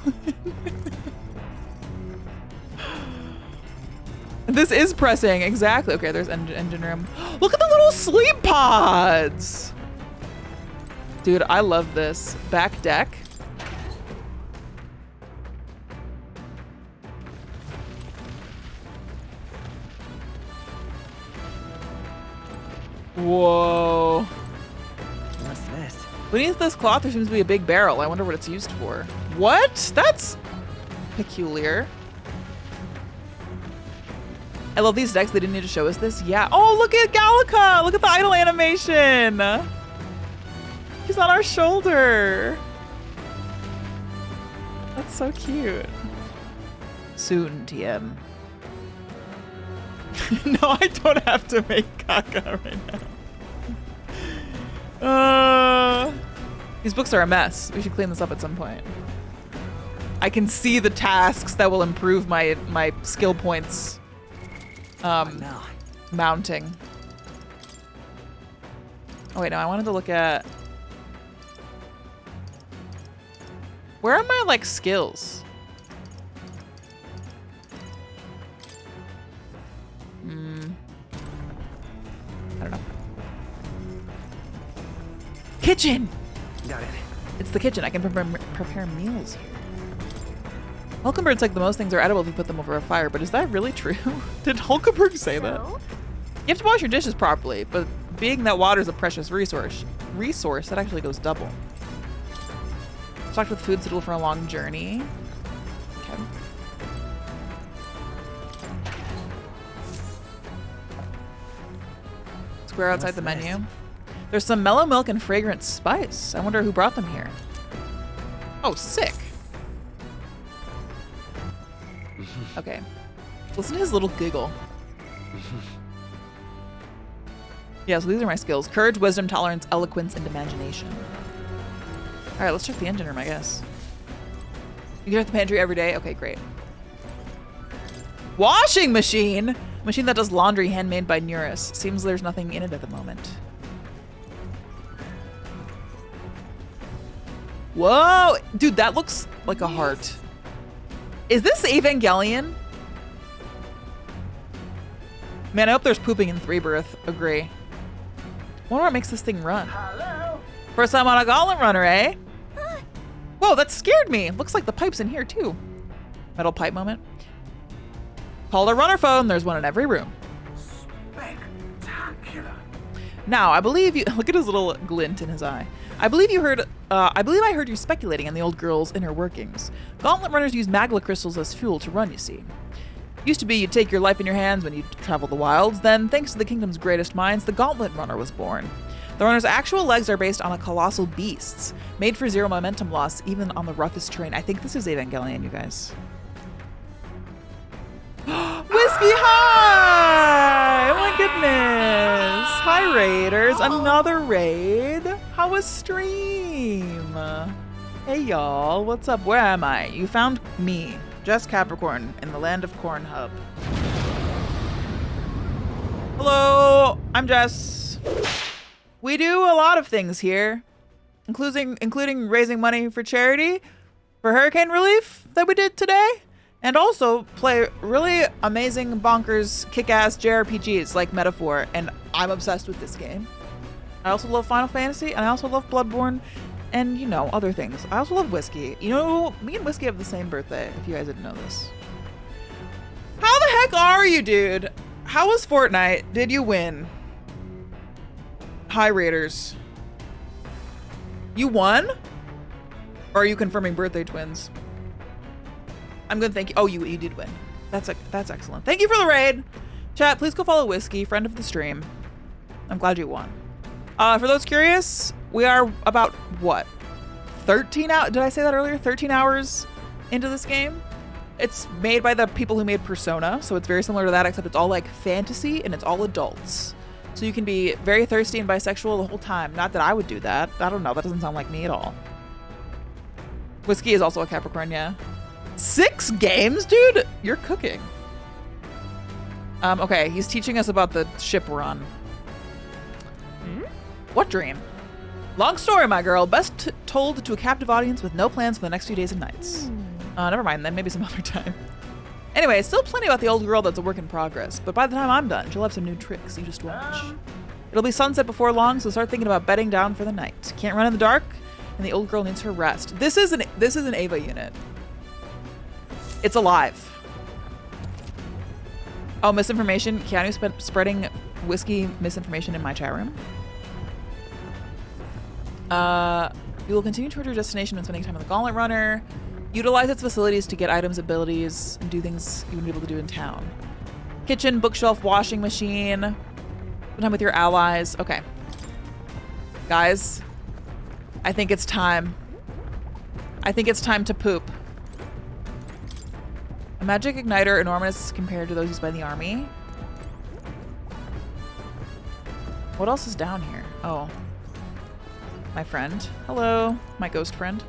This is pressing. Exactly. Okay, there's engine room. Look at the little sleep pods. Dude, I love this. Back deck. Whoa. What's this? Beneath this cloth, there seems to be a big barrel. I wonder what it's used for. What? That's peculiar. I love these decks. They didn't need to show us this. Yeah. Oh, look at Gallica. Look at the idle animation. He's on our shoulder. That's so cute. Soon, TM. No, I don't have to make caca right now. These books are a mess. We should clean this up at some point. I can see the tasks that will improve my skill points. Mounting. Oh wait, no, I wanted to look at... Where are my, like, skills? I don't know. Kitchen! Got it. It's the kitchen. I can prepare meals here. Hulkenberg's like the most things are edible if you put them over a fire, but is that really true? Did Hulkenberg say that? You have to wash your dishes properly, but being that water is a precious resource, that actually goes double. Stocked with food suitable for a long journey. Okay. Square outside the menu. There's some mellow milk and fragrant spice. I wonder who brought them here. Oh, sick. Okay. Listen to his little giggle. Yeah, so these are my skills. Courage, wisdom, tolerance, eloquence, and imagination. All right, let's check the engine room, I guess. You check the pantry every day? Okay, great. Washing machine! Machine that does laundry, handmade by Nurus. Seems there's nothing in it at the moment. Whoa! Dude, that looks like a heart. Is this Evangelion? Man, I hope there's pooping in 3-birth. Agree. Wonder what makes this thing run. Hello? First time on a gauntlet runner, eh? Whoa, that scared me. Looks like the pipe's in here too. Metal pipe moment. Called a runner phone. There's one in every room. Spectacular. Now, I believe you. Look at his little glint in his eye. I believe I heard you speculating on the old girl's inner workings. Gauntlet runners use magla crystals as fuel to run, you see. Used to be you'd take your life in your hands when you travel the wilds. Then, thanks to the kingdom's greatest minds, the gauntlet runner was born. The runner's actual legs are based on a colossal beasts, made for zero momentum loss, even on the roughest terrain. I think this is Evangelion, you guys. Whiskey, hi! Oh my goodness. Hi, raiders. Another raid. How was stream? Hey, y'all. What's up? Where am I? You found me, Jess Capricorn, in the land of Corn Hub. Hello, I'm Jess. We do a lot of things here, including raising money for charity, for hurricane relief that we did today. And also play really amazing, bonkers, kick-ass JRPGs like Metaphor, and I'm obsessed with this game. I also love Final Fantasy, and I also love Bloodborne, and, you know, other things. I also love Whiskey. You know, me and Whiskey have the same birthday, if you guys didn't know this. How the heck are you, dude? How was Fortnite? Did you win? Hi, Raiders. You won? Or are you confirming birthday twins? I'm gonna thank you. Oh, you did win. That's excellent. Thank you for the raid. Chat, please go follow Whiskey, friend of the stream. I'm glad you won. For those curious, we are about, what, 13 hours? Did I say that earlier? 13 hours into this game. It's made by the people who made Persona, so it's very similar to that, except it's all like fantasy and it's all adults. So you can be very thirsty and bisexual the whole time. Not that I would do that. I don't know. That doesn't sound like me at all. Whiskey is also a Capricorn, yeah. 6 games, dude? You're cooking. Okay, he's teaching us about the ship we're on. What dream? Long story, my girl. Best told to a captive audience with no plans for the next few days and nights. Never mind then. Maybe some other time. Anyway, still plenty about the old girl that's a work in progress, but by the time I'm done, she'll have some new tricks. You just watch. It'll be sunset before long, so start thinking about bedding down for the night. Can't run in the dark, and the old girl needs her rest. This is an Ava unit. It's alive. Oh, misinformation. Keanu spreading whiskey misinformation in my chat room. You will continue toward your destination when spending time on the Gauntlet Runner. Utilize its facilities to get items, abilities, and do things you wouldn't be able to do in town. Kitchen, bookshelf, washing machine. Spend time with your allies. Okay. Guys, I think it's time. I think it's time to poop. A magic igniter enormous compared to those used by the army. What else is down here? Oh. My friend. Hello, my ghost friend.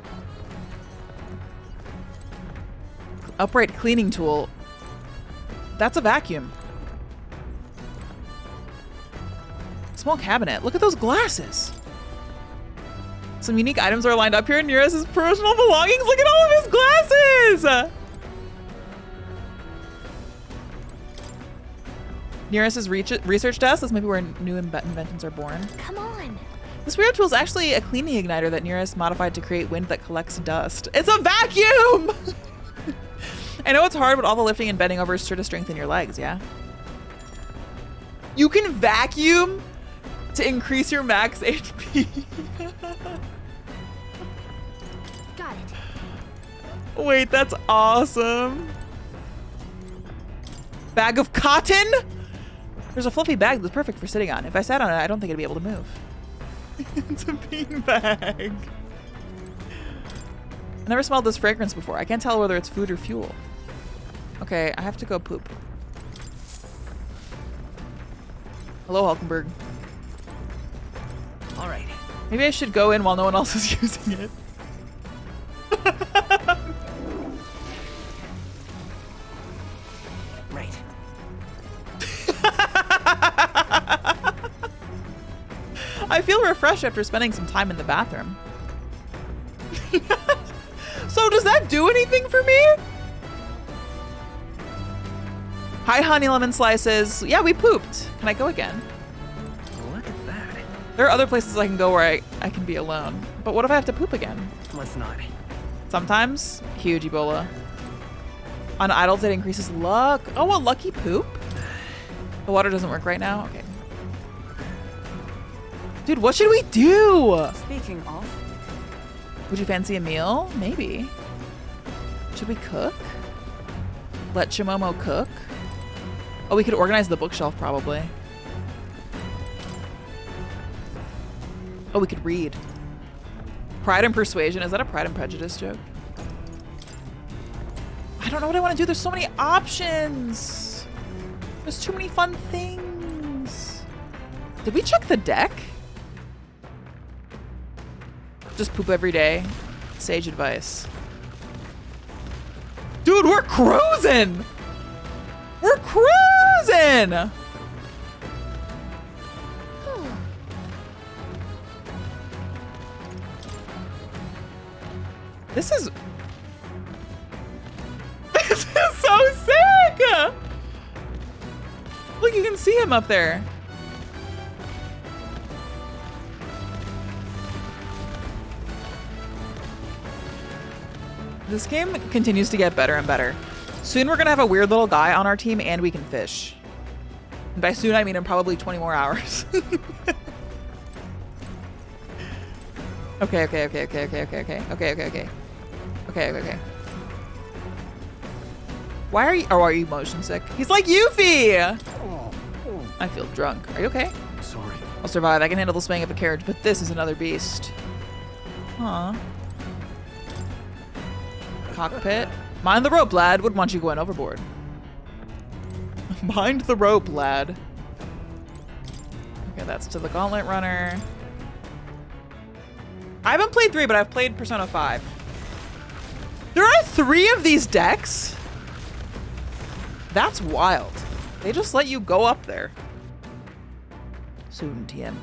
Upright cleaning tool. That's a vacuum. Small cabinet. Look at those glasses. Some unique items are lined up here in Nurus' personal belongings. Look at all of his glasses! Nurus' research desk. This might be where new inventions are born. Come on. This weird tool is actually a cleaning igniter that Nurus modified to create wind that collects dust. It's a vacuum! I know it's hard, but all the lifting and bending over is sure to strengthen your legs, yeah? You can vacuum to increase your max HP. Got it. Wait, that's awesome. Bag of cotton? There's a fluffy bag that's perfect for sitting on. If I sat on it, I don't think I'd be able to move. It's a bean bag. I never smelled this fragrance before. I can't tell whether it's food or fuel. Okay, I have to go poop. Hello, Hulkenberg. All right. Maybe I should go in while no one else is using it. Right. I feel refreshed after spending some time in the bathroom. So does that do anything for me? Hi, honey lemon slices. Yeah, we pooped. Can I go again? Look at that. There are other places I can go where I can be alone. But what if I have to poop again? Let's not. Sometimes. Huge Ebola. On idols, it increases luck. Oh, a lucky poop? The water doesn't work right now? Okay. Dude, what should we do? Speaking of. Would you fancy a meal? Maybe. Should we cook? Let Chimomo cook? Oh, we could organize the bookshelf probably. Oh, we could read. Pride and Persuasion. Is that a Pride and Prejudice joke? I don't know what I want to do. There's so many options. There's too many fun things. Did we check the deck? Just poop every day. Sage advice. Dude, we're cruising! We're cruising! This is so sick! Look, you can see him up there. This game continues to get better and better. Soon we're gonna have a weird little guy on our team and we can fish. And by soon I mean in probably 20 more hours. Okay. Why are you, oh, are you motion sick? He's like Yuffie! I feel drunk. Are you okay? Sorry. I'll survive. I can handle the swing of a carriage, but this is another beast. Aw. Cockpit. Mind the rope, lad. Wouldn't want you going overboard. Mind the rope, lad. Okay, that's to the Gauntlet Runner. I haven't played 3, but I've played Persona 5. There are 3 of these decks? That's wild. They just let you go up there. Soon, TM.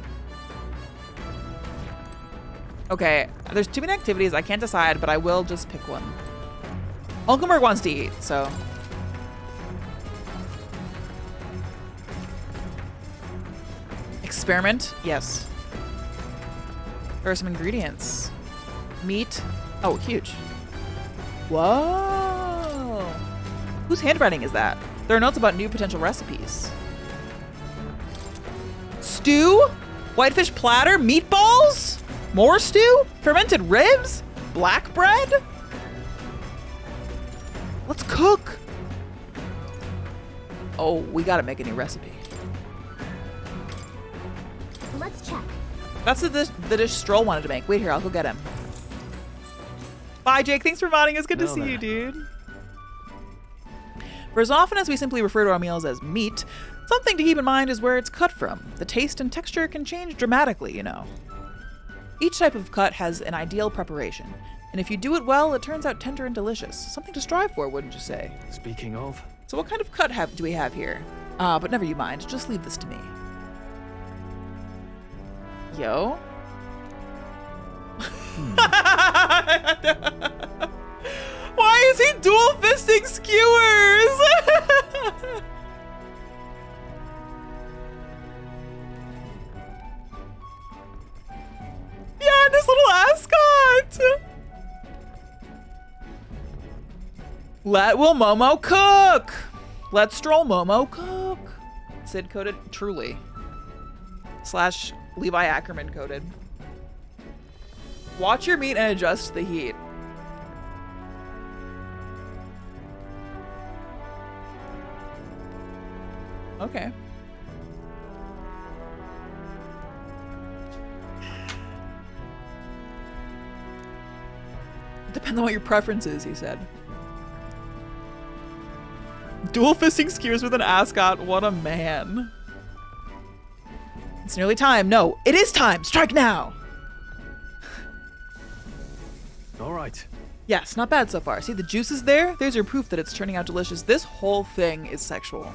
Okay, there's too many activities. I can't decide, but I will just pick one. Hulkenberg wants to eat, so. Experiment? Yes. There are some ingredients. Meat. Oh, huge. Whoa. Whose handwriting is that? There are notes about new potential recipes. Stew? Whitefish platter? Meatballs? More stew? Fermented ribs? Black bread? Let's cook. Oh, we gotta make a new recipe. Let's check. That's the dish Stroll wanted to make. Wait here, I'll go get him. Bye, Jake. Thanks for modding. It's good to see you, dude. For as often as we simply refer to our meals as meat, something to keep in mind is where it's cut from. The taste and texture can change dramatically, you know. Each type of cut has an ideal preparation, and if you do it well, it turns out tender and delicious. Something to strive for, wouldn't you say? Speaking of. So what kind of cut do we have here? But never you mind. Just leave this to me. Yo. Why is he dual fisting skewers? Yeah, this little ascot. Will Momo cook? Let Stroll Momo cook. Sid coded truly. / Levi Ackerman coded. Watch your meat and adjust the heat. Okay. Depends on what your preference is, he said. Dual fisting skewers with an ascot. What a man. It's nearly time. No, it is time. Strike now. All right. Yes, not bad so far. See the juices there? There's your proof that it's turning out delicious. This whole thing is sexual.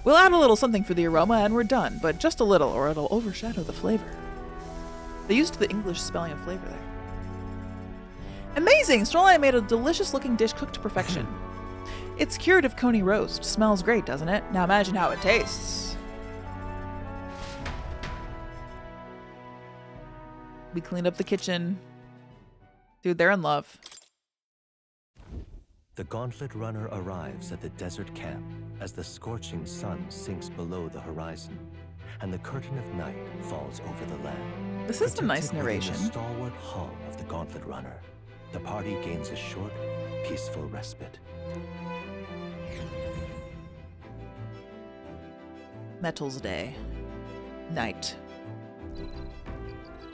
We'll add a little something for the aroma and we're done, but just a little or it'll overshadow the flavor. They used the English spelling of flavor there. Amazing! Stroll and I made a delicious looking dish cooked to perfection. It's curative coney roast. Smells great, doesn't it? Now imagine how it tastes. We cleaned up the kitchen. Dude, they're in love. The Gauntlet Runner arrives at the desert camp as the scorching sun sinks below the horizon and the curtain of night falls over the land. This is some nice narration. The stalwart hull of the Gauntlet Runner, the party gains a short, peaceful respite. Metals Day. Night.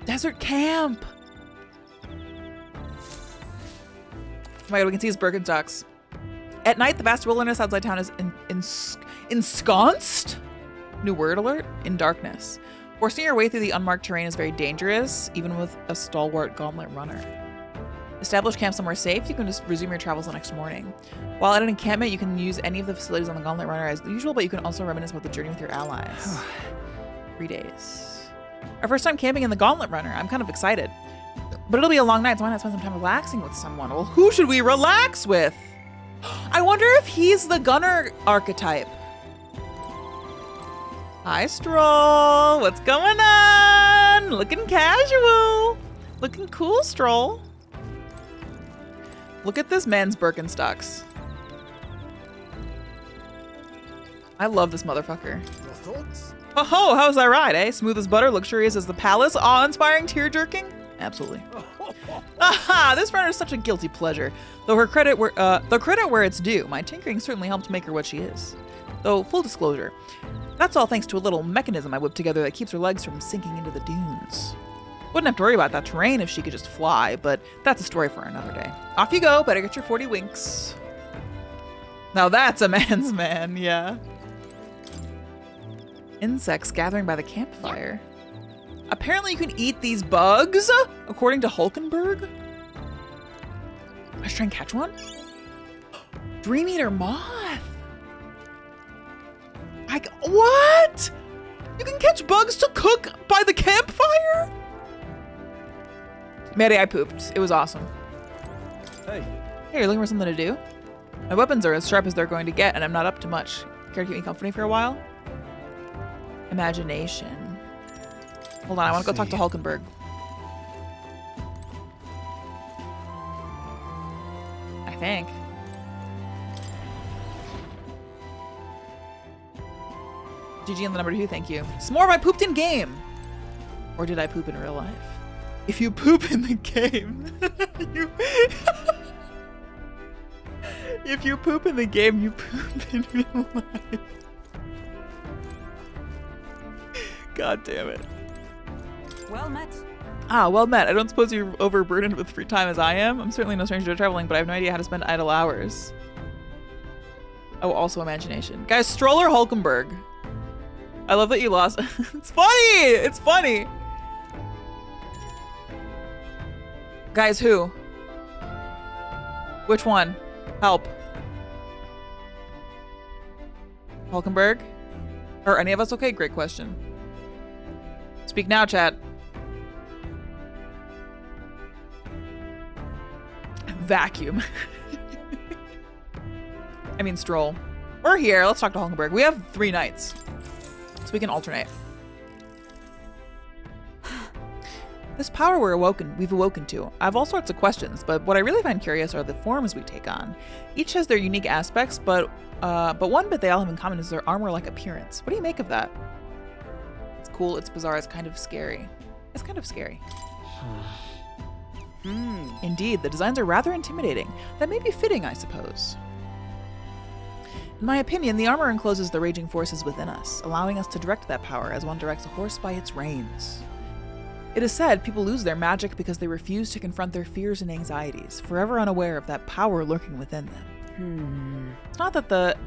Desert camp! Oh my god, we can see his Birkenstocks. At night, the vast wilderness outside town is ensconced? New word alert? In darkness. Forcing your way through the unmarked terrain is very dangerous, even with a stalwart gauntlet runner. Establish camp somewhere safe, you can just resume your travels the next morning. While at an encampment, you can use any of the facilities on the gauntlet runner as usual, but you can also reminisce about the journey with your allies. 3 days. Our first time camping in the gauntlet runner. I'm kind of excited. But it'll be a long night, so why not spend some time relaxing with someone? Well, who should we relax with? I wonder if he's the gunner archetype. Hi, Stroll. What's going on? Looking casual. Looking cool, Stroll. Look at this man's Birkenstocks. I love this motherfucker. Your thoughts? Oh ho, how's that ride, eh? Smooth as butter, luxurious as the palace, awe-inspiring, tear-jerking? Absolutely. Aha! This runner is such a guilty pleasure. Though credit where it's due, my tinkering certainly helped make her what she is. Though, full disclosure, that's all thanks to a little mechanism I whipped together that keeps her legs from sinking into the dunes. Wouldn't have to worry about that terrain if she could just fly, but that's a story for another day. Off you go, better get your 40 winks. Now that's a man's man, yeah. Insects gathering by the campfire. Apparently you can eat these bugs, according to Hulkenberg. Let's try and catch one. Dream Eater Moth. What? You can catch bugs to cook by the campfire? Mary, I pooped. It was awesome. Hey, you're looking for something to do? My weapons are as sharp as they're going to get, and I'm not up to much. Care to keep me company for a while? Imagination. Hold on, I want to go talk to Hulkenberg. I think. GG on the number 2, thank you. Some more of I pooped in game. Or did I poop in real life? If you poop in the game, you if you poop in the game, you poop in real life. God damn it. Well met. Ah, well met. I don't suppose you're overburdened with free time as I am. I'm certainly no stranger to traveling, but I have no idea how to spend idle hours. Oh, also imagination. Guys, Stroller Hulkenberg. I love that you lost. It's funny! It's funny! Guys, who? Which one? Help. Hulkenberg? Are any of us okay? Great question. Speak now, chat. Vacuum. I mean, Stroll. We're here. Let's talk to Hulkenberg. We have 3 knights, so we can alternate. This power we've awoken to. I have all sorts of questions, but what I really find curious are the forms we take on. Each has their unique aspects, but one bit they all have in common is their armor-like appearance. What do you make of that? It's cool, it's bizarre, it's kind of scary. It's kind of scary. Indeed, the designs are rather intimidating. That may be fitting, I suppose. In my opinion, the armor encloses the raging forces within us, allowing us to direct that power as one directs a horse by its reins. It is said people lose their magic because they refuse to confront their fears and anxieties, forever unaware of that power lurking within them. It's not that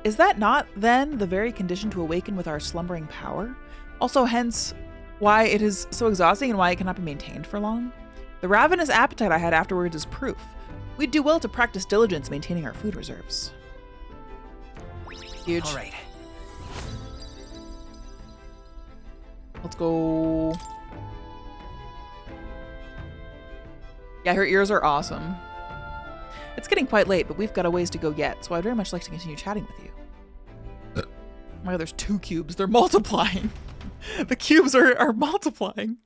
is that not, then, the very condition to awaken with our slumbering power? Also, hence, why it is so exhausting and why it cannot be maintained for long? The ravenous appetite I had afterwards is proof. We'd do well to practice diligence maintaining our food reserves. Huge. All right. Let's go. Yeah, her ears are awesome. It's getting quite late, but we've got a ways to go yet, so I'd very much like to continue chatting with you. Oh my god, there's 2 cubes. They're multiplying. The cubes are multiplying.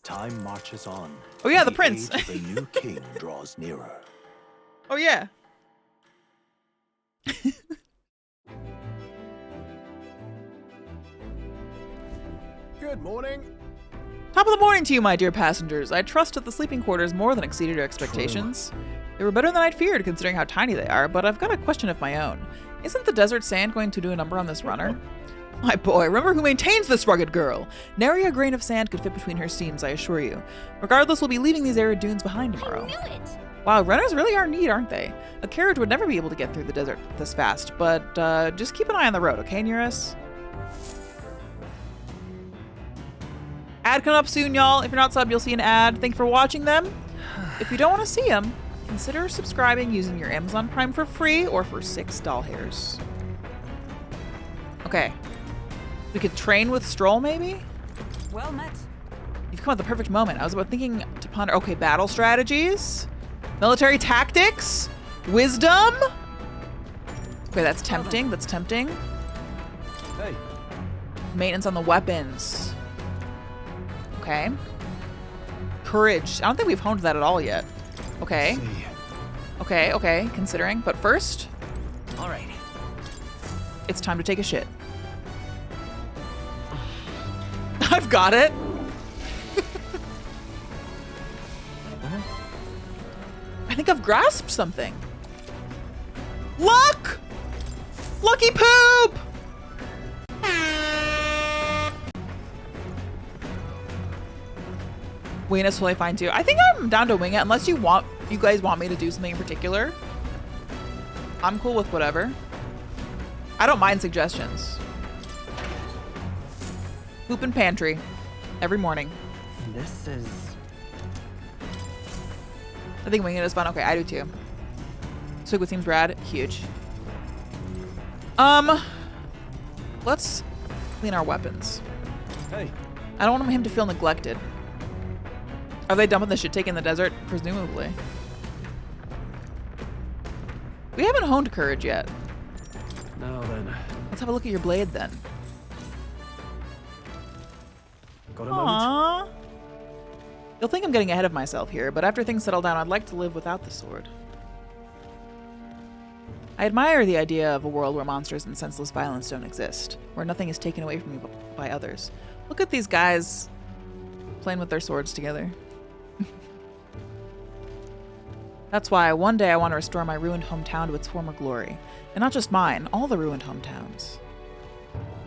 Time marches on. Oh yeah, the prince. age of the new king draws nearer. Oh yeah. Good morning. Top of the morning to you, my dear passengers. I trust that the sleeping quarters more than exceeded your expectations. They were better than I'd feared, considering how tiny they are, but I've got a question of my own. Isn't the desert sand going to do a number on this runner? My boy, remember who maintains this rugged girl. Nary a grain of sand could fit between her seams, I assure you. Regardless, we'll be leaving these arid dunes behind tomorrow. I knew it! Wow, runners really are neat, aren't they? A carriage would never be able to get through the desert this fast, but just keep an eye on the road, okay, Nurus? Ad coming up soon, y'all. If you're not subbed, you'll see an ad. Thank you for watching them. If you don't want to see them, consider subscribing using your Amazon Prime for free or for 6 doll hairs. Okay. We could train with Stroll, maybe? Well met. You've come at the perfect moment. I was about thinking to ponder, okay, battle strategies, military tactics, wisdom. Okay, that's tempting. That's tempting. Hey. Maintenance on the weapons. Okay. Courage. I don't think we've honed that at all yet. Okay. Okay, okay, considering. But first, all right. It's time to take a shit. I've got it. I think I've grasped something. Luck! Lucky poop! Wing is totally fine too. I think I'm down to wing it unless you guys want me to do something in particular. I'm cool with whatever. I don't mind suggestions. Poop and pantry. Every morning. This is... I think winging it is fun. Okay, I do too. Swig with seems rad. Huge. Let's clean our weapons. Hey. I don't want him to feel neglected. Are they dumping this shit take in the desert? Presumably. We haven't honed courage yet. Now then. Let's have a look at your blade then. Got a moment? Aww. You'll think I'm getting ahead of myself here, but after things settle down, I'd like to live without the sword. I admire the idea of a world where monsters and senseless violence don't exist, where nothing is taken away from you by others. Look at these guys playing with their swords together. That's why one day I want to restore my ruined hometown to its former glory. And not just mine, all the ruined hometowns.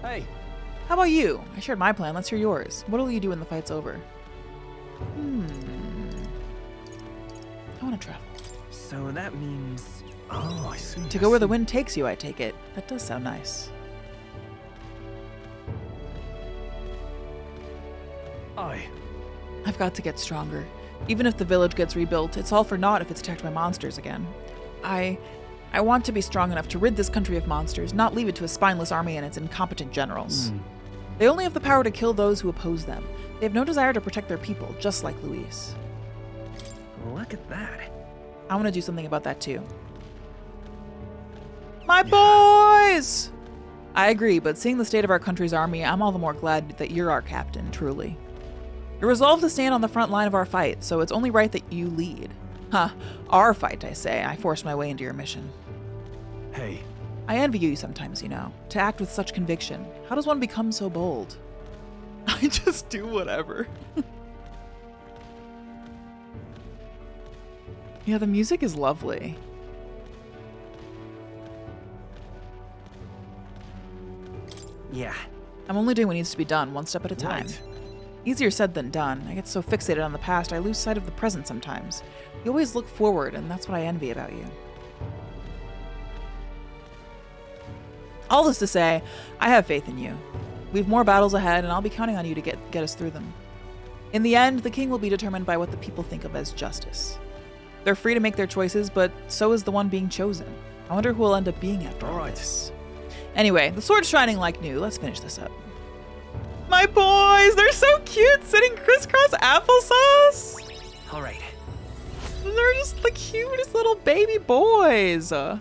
Hey! How about you? I shared my plan, let's hear yours. What will you do when the fight's over? I want to travel. So that means... Oh, I see. To go where the wind takes you, I take it. That does sound nice. I've got to get stronger. Even if the village gets rebuilt, it's all for naught if it's attacked by monsters again. I want to be strong enough to rid this country of monsters, not leave it to a spineless army and its incompetent generals. They only have the power to kill those who oppose them. They have no desire to protect their people, just like Luis. Look at that. I want to do something about that too. My boys! I agree, but seeing the state of our country's army, I'm all the more glad that you're our captain, truly. You're resolved to stand on the front line of our fight, so it's only right that you lead. Huh, our fight, I say. I forced my way into your mission. Hey. I envy you sometimes, you know, to act with such conviction. How does one become so bold? I just do whatever. Yeah, the music is lovely. Yeah. I'm only doing what needs to be done, one step at a time. Right. Easier said than done. I get so fixated on the past, I lose sight of the present sometimes. You always look forward, and that's what I envy about you. All this to say, I have faith in you. We've more battles ahead, and I'll be counting on you to get us through them. In the end, the king will be determined by what the people think of as justice. They're free to make their choices, but so is the one being chosen. I wonder who will end up being after all this. Anyway, the sword's shining like new. Let's finish this up. My boys, they're so cute, sitting crisscross applesauce. All right. They're just the cutest little baby boys. You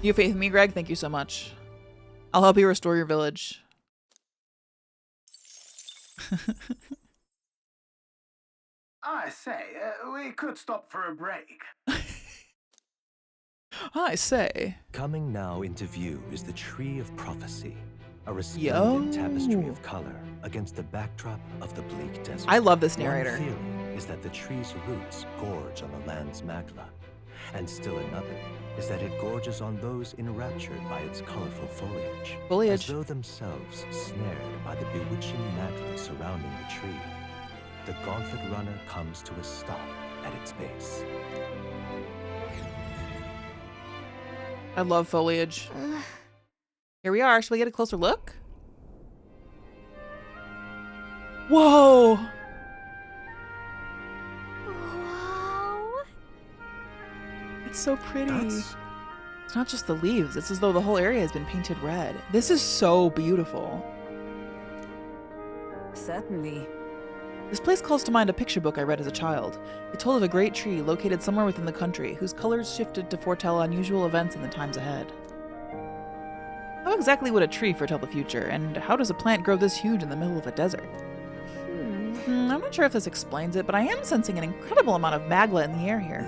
have faith in me, Greg? Thank you so much. I'll help you restore your village. I say, we could stop for a break. I say. Coming now into view is the Tree of Prophecy, a resplendent tapestry of color against the backdrop of the bleak desert. I love this narrator. One theory is that the tree's roots gorge on the land's magla, and still another is that it gorges on those enraptured by its colorful foliage, as though themselves snared by the bewitching magla surrounding the tree. The gauntlet runner comes to a stop at its base. I love foliage. Here we are. Should we get a closer look? Whoa! Wow. It's so pretty. It's not just the leaves. It's as though the whole area has been painted red. This is so beautiful. Certainly. This place calls to mind a picture book I read as a child. It told of a great tree located somewhere within the country whose colors shifted to foretell unusual events in the times ahead. How exactly would a tree foretell the future, and how does a plant grow this huge in the middle of a desert? I'm not sure if this explains it, but I am sensing an incredible amount of magla in the air here.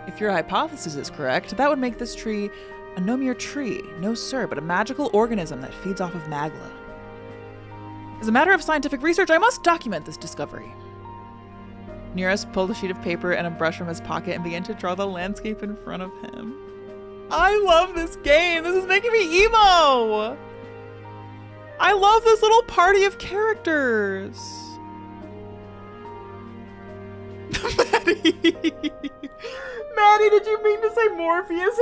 If your hypothesis is correct, that would make this tree a no mere tree, no sir, but a magical organism that feeds off of magla. As a matter of scientific research, I must document this discovery. Nurus pulled a sheet of paper and a brush from his pocket and began to draw the landscape in front of him. I love this game! This is making me emo! I love this little party of characters! Maddie! Maddie, did you mean to say Morpheus?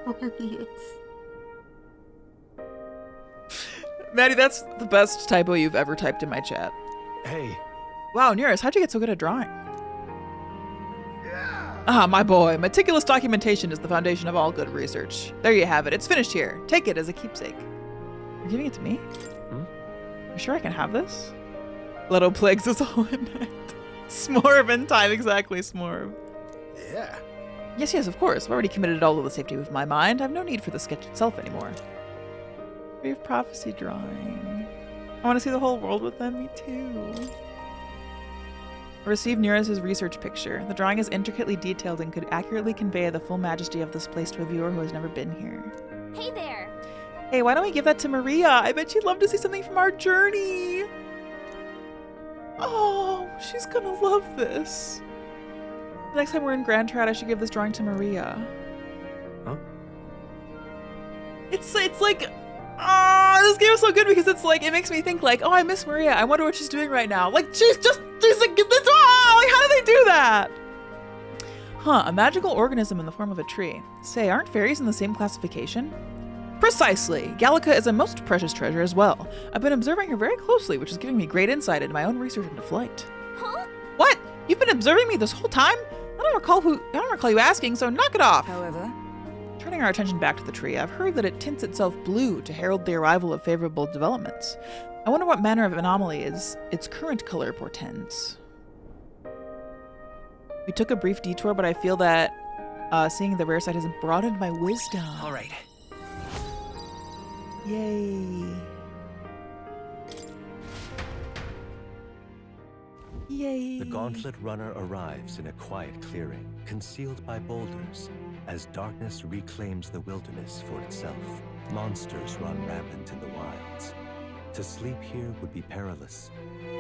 Morpheus. Maddie, that's the best typo you've ever typed in my chat. Hey. Wow, Nurus, how'd you get so good at drawing? Ah, my boy. Meticulous documentation is the foundation of all good research. There you have it. It's finished here. Take it as a keepsake. You're giving it to me? You sure I can have this? Leto Plagues is all in that. Smorv in time, exactly, Smorv. Yeah. Yes, of course. I've already committed it all to the safety of my mind. I have no need for the sketch itself anymore. Tree of Prophecy drawing. I want to see the whole world with them. Me too. I received Nurus' research picture. The drawing is intricately detailed and could accurately convey the full majesty of this place to a viewer who has never been here. Hey there! Hey, why don't we give that to Maria? I bet she'd love to see something from our journey. Oh, she's gonna love this. The next time we're in Grand Trad, I should give this drawing to Maria. Huh? It's like, this game is so good because it's like, it makes me think like, oh, I miss Maria. I wonder what she's doing right now. Like, she's like, like, how do they do that? Huh, a magical organism in the form of a tree. Say, aren't fairies in the same classification? Precisely. Gallica is a most precious treasure as well. I've been observing her very closely, which is giving me great insight into my own research into flight. Huh? What? You've been observing me this whole time? I don't recall you asking, so knock it off. However, turning our attention back to the tree, I've heard that it tints itself blue to herald the arrival of favorable developments. I wonder what manner of anomaly its current color portends. We took a brief detour, but I feel that seeing the rare side has broadened my wisdom. All right. Yay. Yay. The Gauntlet Runner arrives in a quiet clearing, concealed by boulders. As darkness reclaims the wilderness for itself, monsters run rampant in the wilds. To sleep here would be perilous,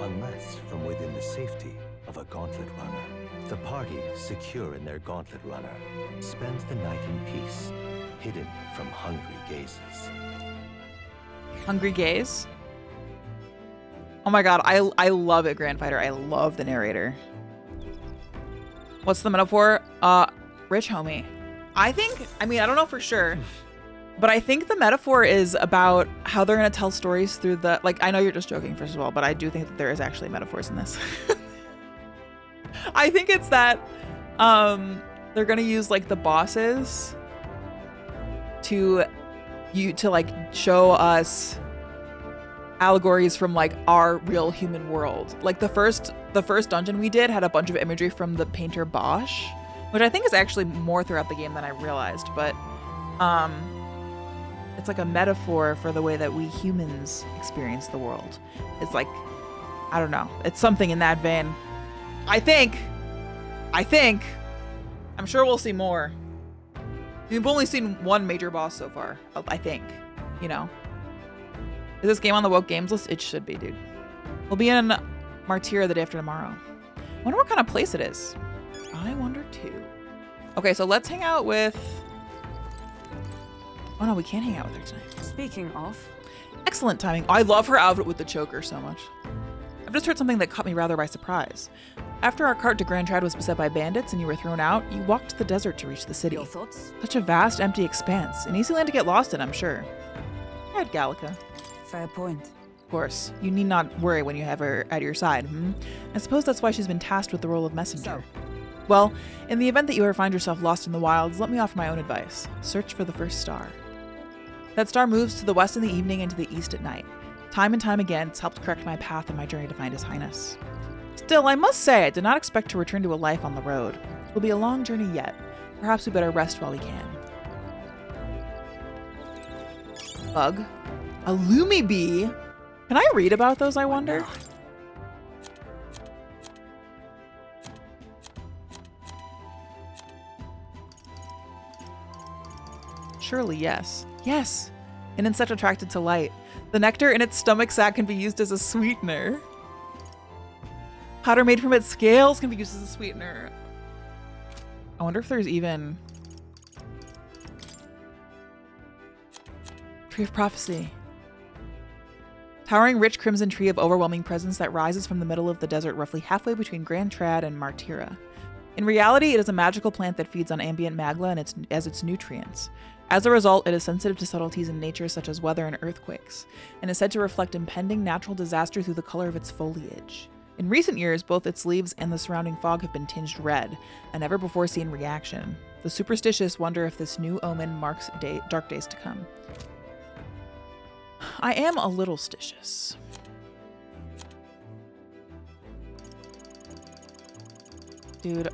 unless from within the safety of a Gauntlet Runner. The party, secure in their Gauntlet Runner, spends the night in peace, hidden from hungry gazes. Hungry gaze? Oh my god, I love it, Grand Fighter. I love the narrator. What's the metaphor? Rich homie. I don't know for sure, but I think the metaphor is about how they're going to tell stories through the, like, I know you're just joking, first of all, but I do think that there is actually metaphors in this. I think it's that they're going to use, like, the bosses to like show us allegories from like our real human world. Like the first dungeon we did had a bunch of imagery from the painter Bosch, which I think is actually more throughout the game than I realized, but it's like a metaphor for the way that we humans experience the world. It's like, I don't know, it's something in that vein. I think I'm sure we'll see more. We've only seen one major boss so far, I think, you know. Is this game on the woke games list? It should be, dude. We'll be in Martia the day after tomorrow. I wonder what kind of place it is. I wonder too. Okay, so let's hang out with... Oh no, we can't hang out with her tonight. Speaking of... Excellent timing. Oh, I love her outfit with the choker so much. I've just heard something that caught me rather by surprise. After our cart to Grand Trad was beset by bandits and you were thrown out, you walked the desert to reach the city. Your thoughts? Such a vast, empty expanse. An easy land to get lost in, I'm sure. Right, Gallica. Fair point. Of course. You need not worry when you have her at your side, I suppose that's why she's been tasked with the role of messenger. So. Well, in the event that you ever find yourself lost in the wilds, let me offer my own advice. Search for the first star. That star moves to the west in the evening and to the east at night. Time and time again, it's helped correct my path in my journey to find His Highness. Still, I must say, I did not expect to return to a life on the road. It will be a long journey yet. Perhaps we better rest while we can. Bug. A Lumi Bee? Can I read about those, I wonder? Surely, yes. Yes! An insect attracted to light. The nectar in its stomach sac can be used as a sweetener. Powder made from its scales can be used as a sweetener. I wonder if there's even... Tree of Prophecy. Towering rich crimson tree of overwhelming presence that rises from the middle of the desert roughly halfway between Grand Trad and Martia. In reality, it is a magical plant that feeds on ambient magma and as its nutrients. As a result, it is sensitive to subtleties in nature such as weather and earthquakes, and is said to reflect impending natural disaster through the color of its foliage. In recent years, both its leaves and the surrounding fog have been tinged red, a never-before-seen reaction. The superstitious wonder if this new omen marks dark days to come. I am a little stitious. Dude,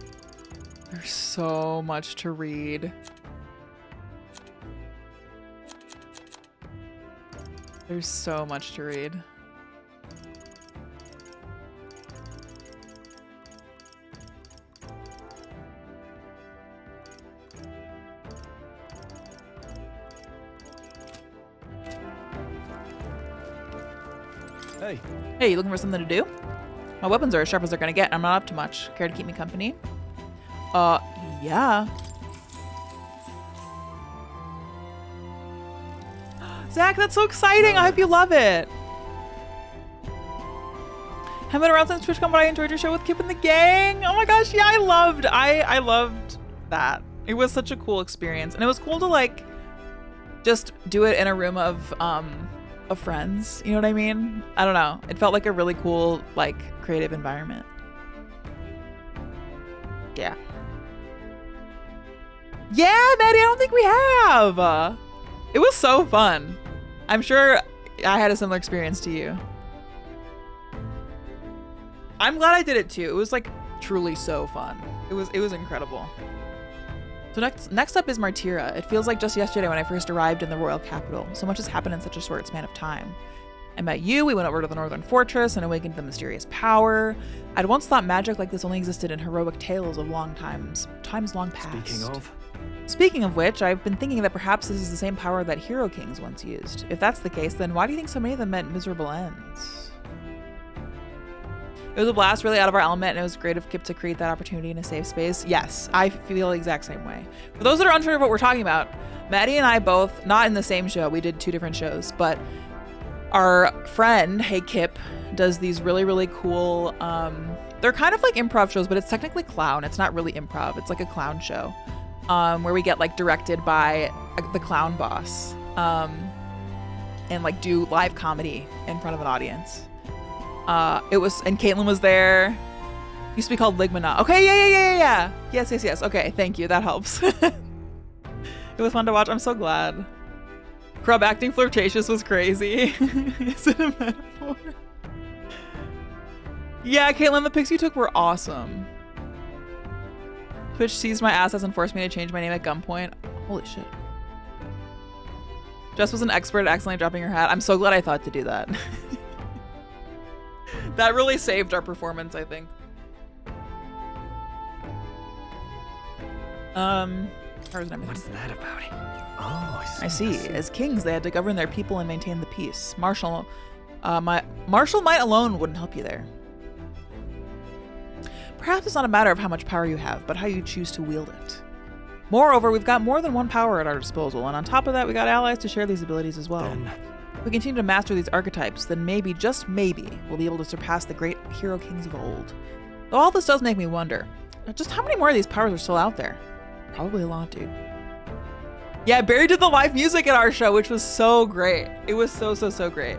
there's so much to read. There's so much to read. Hey, you looking for something to do? My weapons are as sharp as they're gonna get. I'm not up to much. Care to keep me company? Yeah. Zach, that's so exciting. I hope you love it. Haven't been around since TwitchCon, but I enjoyed your show with Kip and the gang. Oh my gosh, yeah, I loved that. It was such a cool experience, and it was cool to like just do it in a room of friends. You know what I mean? I don't know. It felt like a really cool like creative environment. Yeah. Yeah, Maddie, I don't think we have. It was so fun. I'm sure I had a similar experience to you. I'm glad I did it too. It was like truly so fun. It was incredible. So next up is Martia. It feels like just yesterday when I first arrived in the royal capital. So much has happened in such a short span of time. I met you, we went over to the northern fortress and awakened the mysterious power. I'd once thought magic like this only existed in heroic tales of times long past. Speaking of which, I've been thinking that perhaps this is the same power that hero kings once used. If that's the case, then why do you think so many of them met miserable ends? It was a blast, really out of our element, and it was great of Kip to create that opportunity in a safe space. Yes, I feel the exact same way. For those that are unsure of what we're talking about, Maddie and I both, not in the same show, we did 2 different shows, but our friend, Hey Kip, does these really, really cool, they're kind of like improv shows, but it's technically clown. It's not really improv. It's like a clown show, where we get like directed by the clown boss, and like do live comedy in front of an audience. And Caitlin was there. Used to be called Ligmana. Okay, yeah. Yes. Okay, thank you. That helps. It was fun to watch. I'm so glad. Crub acting flirtatious was crazy. Is it a metaphor? Yeah, Caitlin, the pics you took were awesome. Twitch seized my assets and forced me to change my name at gunpoint. Holy shit. Jess was an expert at accidentally dropping her hat. I'm so glad I thought to do that. That really saved our performance, I think. What's that about? Oh, I see. As kings, they had to govern their people and maintain the peace. Martial might alone wouldn't help you there. Perhaps it's not a matter of how much power you have, but how you choose to wield it. Moreover, we've got more than one power at our disposal, and on top of that, we got allies to share these abilities as well. If we continue to master these archetypes, then maybe, just maybe, we'll be able to surpass the great hero kings of old. Though all this does make me wonder, just how many more of these powers are still out there? Probably a lot, dude. Yeah, Barry did the live music at our show, which was so great. It was so great.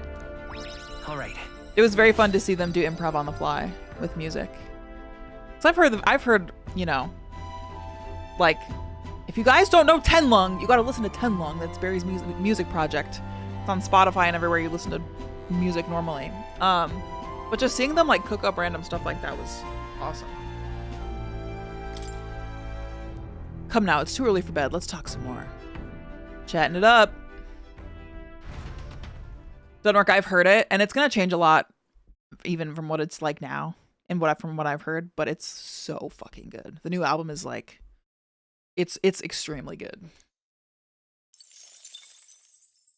All right. It was very fun to see them do improv on the fly with music. So I've heard, you know, like, if you guys don't know Tenlung, you gotta listen to Tenlung. That's Barry's music project. It's on Spotify and everywhere you listen to music normally. But just seeing them like cook up random stuff like that was awesome. Come now, it's too early for bed. Let's talk some more. Chatting it up. Denmark, I've heard it, and it's gonna change a lot, even from what it's like now, and from what I've heard. But it's so fucking good. The new album is like, it's extremely good.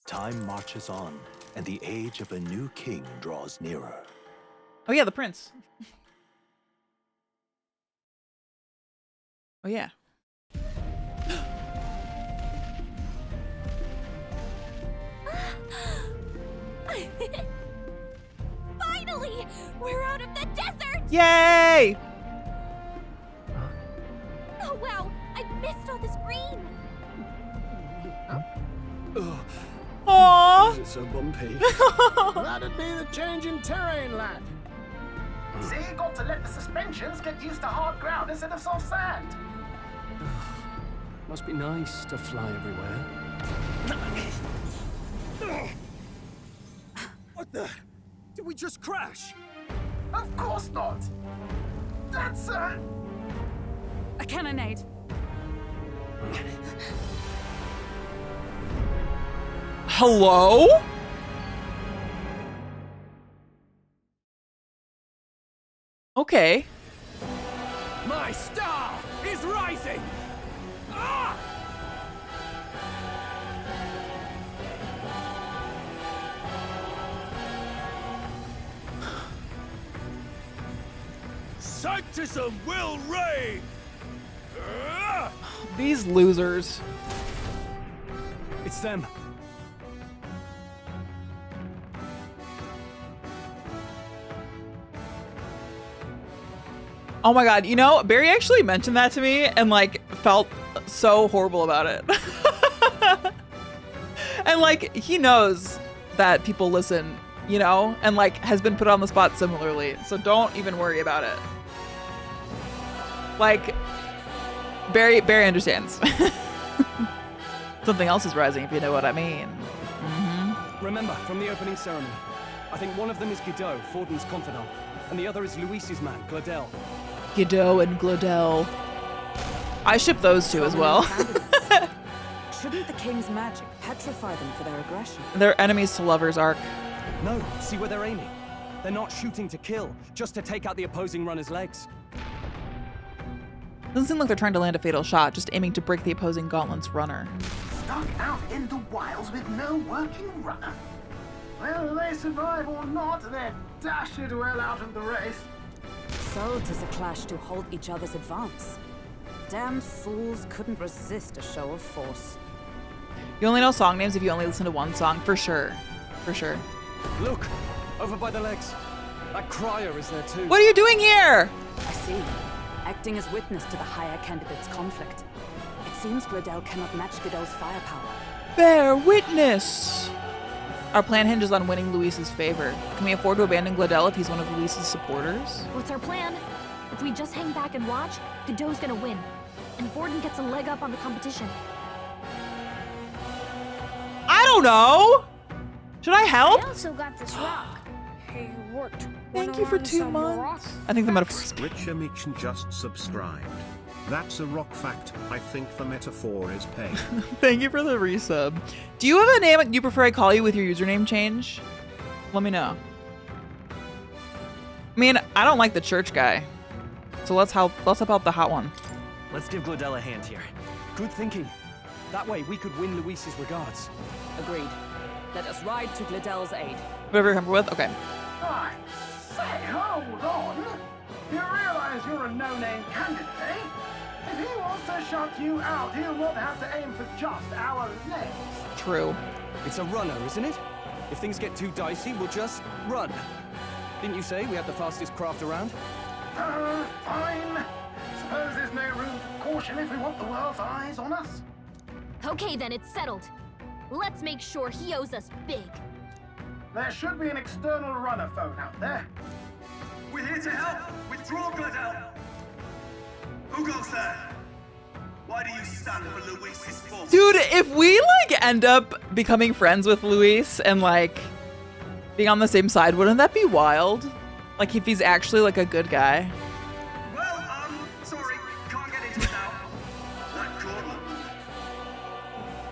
Time marches on, and the age of a new king draws nearer. Oh yeah, the prince. Oh yeah. Finally! We're out of the desert! Yay! Oh wow, I missed all this green! Aww! It's so bumpy. That'd be the change in terrain, lad. See, got to let the suspensions get used to hard ground instead of soft sand. Must be nice to fly everywhere. What the? Did we just crash? Of course not. That's a cannonade. Hello? Okay. My star is rising! Ah! Sanctism will reign! These losers. It's them. Oh my god, you know, Barry actually mentioned that to me and like felt so horrible about it. And like he knows that people listen, you know, and like has been put on the spot similarly. So don't even worry about it. Like Barry understands. Something else is rising, if you know what I mean. Remember, from the opening ceremony, I think one of them is Godot, Forden's confidant, and the other is Luis's man, Glodell. Godot and Glodell. I ship those two as well. Shouldn't the king's magic petrify them for their aggression? They're enemies to lovers arc. No, see where they're aiming. They're not shooting to kill, just to take out the opposing runner's legs. Doesn't seem like they're trying to land a fatal shot, just aiming to break the opposing gauntlet's runner. Stuck out in the wilds with no working runner. Whether they survive or not, they're dashed well out of the race. So 'tis a clash to halt each other's advance. Damned fools couldn't resist a show of force. You only know song names if you only listen to one song, for sure. For sure. Look, over by the legs. That crier is there too. What are you doing here? I see. Acting as witness to the higher candidate's conflict. It seems Glodell cannot match Godot's firepower. Bear witness! Our plan hinges on winning Luis's favor. Can we afford to abandon Glodell if he's one of Luis's supporters? What's our plan? If we just hang back and watch, Godot's gonna win. And Forden gets a leg up on the competition. I don't know! Should I help? I also got this rock. Hey, worked. Thank you for 2 months. I think the metaphor is Richard Michin just subscribed. That's a rock fact. I think the metaphor is pain. Thank you for the resub. Do you have a name you prefer I call you with your username change? Let me know. I mean, I don't like the church guy. So let's help out the hot one. Let's give Glodell a hand here. Good thinking. That way we could win Luis's regards. Agreed. Let us ride to Glodell's aid. Whatever you're comfortable with? Okay. I say, hold on. You realize you're a no-name candidate, eh? If he wants to shut you out, he'll not have to aim for just our legs. True. It's a runner, isn't it? If things get too dicey, we'll just run. Didn't you say we had the fastest craft around? Fine. Suppose there's no room for caution if we want the world's eyes on us. Okay then, it's settled. Let's make sure he owes us big. There should be an external runner phone out there. We're here to help. Withdraw, Glodell. Who goes there? Why do you stand for Luis's force? Dude, if we like end up becoming friends with Luis and like being on the same side, wouldn't that be wild? Like if he's actually like a good guy. Well, sorry, can't get into it now. That Cortland.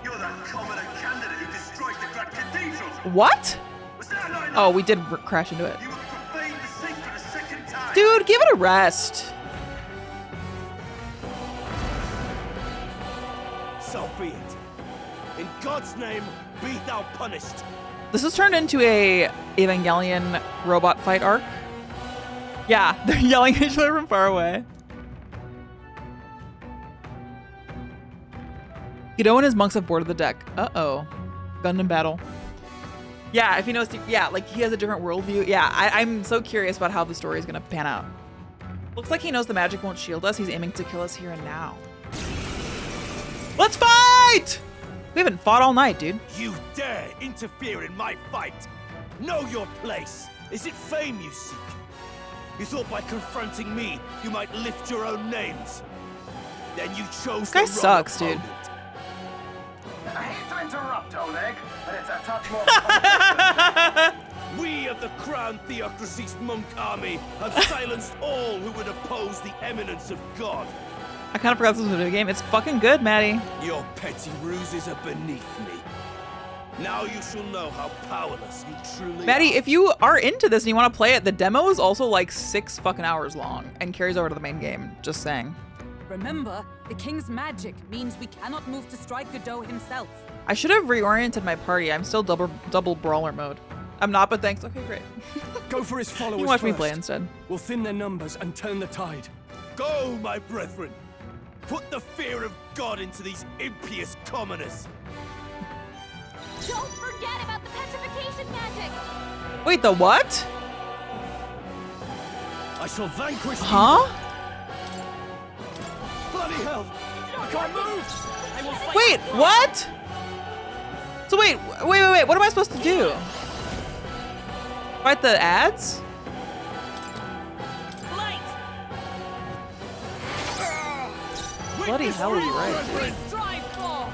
You're that commoner candidate who destroyed the Grand Cathedral. What? Was that not enough? Oh, we did crash into it. You have profaned the sacred a second time. Dude, give it a rest. So be it. In God's name, be thou punished. This has turned into a Evangelion robot fight arc. Yeah, they're yelling at each other from far away. Godot and his monks have boarded the deck. Uh-oh. Gundam battle. Yeah, if he knows, yeah, like he has a different worldview. Yeah, I'm so curious about how the story is gonna pan out. Looks like he knows the magic won't shield us. He's aiming to kill us here and now. Let's fight! We haven't fought all night, dude. You dare interfere in my fight? Know your place. Is it fame you seek? You thought by confronting me, you might lift your own names. Then you chose This guy sucks, dude. I hate to interrupt, Oleg, but it's a touch more. We of the Crown Theocracy's monk army have silenced all who would oppose the eminence of God. I kind of forgot this was a video game. It's fucking good, Maddie. Your petty ruses are beneath me. Now you shall know how powerless you truly Maddie, are. if you are into this and you want to play it, the demo is also like 6 fucking hours long and carries over to the main game. Just saying. Remember, the king's magic means we cannot move to strike Godot himself. I should have reoriented my party. I'm still double brawler mode. I'm not, but thanks. Okay, great. Go for his followers You watch me first. play instead. We'll thin their numbers and turn the tide. Go, my brethren! Put the fear of God into these impious commoners! Don't forget about the petrification magic! Wait, the what? I shall vanquish you. Huh? Bloody hell! I can't move! I will fight. Wait, what? So wait. What am I supposed to do? Fight the ads? Light. Bloody hell, you're right. Strive for.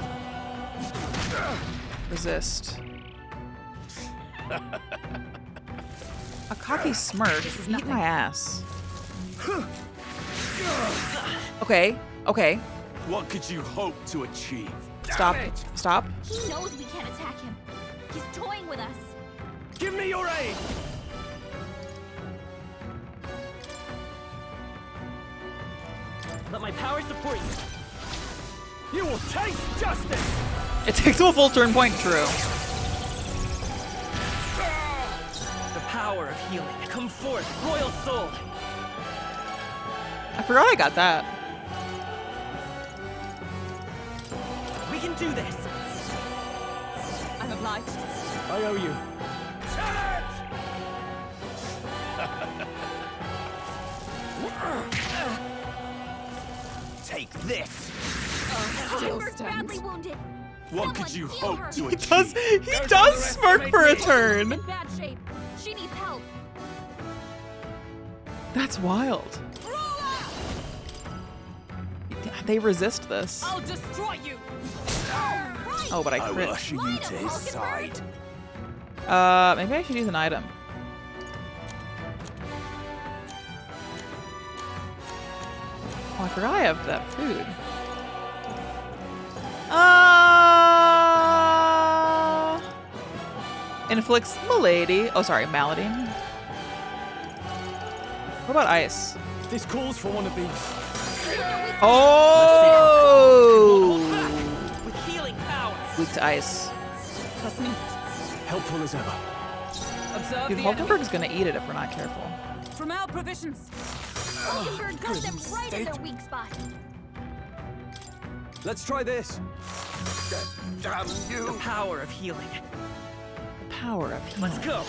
Resist. A cocky smirk. Eat my ass. Okay. What could you hope to achieve? Stop. Stop. He knows we can't attack him. He's toying with us. Give me your aid! Let my power support you. You will taste justice! It takes a full turn point, true. The power of healing. Come forth, royal soul. I forgot I got that. We can do this. I'm obliged. I owe you. Take this! Hulkenberg's badly wounded. What could you hope to He achieve? does smirk for a turn. In bad shape. She needs help. That's wild. They resist this. I'll destroy you. Oh, but I will crit. usher you to his side. Maybe I should use an item. Oh, I forgot I have that food. Inflicts malady. Oh, sorry, malady. What about ice? This calls for one of these. Oh! With healing power. Weak to ice. Helpful as ever. Observe Dude, the enemy. Hulkenberg's gonna eat it if we're not careful. From our provisions. Hulkenberg got them right in their weak spot. Let's try this. Damn you! The power of healing. The power of healing. Let's go.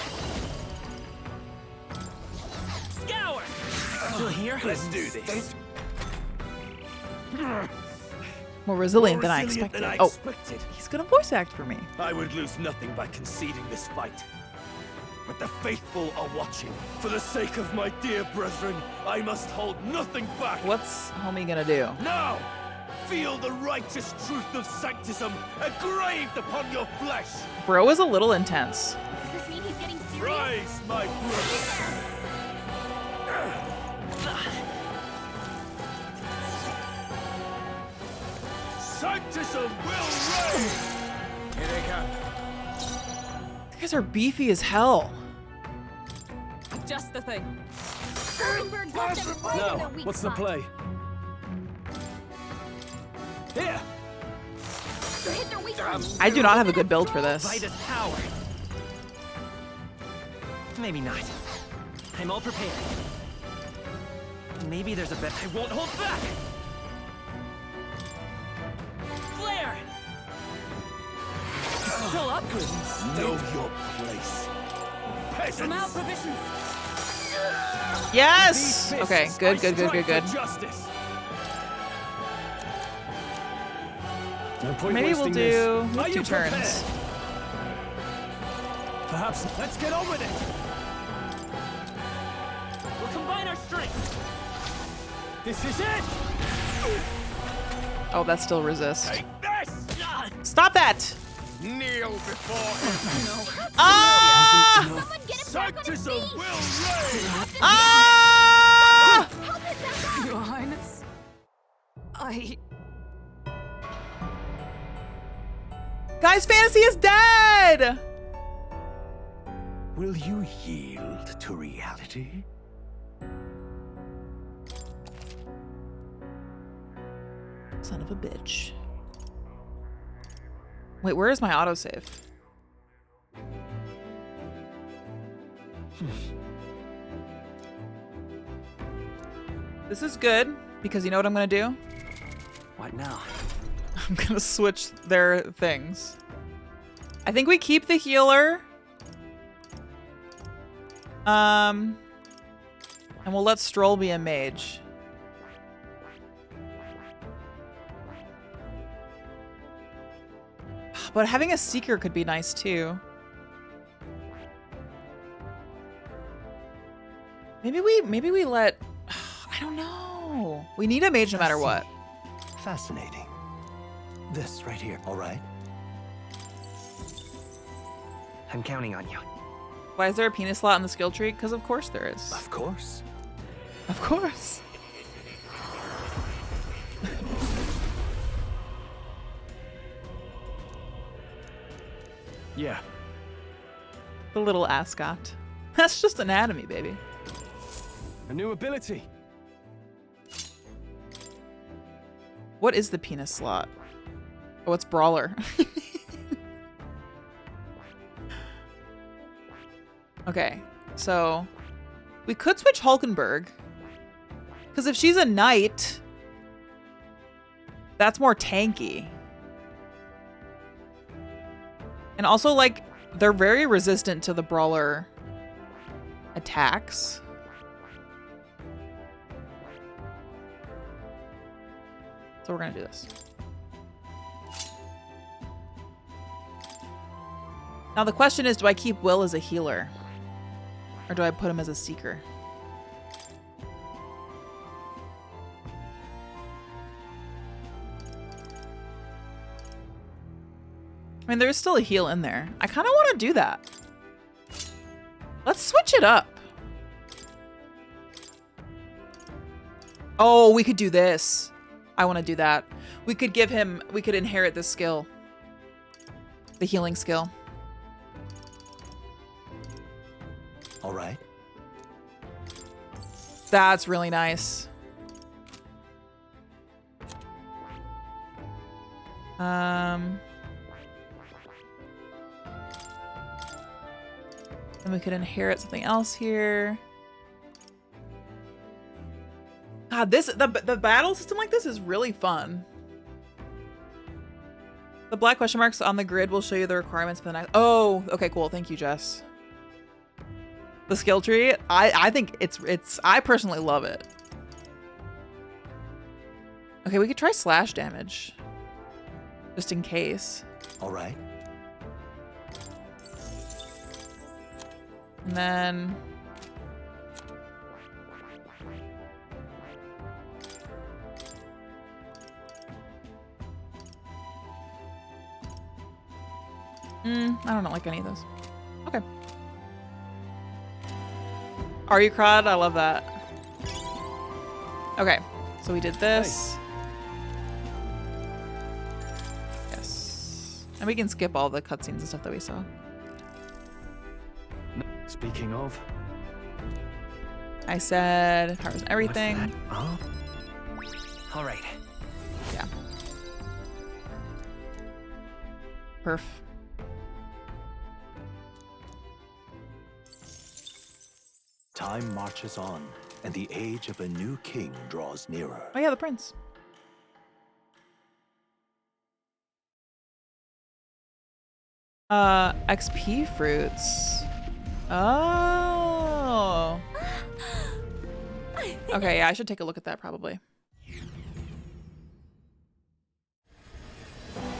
Skewer. Still here? Let's do this. More resilient than I resilient expected. than I Oh, expected. he's gonna voice act for me. I would lose nothing by conceding this fight. But the faithful are watching. For the sake of my dear brethren, I must hold nothing back. What's homie gonna do? Now, feel the righteous truth of sanctism engraved upon your flesh. Bro is a little intense. Does this mean he's getting serious? Rise, my brother. Sanctism will reign. Here they come. You guys are beefy as hell. Just the thing. Hulkenberg got them right in Now, their weak what's the spot. play? Here. Hit their weak spot. I do not have a good build for this. Vitus power. Maybe not. I'm all prepared. Maybe there's a bet I won't hold back. Flare. Still up. Know your place. From our Peasants. provisions. Yes! Okay, good. Justice. No point Maybe we'll wasting do this. Are 2 you turns. prepared? Perhaps. Let's get on with it. We'll combine our strength. This is it. Oh, that still resists. Take this. Stop that! Kneel before Ah! Someone get him back on his Sanctism feet. will reign. Ah! Help us back up. Your Highness. Guys, Fantasy is dead! Will you yield to reality? Son of a bitch. Wait, where is my autosave? This is good because you know what I'm gonna do? What now? I'm gonna switch their things. I think we keep the healer. And we'll let Stroll be a mage. But having a seeker could be nice too. Maybe we let, I don't know. We need a mage no matter what. Fascinating. This right here, all right? I'm counting on you. Why is there a penis slot in the skill tree? Because of course there is. Of course. Of course. Yeah. The little ascot. That's just anatomy, baby. A new ability. What is the penis slot? Oh, it's brawler. Okay, so we could switch Hulkenberg. Because if she's a knight, that's more tanky. And also, like, they're very resistant to the brawler attacks. So we're gonna do this. Now the question is, do I keep Will as a healer? Or do I put him as a seeker? I mean, there's still a heal in there. I kind of want to do that. Let's switch it up. Oh, we could do this. I want to do that. We could give him, we could inherit this skill. The healing skill. All right. That's really nice. And we could inherit something else here. God, the battle system like this is really fun. The black question marks on the grid will show you the requirements for the next. Oh, okay, cool. Thank you, Jess. The skill tree, I think I personally love it. Okay, we could try slash damage. Just in case. All right. And then I don't like any of those. Okay. Are you crud? I love that. Okay, so we did this. Yes. And we can skip all the cutscenes and stuff that we saw. Speaking of, I said powers and everything. Oh. All right. Yeah. Perf. Time marches on, and the age of a new king draws nearer. Oh yeah, the prince. XP fruits. Oh. Okay, yeah, I should take a look at that probably.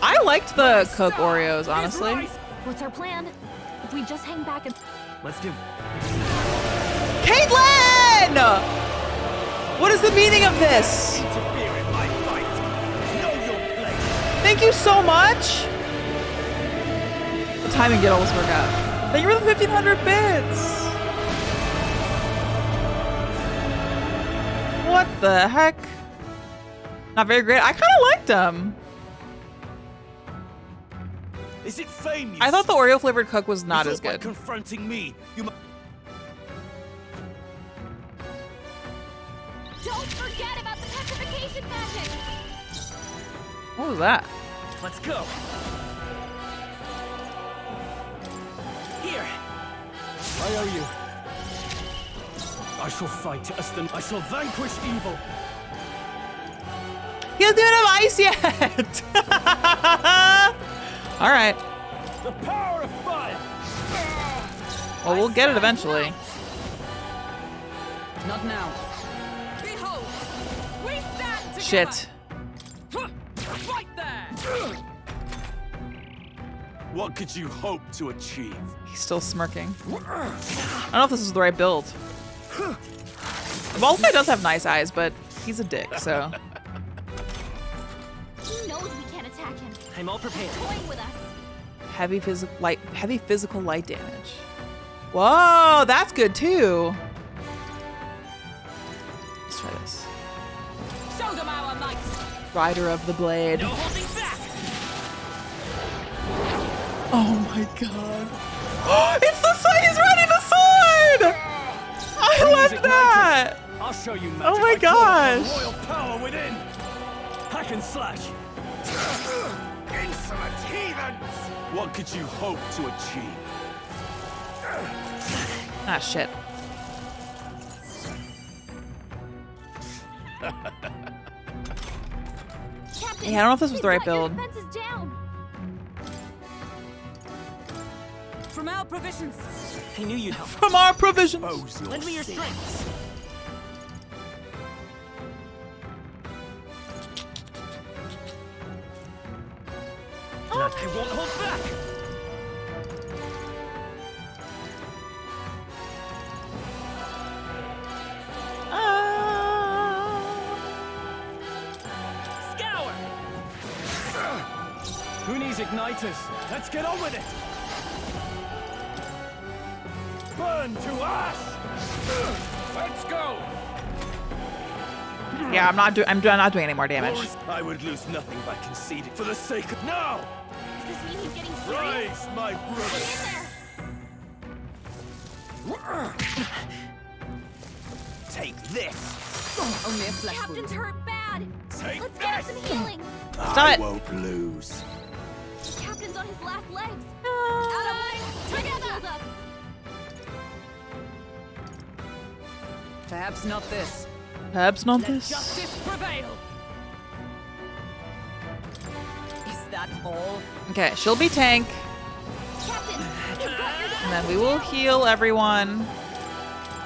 I liked the Coke Oreos, honestly. What's our plan? If we just hang back and... Let's do... Caitlin! What is the meaning of this? Interfere in my fight. Know your place. Thank you so much. The timing did almost work out. Thank you for the 1,500 bits. What the heck? Not very great. I kind of liked them. Is it fame? I thought the Oreo flavored Coke was not as by good. confronting me, you Don't forget about the petrification magic! What was that? Let's go. Here. I owe you. I shall fight as the... I shall vanquish evil. He doesn't even have ice yet. All right. The power of fire. Well, we'll get it eventually. Not now. Behold, we stand together. Shit. Right there. What could you hope to achieve? He's still smirking. I don't know if this is the right build. Walter does have nice eyes, but he's a dick, so. He knows we can't attack him. I'm all prepared. He's toying with us. Heavy physical light damage. Whoa, that's good too. Let's try this. Show them our might. Rider of the Blade. No holding back. Oh my god. It's the sword! He's ready the sword! I love that! I'll show you magic. Oh my gosh! Royal power within. Hack and slash. Insolent heathens! What could you hope to achieve? Ah, shit. Captain, Yeah, I don't know if this was the right we've got your build. defenses down. From our provisions. I knew you'd help. From our provisions. Lend me your strength. I won't hold back. Skewer. Who needs igniters? Let's get on with it. Burn to ash! Let's go! Yeah, I'm not doing any more damage. I would lose nothing by conceding for the sake of... No! Does this mean he's getting serious? Rise, my brother! Take this! Only a flesh wound. Captain's hurt bad. Take Let's get him some healing. Stop it. won't lose. The captain's on his last legs. Adam, together. Perhaps not this. Perhaps not Let this. justice prevail. Is that all? Okay, she'll be tank, Captain, you've got your and then we will heal everyone.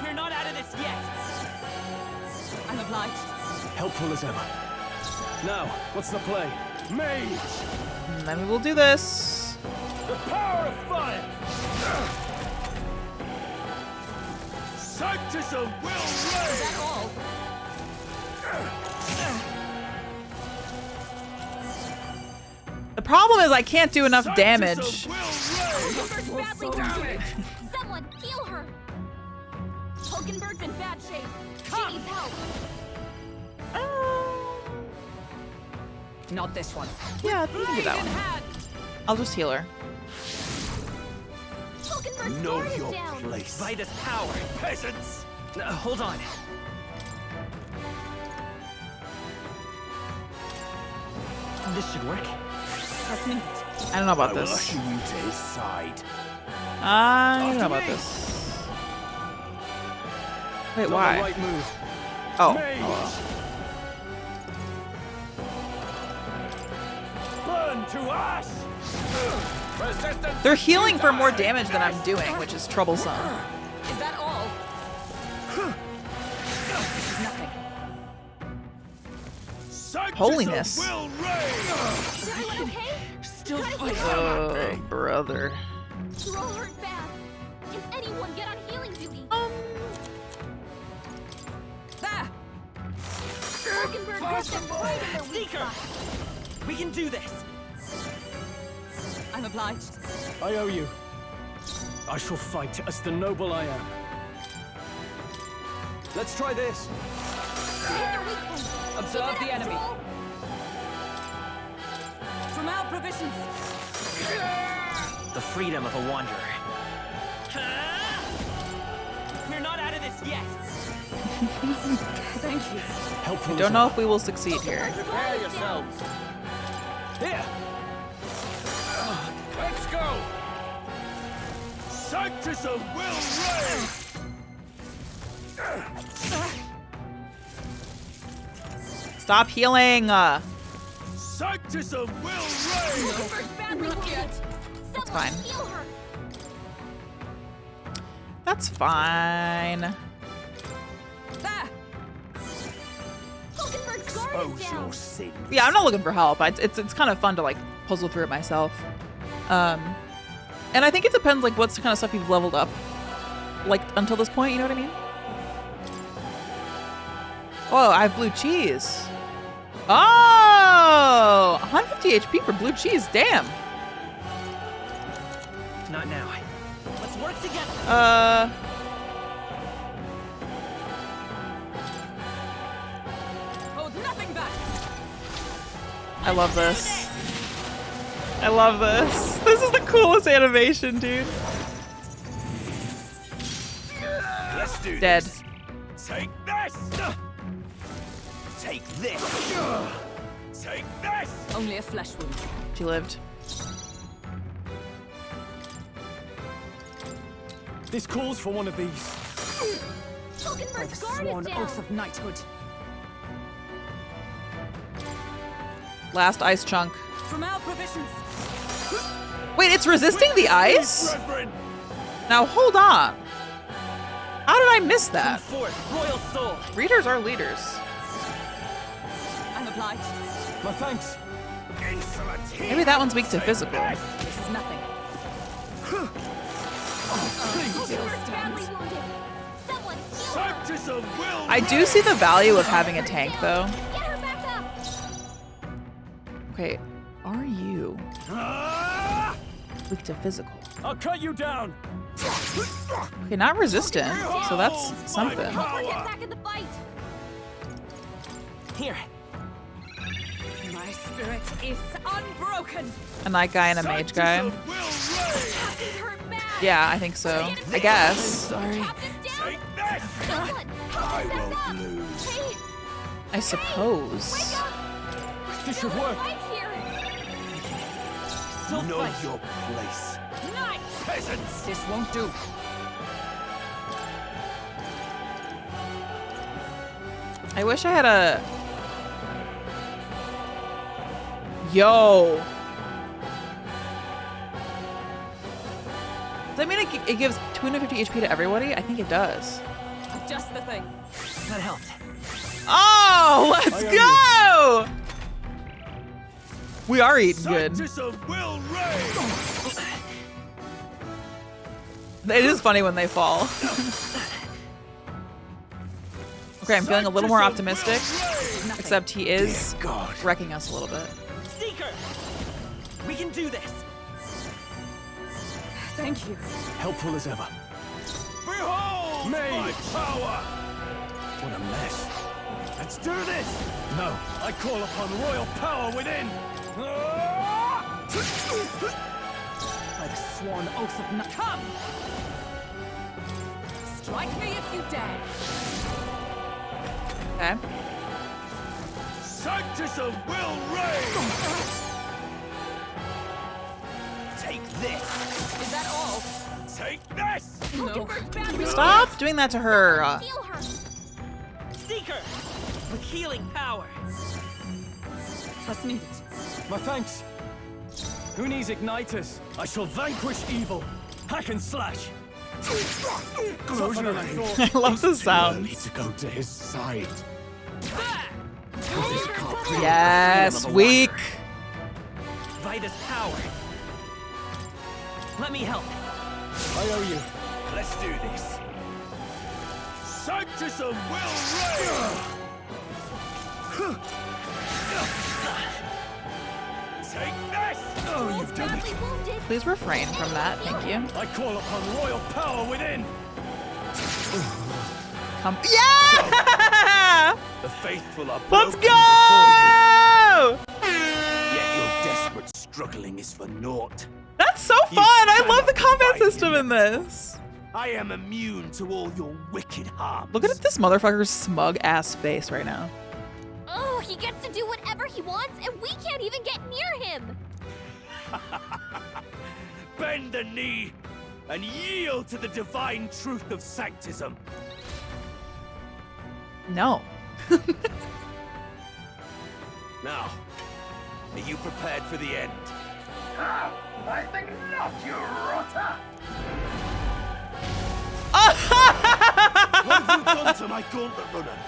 You're not out of this yet. I'm obliged. Helpful as ever. Now, what's the play? Mage! And then we will do this. The power of fire! Sanctism will reign! Is that all? The problem is I can't do enough damage. Hulkenberg's badly wounded. Someone heal her. Hulkenberg's in bad shape. She needs help. Not this one. Yeah, I think we can do that one. I'll just heal her. Hulkenberg's Know guard is your down. place. By this power. Peasants! Hold on. This should work. Trust me. I don't know about I will this. usher you to his side. I don't know After about me. this. Wait, Not why? the right move. Oh. Mage! Oh, Burn to ash! Resistance! well. They're healing for more damage than I'm doing, which is troublesome. Is that all? Nothing. Holiness. Will reign! Is everyone okay? Still Try to fighting. heal her. Oh, brother. You're all hurt bad. Can anyone get on healing duty? There. Hulkenberg got them right in their weak Seeker! spot. We can do this. I'm obliged. I owe you. I shall fight as the noble I am. Let's try this. Hit their weak point. Observe Keep it the up, enemy. Joel. From our provisions. The freedom of a wanderer. We're not out of this yet. Thank you. Helpful I as don't know ever. if we will succeed here. Prepare yourselves! Here. Let's go! Sanctism will reign! Stop healing. Sanctism will reign. That's fine. That's fine. Expose your sin. Yeah, I'm not looking for help. It's kind of fun to like puzzle through it myself. And I think it depends like what's the kind of stuff you've leveled up like until this point, you know what I mean? Oh, I have blue cheese. Oh, 150 HP for blue cheese. Damn. Not now. Let's work together. Hold nothing back. I love this. I love this. This is the coolest animation, dude. Let's do Dead. this. Take this. Take this. Take this. Only a flesh wound. She lived. This calls for one of these. Hulkenberg's guard Sworn is down. oath of knighthood. Last ice chunk. From our provisions. Wait, it's resisting the ice? Now hold on. How did I miss that? Royal soul. Readers are leaders. I'm obliged. My thanks. Maybe that one's weak to physical. This is nothing. Hulkenberg's badly wounded. Someone heal her. Sanctism will I do see the value of having a tank, though. Get her back up. Okay, are you weak to physical? I'll cut you down. Okay, not resistant, so that's something. Get back in the fight. Here. My spirit is unbroken. A knight guy and a mage guy. Yeah, I think so. I guess. Sorry. I won't lose. I suppose. This should work. Know your place. Peasants. This won't do. I wish I had a... Yo! Does that mean it gives 250 HP to everybody? I think it does. Just the thing. That helped. Oh, let's go! We are eating good. Sanctism will reign. It is funny when they fall. Okay, I'm feeling a little more optimistic. Except he is wrecking us a little bit. Seeker! We can do this. Thank you. Helpful as ever. Behold my power. What a mess. Let's do this. No, I call upon royal power within. By the sworn oath of come! Strike me if you dare. Okay. Sanctism will reign. Take this. Is that all? Take this. No. Stop doing that to her. Heal her. Seeker! With healing power. Trust needed. My thanks. Who needs igniters? I shall vanquish evil. Hack and slash. I love the sounds. To go to his side. Yes, weak. Vitus power. Let me help. I owe you. Let's do this. Sanctism will reign. Take this. Oh, you've done it. Please refrain from that, thank you. I call upon royal power within. Come. Yeah! The faithful are Let's broken go! before you. Yet your desperate struggling is for naught. That's so fun! I love the combat system in this. I am immune to all your wicked harms. Look at this motherfucker's smug ass face right now. Oh, he gets to do whatever he wants, and we can't even get near him. Bend the knee and yield to the divine truth of sanctism. No. Now, are you prepared for the end? Ah, I think not, you rotter! What have you done to my gauntlet runner?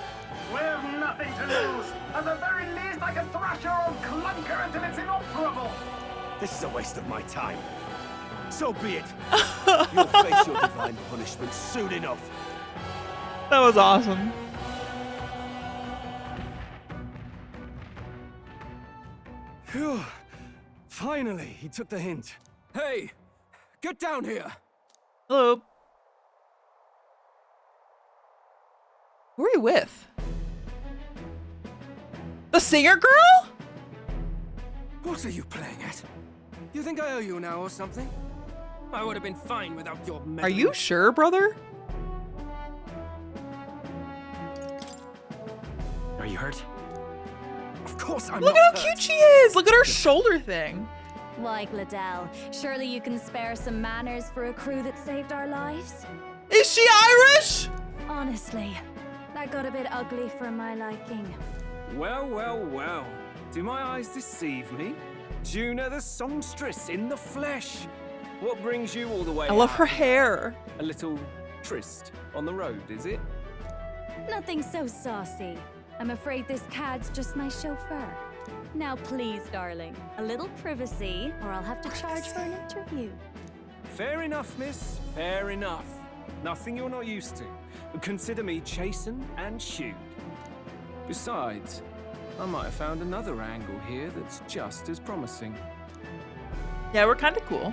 We've nothing to lose. At the very least, I can thrash your old clunker until it's inoperable. This is a waste of my time. So be it. You'll face your divine punishment soon enough. That was awesome. Phew. Finally, he took the hint. Hey, get down here. Hello. Who are you with? The singer girl? What are you playing at? You think I owe you now or something? I would have been fine without your meddling. Are you sure, brother? Are you hurt? Of course I'm Look not at how hurt. cute she is. Look at her shoulder thing. Why, Gladell, surely you can spare some manners for a crew that saved our lives? Is she Irish? Honestly, that got a bit ugly for my liking. Well, well, well. Do my eyes deceive me? Junah the songstress in the flesh. What brings you all the way I love out? her hair. A little tryst on the road, is it? Nothing so saucy. I'm afraid this cad's just my chauffeur. Now please, darling, a little privacy, or I'll have to charge for an interview. Fair enough, miss. Fair enough. Nothing you're not used to. Consider me chastened and shooed. Besides, I might have found another angle here that's just as promising. Yeah, we're kind of cool.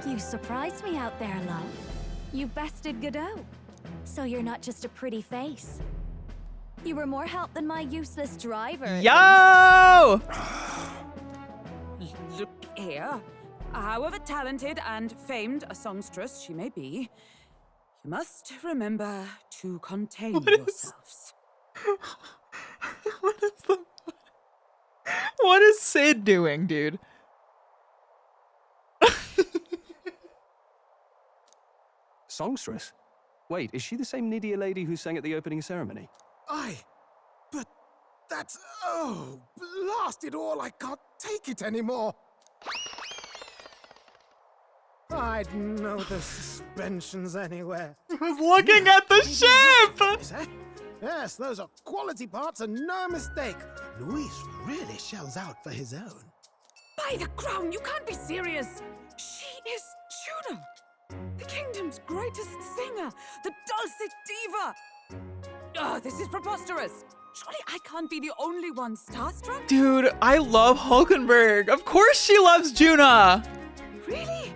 You surprised me out there, love. You bested Godot. So you're not just a pretty face. You were more help than my useless driver. Yo! Look here. However talented and famed a songstress she may be, you must remember to contain yourselves. What is Sid doing, dude? Songstress? Wait, is she the same Nidia lady who sang at the opening ceremony? But that's... Oh, blast it all, I can't take it anymore. I'd know the suspensions anywhere. I was looking at the ship! Is that? Yes, those are quality parts and no mistake. Luis really shells out for his own. By the crown, you can't be serious! She is Junah, the kingdom's greatest singer, the dulcet diva! Oh, this is preposterous! Surely I can't be the only one starstruck? Dude, I love Hulkenberg. Of course she loves Junah. Really?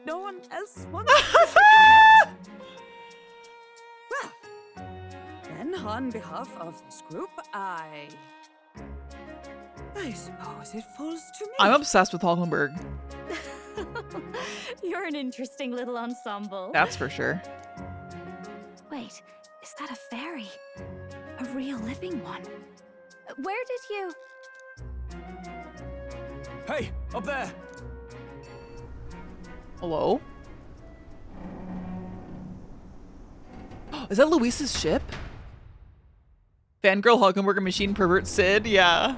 No one else wants to shake her hand? Well, then on behalf of this group, I suppose it falls to me. I'm obsessed with Hulkenberg. You're an interesting little ensemble. That's for sure. Wait, is that a fairy? A real living one? Where did you... Hey, up there! Hello? Is that Luis's ship? Fangirl Hulkenberg and machine pervert Sid? Yeah.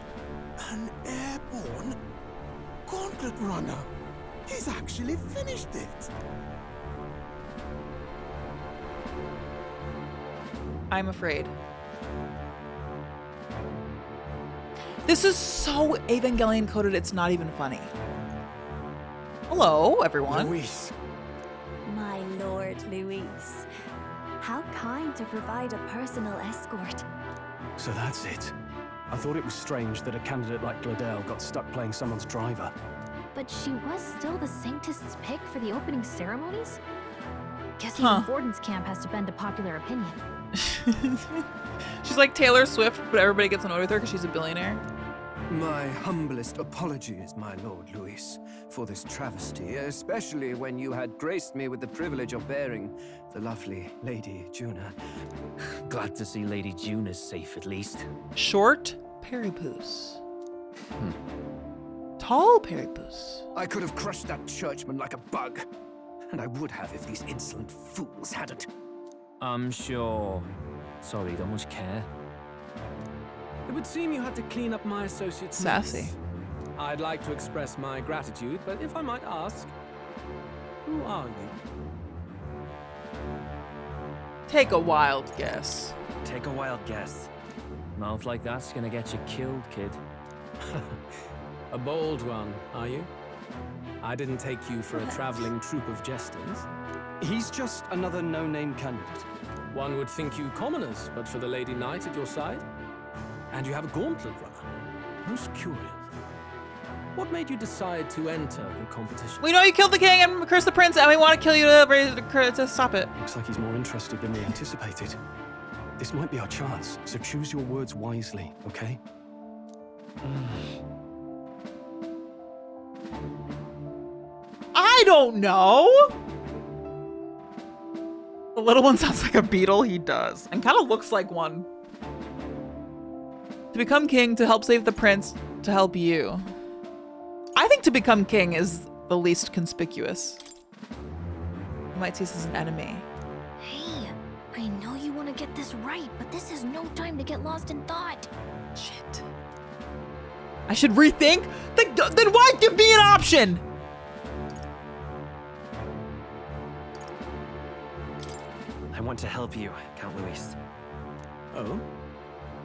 An airborne gauntlet runner. He's actually finished it. I'm afraid. This is so Evangelion coded, it's not even funny. Hello, everyone. Luis. My lord, Luis. How kind to provide a personal escort. So that's it. I thought it was strange that a candidate like Gladell got stuck playing someone's driver. But she was still the Sanctist's pick for the opening ceremonies? Guess Huh. even Vorden's camp has to bend to popular opinion. She's like Taylor Swift, but everybody gets annoyed with her because she's a billionaire. My humblest apologies, my lord Luis, for this travesty, especially when you had graced me with the privilege of bearing the lovely Lady Junah. Glad to see Lady Junah's safe at least. Short Peripoos. Tall Peripoos. I could have crushed that churchman like a bug, and I would have if these insolent fools hadn't. I'm sure. Sorry, don't much care. It would seem you had to clean up my associate's Sassy. mess. I'd like to express my gratitude, but if I might ask, who are you? Take a wild guess. Take a wild guess. Mouth like that's gonna get you killed, kid. A bold one, are you? I didn't take you for a traveling troupe of jesters. He's just another no-name candidate. One would think you commoners, but for the Lady Knight at your side. And you have a gauntlet runner. Most curious. What made you decide to enter the competition? We know you killed the king and cursed the prince, and we want to kill you to stop it. Looks like he's more interested than we anticipated. This might be our chance, so choose your words wisely, okay? I don't know. The little one sounds like a beetle. He does, and kind of looks like one. To become king, to help save the prince, to help you. I think to become king is the least conspicuous. You might see this as an enemy. Hey, I know you want to get this right, but this is no time to get lost in thought. Shit. I should rethink? Then why give me an option? I want to help you, Count Luis. Oh?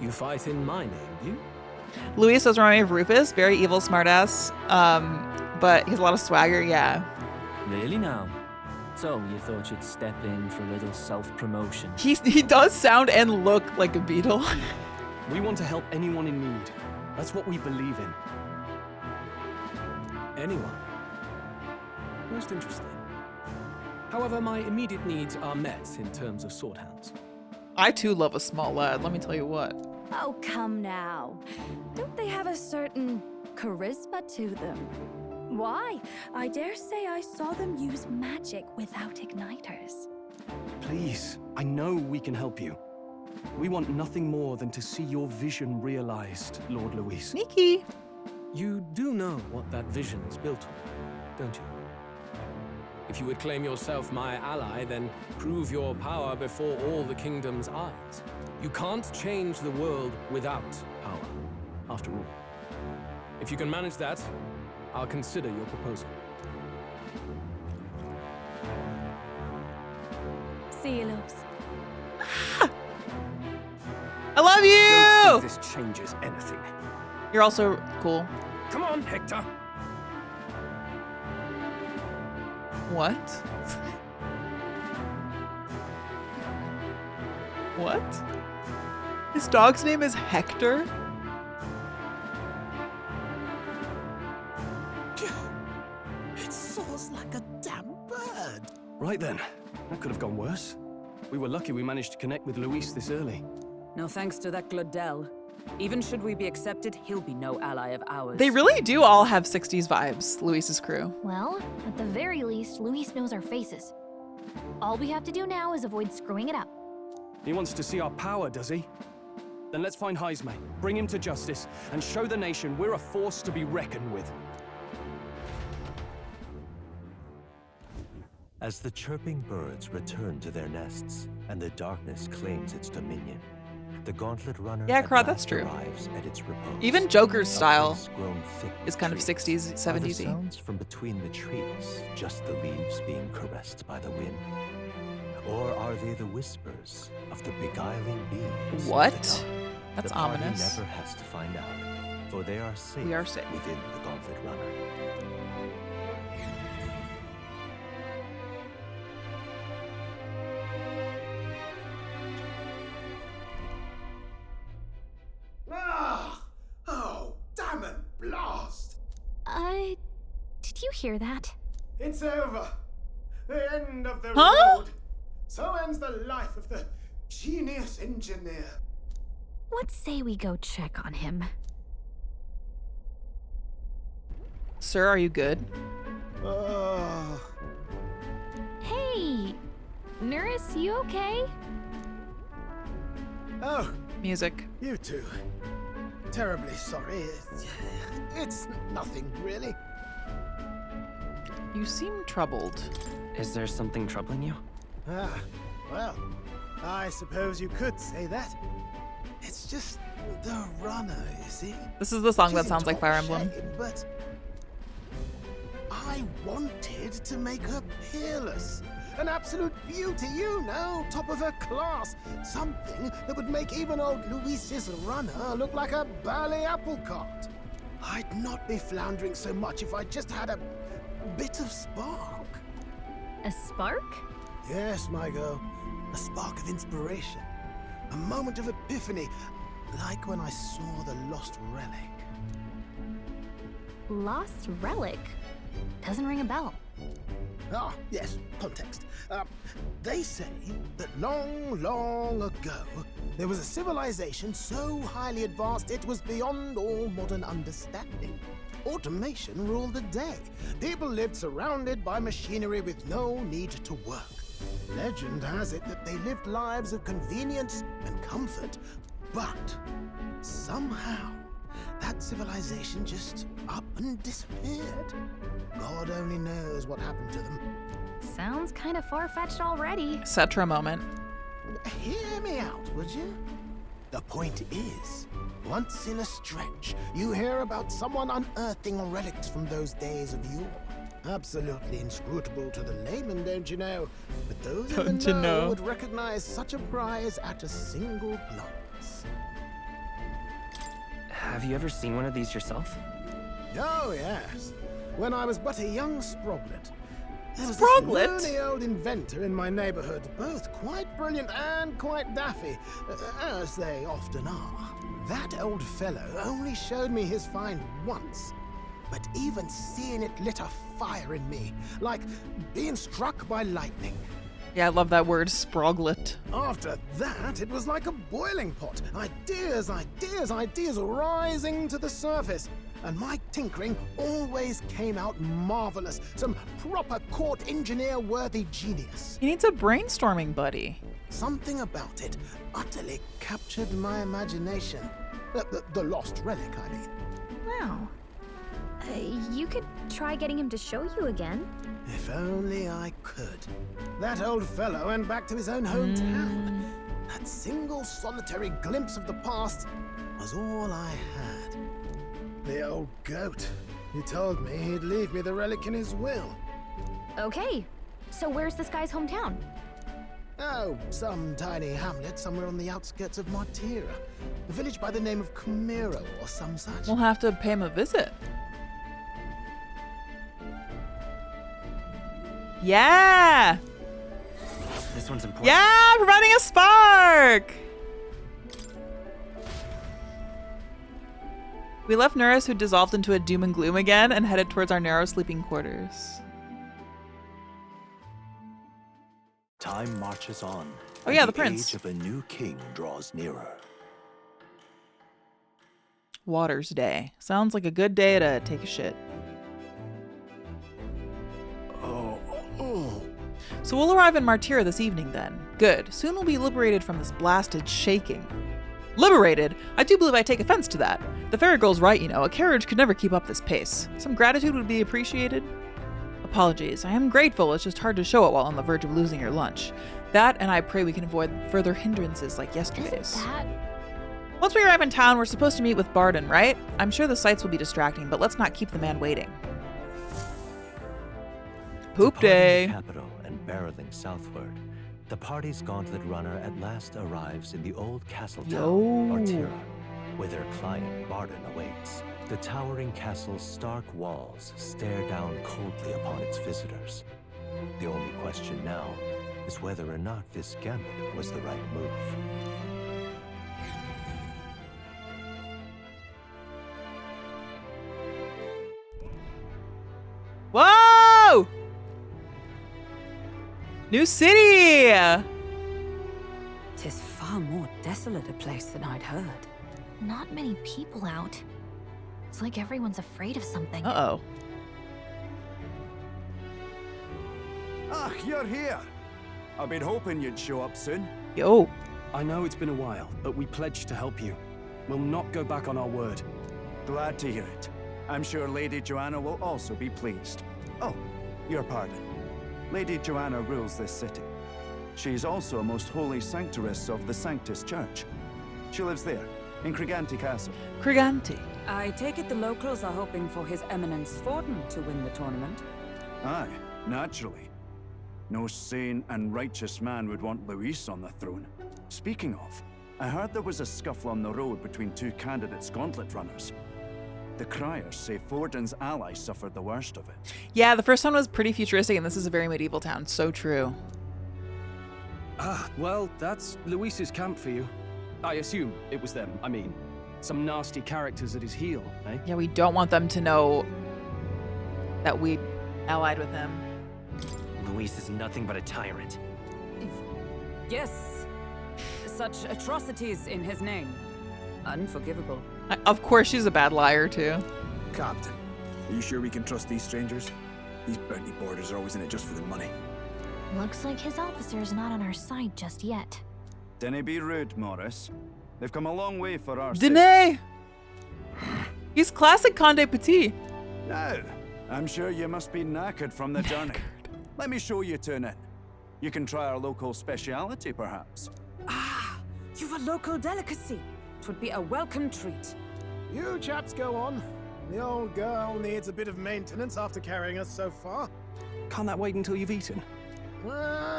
You fight in my name, you? Luis does remind me of Rufus, very evil smartass, but he's a lot of swagger, yeah. Really now? So you thought you'd step in for a little self-promotion? He does sound and look like a beetle. We want to help anyone in need. That's what we believe in. Anyone? Most interesting. However, my immediate needs are met in terms of sword hands. I too love a small lad, let me tell you what. Oh, come now. Don't they have a certain charisma to them? Why? I dare say I saw them use magic without igniters. Please, I know we can help you. We want nothing more than to see your vision realized, Lord Luis. Sneaky. You do know what that vision is built on, don't you? If you would claim yourself my ally, then prove your power before all the kingdom's eyes. You can't change the world without power, after all. If you can manage that, I'll consider your proposal. See you, loves. I love you! Don't think this changes anything. You're also cool. Come on, Hector. What? What? His dog's name is Hector? It soars like a damn bird. Right then, that could have gone worse. We were lucky we managed to connect with Luis this early. No thanks to that Glodell. Even should we be accepted, he'll be no ally of ours. They really do all have 60s vibes, Luis's crew. Well, at the very least, Luis knows our faces. All we have to do now is avoid screwing it up. He wants to see our power, does he? Then let's find Heisme, bring him to justice, and show the nation we're a force to be reckoned with. As the chirping birds return to their nests, and the darkness claims its dominion, the Gauntlet Runner Yeah, Crod, that's last true. arrives at its repose. Even Joker's style Grown thick is kind of 60s, Are the 70s-y. sounds from between the trees just the leaves being caressed by the wind? Or are they the whispers of the beguiling beings? of What? the dark? That's the party ominous. never has to find out, for they are safe, We are safe. within the Gauntlet Runner. Ah! Oh, damn and blast! Did you hear that? It's over. The end of the Huh? road. So ends the life of the genius engineer. Let's say we go check on him. Sir, are you good? Hey! Nurus, you okay? Oh, Music. you two. Terribly sorry. It's nothing, really. You seem troubled. Is there something troubling you? Ah, well, I suppose you could say that. It's just the runner, you see. This is the song that She's sounds in like Fire top Emblem. shape, but I wanted to make her peerless. An absolute beauty, you know, top of her class. Something that would make even old Luis's runner look like a ballet apple cart. I'd not be floundering so much if I just had a bit of spark. A spark? Yes, my girl. A spark of inspiration. A moment of epiphany, like when I saw the lost relic. Lost relic? Doesn't ring a bell. Ah, yes, context. They say that long, long ago, there was a civilization so highly advanced it was beyond all modern understanding. Automation ruled the day. People lived surrounded by machinery with no need to work. Legend has it that they lived lives of convenience and comfort, but somehow that civilization just up and disappeared. God only knows what happened to them. Sounds kind of far-fetched already. Cetra moment. Hear me out, would you? The point is, once in a stretch, you hear about someone unearthing relics from those days of yore. Absolutely inscrutable to the layman, don't you know? But those in the know would recognize such a prize at a single glance. Have you ever seen one of these yourself? Oh, yes. When I was but a young sproglet. There was Sproglet? this loony old inventor in my neighborhood, both quite brilliant and quite daffy, as they often are. That old fellow only showed me his find once, but even seeing it lit a fire in me, like being struck by lightning. Yeah, I love that word, sproglet. After that, it was like a boiling pot. Ideas, ideas, ideas rising to the surface. And my tinkering always came out marvelous. Some proper court engineer-worthy genius. He needs a brainstorming buddy. Something about it utterly captured my imagination. The lost relic, I mean. Wow. You could try getting him to show you again. If only I could. That old fellow went back to his own hometown. That single solitary glimpse of the past was all I had. The old goat. He told me he'd leave me the relic in his will. Okay, so where's this guy's hometown? Oh, some tiny hamlet somewhere on the outskirts of Martia. A village by the name of Camiro or some such. We'll have to pay him a visit. Yeah! This one's important. Yeah, providing a spark! We left Nurus, who dissolved into a doom and gloom again, and headed towards our narrow sleeping quarters. Time marches on. Oh yeah, the prince. Age of a new king draws nearer. Water's Day. Sounds like a good day to take a shit. So we'll arrive in Martia this evening then. Good. Soon we'll be liberated from this blasted shaking. Liberated? I do believe I take offense to that. The fairy girl's right, you know. A carriage could never keep up this pace. Some gratitude would be appreciated. Apologies. I am grateful. It's just hard to show it while on the verge of losing your lunch. That, and I pray we can avoid further hindrances like yesterday's. Once we arrive in town, we're supposed to meet with Barden, right? I'm sure the sights will be distracting, but let's not keep the man waiting. Poop day. The capital and barreling southward, the party's gauntlet runner at last arrives in the old castle town, Martia, where their client Barden awaits. The towering castle's stark walls stare down coldly upon its visitors. The only question now is whether or not this gambit was the right move. Whoa! New city! 'Tis far more desolate a place than I'd heard. Not many people out. It's like everyone's afraid of something. Uh-oh. Ah, you're here. I've been hoping you'd show up soon. Yo. I know it's been a while, but we pledged to help you. We'll not go back on our word. Glad to hear it. I'm sure Lady Junah will also be pleased. Oh, your pardon. Lady Junah rules this city. She's also a most holy sanctoress of the Sanctus Church. She lives there, in Rhodanthe Castle. Rhodanthe. I take it the locals are hoping for His Eminence Forden to win the tournament. Aye, naturally. No sane and righteous man would want Luis on the throne. Speaking of, I heard there was a scuffle on the road between two candidates gauntlet runners. The criers say Forden's ally suffered the worst of it. Yeah, the first one was pretty futuristic, and this is a very medieval town. So true. Ah, well, that's Luis's camp for you. I assume it was them. I mean, some nasty characters at his heel, eh? Yeah, we don't want them to know that we allied with him. Luis is nothing but a tyrant. Yes. Such atrocities in his name. Unforgivable. Of course she's a bad liar, too. Captain, are you sure we can trust these strangers? These bounty boarders are always in it just for the money. Looks like his officer's not on our side just yet. Dinna be rude, Morris. They've come a long way for our Dinna! He's classic Conde Petit. Now, I'm sure you must be knackered from the journey. Let me show you to an inn. You can try our local speciality, perhaps. Ah, you've a local delicacy. It would be a welcome treat. You chaps go on. The old girl needs a bit of maintenance after carrying us so far. Can't that wait until you've eaten?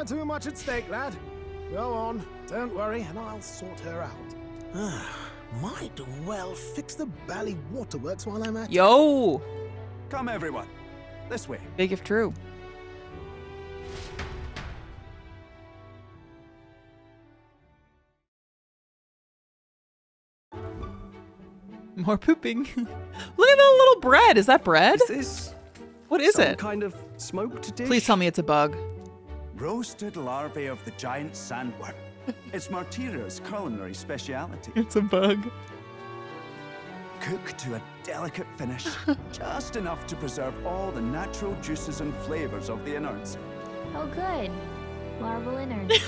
Too much at stake, lad. Go on, don't worry, and I'll sort her out. Might well fix the Bally Waterworks while I'm at it. Yo! Come, everyone. This way. Big if true. More pooping. Look at that little bread. Is that bread? Is this... What is some it? kind of smoked dish? Please tell me it's a bug. Roasted larvae of the giant sandworm. It's Martia's culinary speciality. It's a bug. Cooked to a delicate finish, just enough to preserve all the natural juices and flavors of the innards. Oh, good. Larval innards.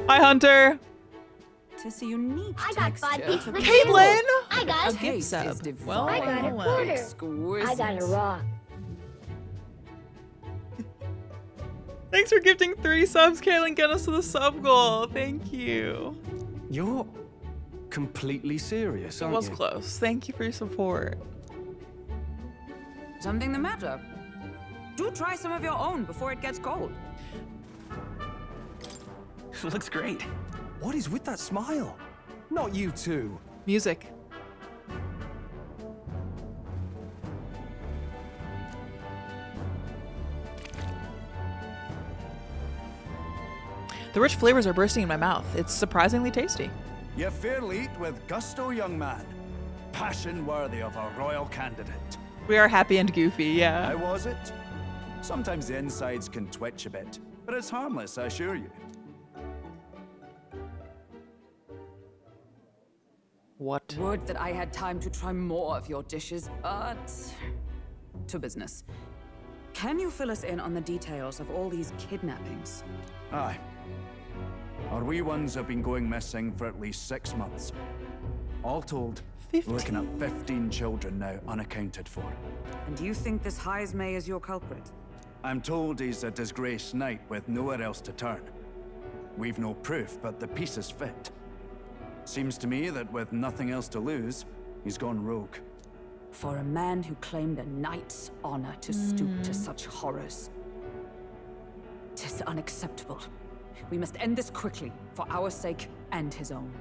Hi, Hunter. Tis a unique I got 5 texture. pieces of Caitlin! I got A gift sub. is divine. Well, I got a quarter. Exquisite. I got a rock. Thanks for gifting 3 subs, Caitlin. Get us to the sub goal. Thank you. You're completely serious, It aren't was you? close. Thank you for your support. Something the matter? Do try some of your own before it gets cold. Looks great. What is with that smile? Not you two. Music. The rich flavors are bursting in my mouth. It's surprisingly tasty. You fairly eat with gusto, young man. Passion worthy of a royal candidate. We are happy and goofy, yeah. How was it? Sometimes the insides can twitch a bit, but it's harmless, I assure you. What? Would that I had time to try more of your dishes, but... to business. Can you fill us in on the details of all these kidnappings? Aye. Our wee ones have been going missing for at least 6 months. All told, we're looking at 15 children now unaccounted for. And you think this Heismay is your culprit? I'm told he's a disgraced knight with nowhere else to turn. We've no proof, but the pieces fit. Seems to me that with nothing else to lose, he's gone rogue. For a man who claimed a knight's honor to stoop to such horrors. 'Tis unacceptable. We must end this quickly, for our sake and his own.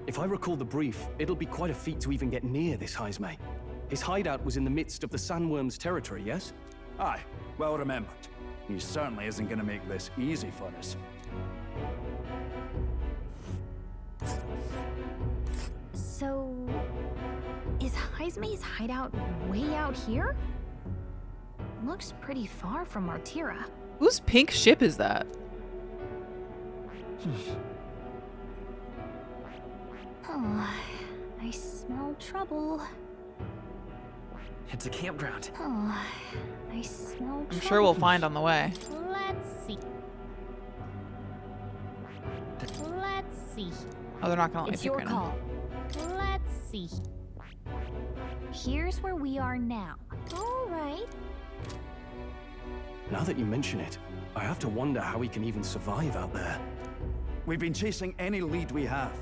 If I recall the brief, it'll be quite a feat to even get near this Heismay. His hideout was in the midst of the Sandworm's territory, yes? Aye, well remembered. He certainly isn't going to make this easy for us. So, is Heismay's hideout way out here? Looks pretty far from Martia. Whose pink ship is that? Oh, I smell trouble. It's a campground. Oh, I smell trouble. I'm sure we'll find on the way. Let's see. Let's see. Oh, they're not gonna let me It's pick your right now. call. Let's see. Here's where we are now. All right. Now that you mention it, I have to wonder how he can even survive out there. We've been chasing any lead we have,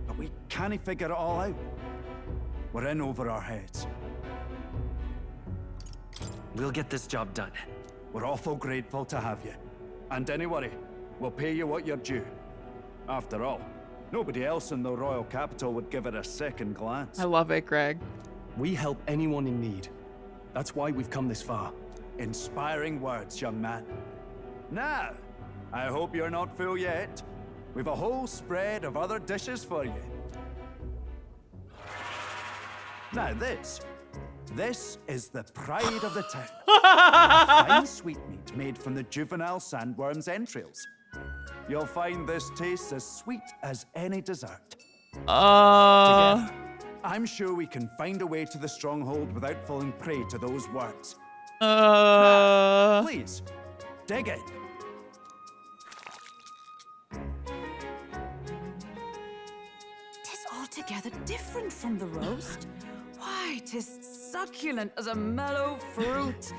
but we can't figure it all out. We're in over our heads. We'll get this job done. We're awful grateful to have you. And don't worry, we'll pay you what you're due. After all, nobody else in the royal capital would give it a second glance. I love it, Greg. We help anyone in need. That's why we've come this far. Inspiring words, young man. Now, I hope you're not full yet. We've a whole spread of other dishes for you. Now this is the pride of the town. A fine sweetmeat made from the juvenile sandworm's entrails. You'll find this tastes as sweet as any dessert. Together, I'm sure we can find a way to the stronghold without falling prey to those worms. Now, please, dig in. Tis altogether different from the roast. Why, 'tis succulent as a mellow fruit.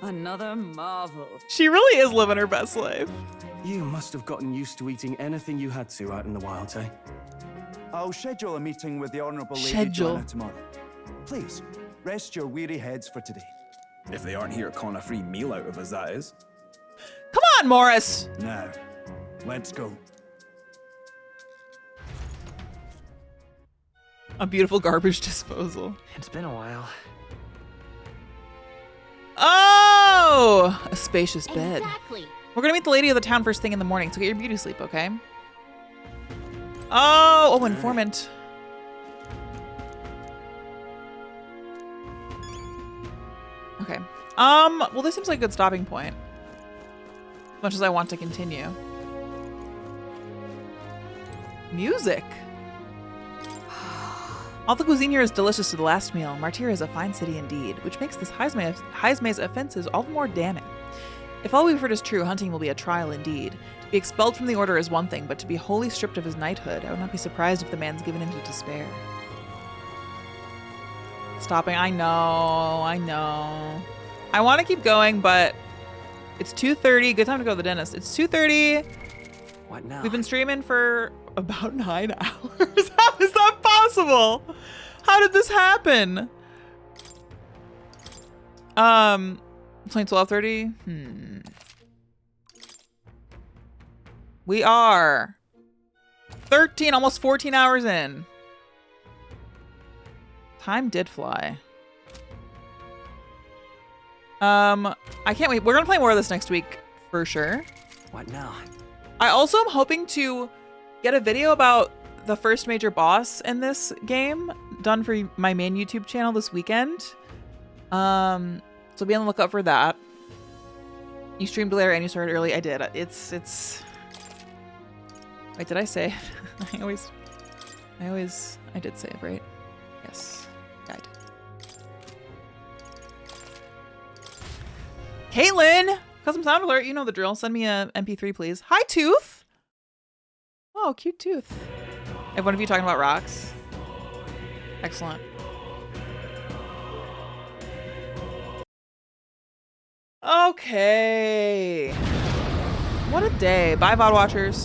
Another marvel. She really is living her best life. You must have gotten used to eating anything you had to out in the wilds, eh? I'll schedule a meeting with the Honourable Lady Schedule. Junah tomorrow. Please, rest your weary heads for today. If they aren't here calling a free meal out of us, that is. Come on, Morris. Now, let's go. A beautiful garbage disposal. It's been a while. Oh, a spacious bed. Exactly. We're gonna meet the lady of the town first thing in the morning, so get your beauty sleep, okay? Oh, informant. Okay. Well, this seems like a good stopping point. As much as I want to continue. Music. All the cuisine here is delicious to the last meal. Martia is a fine city indeed, which makes this Heisme's offenses all the more damning. If all we've heard is true, hunting will be a trial indeed. To be expelled from the order is one thing, but to be wholly stripped of his knighthood, I would not be surprised if the man's given into despair. Stopping, I know. I want to keep going, but it's 2:30. Good time to go to the dentist. It's 2:30. What now? We've been streaming for about 9 hours. How is that possible? How did this happen? Playing 12:30. We are 13, almost 14 hours in. Time did fly. I can't wait. We're gonna play more of this next week for sure. What now? I also am hoping to get a video about the first major boss in this game done for my main YouTube channel this weekend. So be on the lookout for that. You streamed later and you started early. I did. It's. Wait, did I say? I did say it, right? Yes, yeah, I did. Caitlin, custom sound alert. You know the drill. Send me a MP3, please. Hi, Tooth. Oh, cute Tooth. I have one of you talking about rocks. Excellent. Okay. What a day. Bye, VOD watchers.